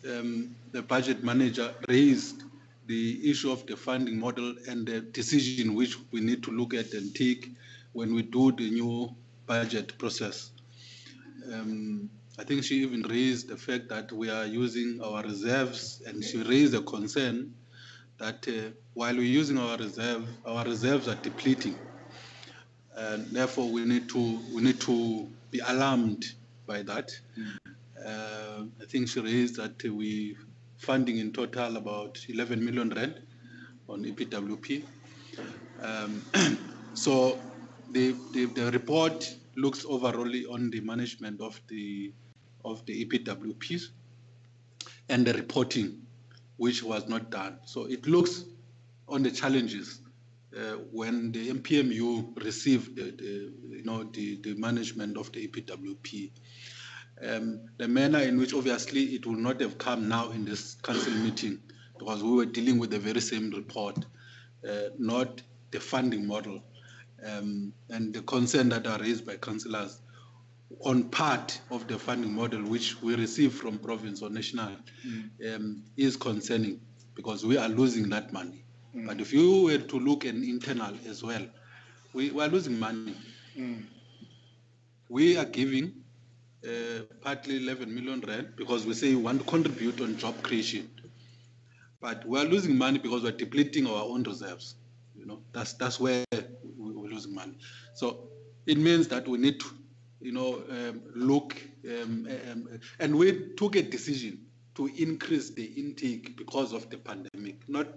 Speaker 4: the budget manager raised the issue of the funding model and the decision which we need to look at and take when we do the new budget process. I think she even raised the fact that we are using our reserves, and she raised a concern that while we're using our reserves are depleting, and therefore we need to be alarmed by that. I think she raised that we funding in total about 11 million rand on EPWP. So the report looks overall on the management of the EPWPs and the reporting, which was not done. So it looks on the challenges when the MPMU received the management of the EPWP. The manner in which obviously it will not have come now in this council meeting, because we were dealing with the very same report, not the funding model, and the concern that are raised by councillors on part of the funding model which we receive from province or national is concerning, because we are losing that money. But if you were to look at internal as well, we are losing money. We are giving partly 11 million rand because we say we want to contribute on job creation. But we are losing money because we're depleting our own reserves. That's where we're losing money. So it means that we need to, look, and we took a decision to increase the intake because of the pandemic, not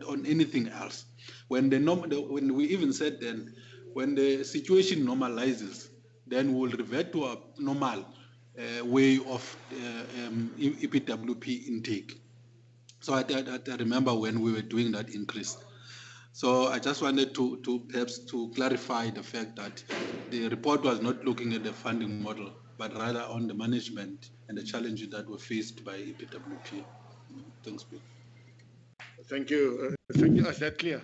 Speaker 4: on anything else. When we even said then, when the situation normalizes, then we'll revert to a normal way of EPWP intake. So I remember when we were doing that increase. So I just wanted to perhaps to clarify the fact that the report was not looking at the funding model, but rather on the management and the challenges that were faced by EPWP. Thanks, Bill.
Speaker 1: Thank you. Thank you. Is that clear?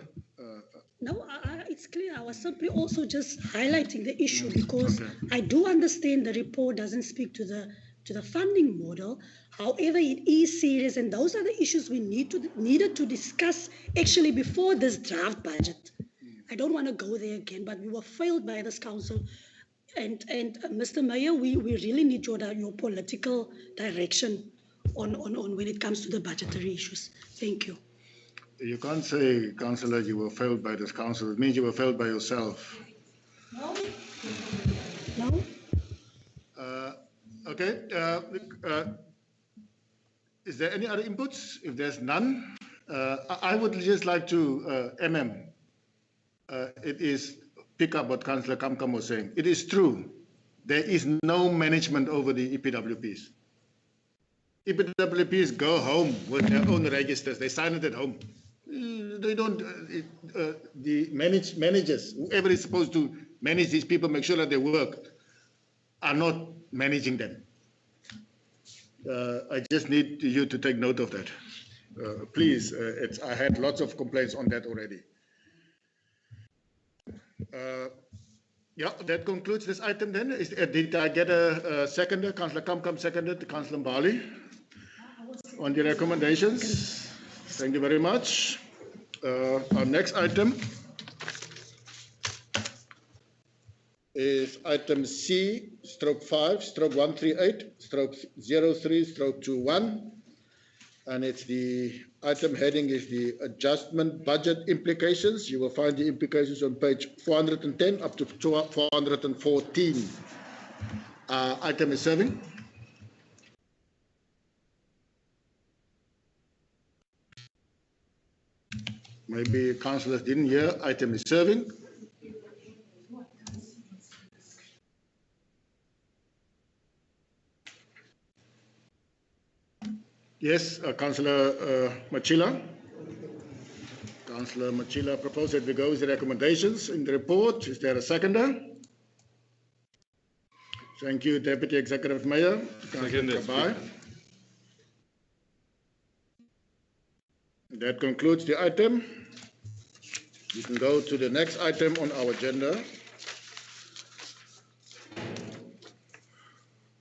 Speaker 5: No, it's clear. I was simply also just highlighting the issue because I do understand the report doesn't speak to the funding model. However, it is serious, and those are the issues we needed to discuss actually before this draft budget. I don't want to go there again, but we were failed by this council. And Mr. Mayor, we really need your political direction on when it comes to the budgetary issues. Thank you.
Speaker 1: You can't say, Councillor, you were failed by this council. It means you were failed by yourself.
Speaker 5: No. No.
Speaker 1: Okay. Is there any other inputs? If there's none, I would just like to, it is pick up what Councillor Kamkam was saying. It is true. There is no management over the EPWPs. EPWPs go home with their own registers. They sign it at home. They don't, the managers, whoever is supposed to manage these people, make sure that they work, are not managing them. I just need you to take note of that. Please, I had lots of complaints on that already. Yeah, that concludes this item then. Did I get a seconder? Councillor Kamkam seconded, Councillor Mbali on the recommendations. Thank you very much. Our next item is item C/5/138/03/21, and it's the item heading is the adjustment budget implications. You will find the implications on page 410 up to 414. Item is serving. Maybe councillors didn't hear. Item is serving. Yes, Councillor Machila. Councillor Machila proposed that we go with the recommendations in the report. Is there a seconder? Thank you, Deputy Executive Mayor. Councillor Kabai. That concludes the item. We can go to the next item on our agenda.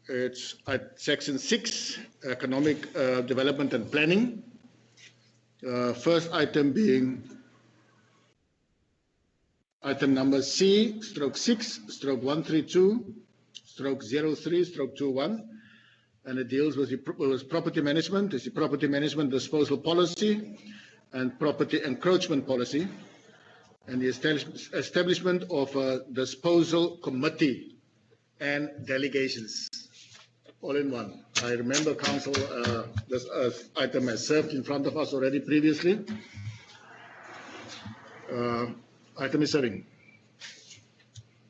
Speaker 1: It's section 6, economic development and planning. First item being item number C/6/132/03/21, and it deals with property management. It's the property management disposal policy and property encroachment policy, and the establishment of a disposal committee and delegations. All in one. I remember, Council, this item has served in front of us already previously. Item is serving.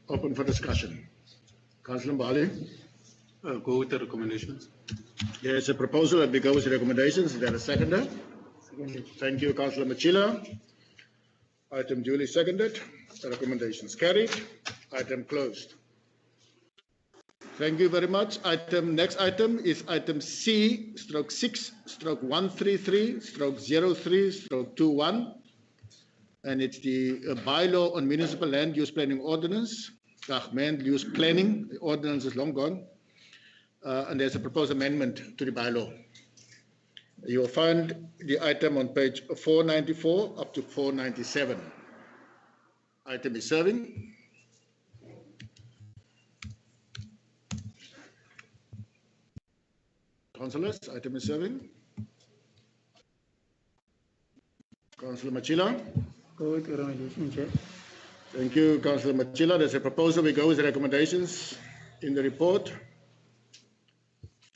Speaker 1: Open for discussion. Councillor Mbali.
Speaker 4: Go with the recommendations.
Speaker 1: There's a proposal that we go with the recommendations. Is there a seconder? Thank you, Councillor Machila. Item duly seconded. The recommendations carried. Item closed. Thank you very much. Next item is item C/133/03/21, and it's the bylaw on municipal land use planning ordinance. Land use planning, the ordinance is long gone, and there's a proposed amendment to the bylaw. You will find the item on page 494 up to 497. Item is serving. Councillors, item is serving. Councillor Machila.
Speaker 9: Go with the recommendation, Chair.
Speaker 1: Thank you, Councillor Machila. There's a proposal. We go with the recommendations in the report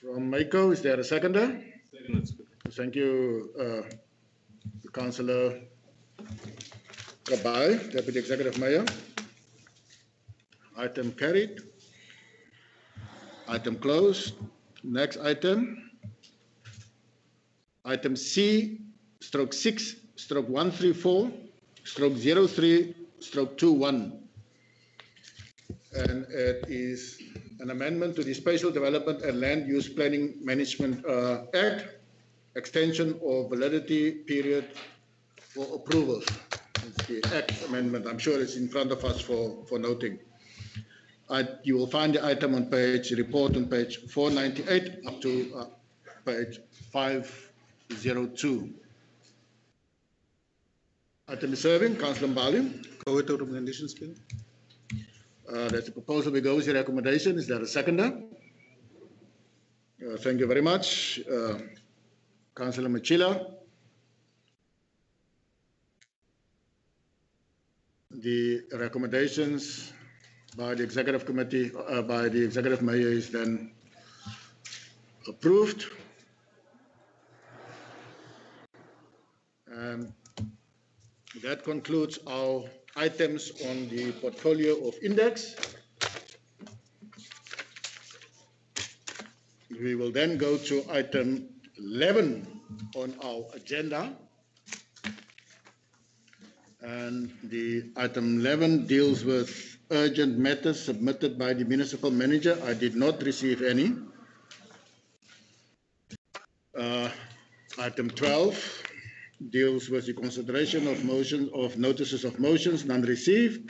Speaker 1: from Mako. Is there a seconder? Thank you, Councillor Kabai, Deputy Executive Mayor. Item carried. Item closed. Next item. Item C/6/134/03/21. And it is an amendment to the Spatial Development and Land Use Planning Management Act, extension of validity period for approvals. It's the Act amendment. I'm sure it's in front of us for noting. You will find the item on report on page 498 up to page 502. Item is serving. Councillor Mbali.
Speaker 4: Go with the recommendation, Speaker.
Speaker 1: There's a proposal. We go with the recommendation. Is there a seconder? Thank you very much. Councillor Machila. The recommendations by the Executive Committee, by the Executive Mayor is then approved. And that concludes our items on the portfolio of index. We will then go to item 11 on our agenda. And the item 11 deals with urgent matters submitted by the municipal manager. I did not receive any. Item 12 deals with the consideration of notices of motions, none received.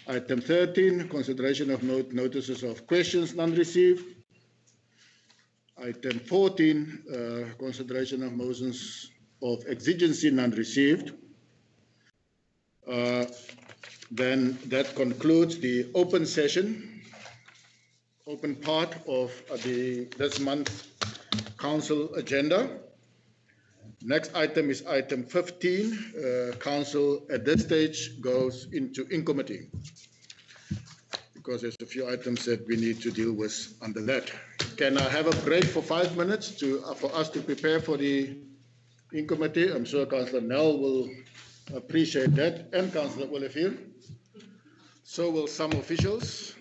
Speaker 1: Item 13, consideration of notices of questions, none received. Item 14, consideration of motions of exigency, none received. Then that concludes the open session, open part of this month's council agenda. Next item is item 15. Council at this stage goes into in committee because there's a few items that we need to deal with under that. Can I have a break for 5 minutes for us to prepare for the in committee? I'm sure Councillor Nell will appreciate that, and Councillor Olivier. So will some officials.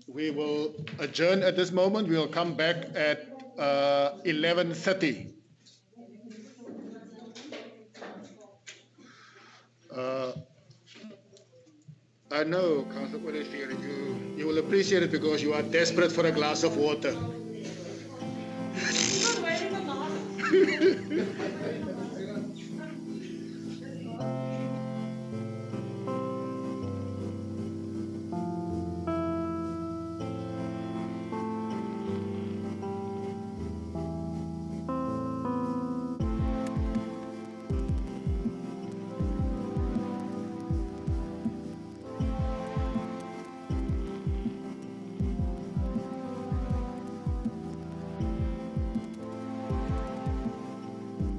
Speaker 1: We will adjourn at this moment. We will come back at 11:30. I know, Councillor Olivier, you will appreciate it because you are desperate for a glass of water.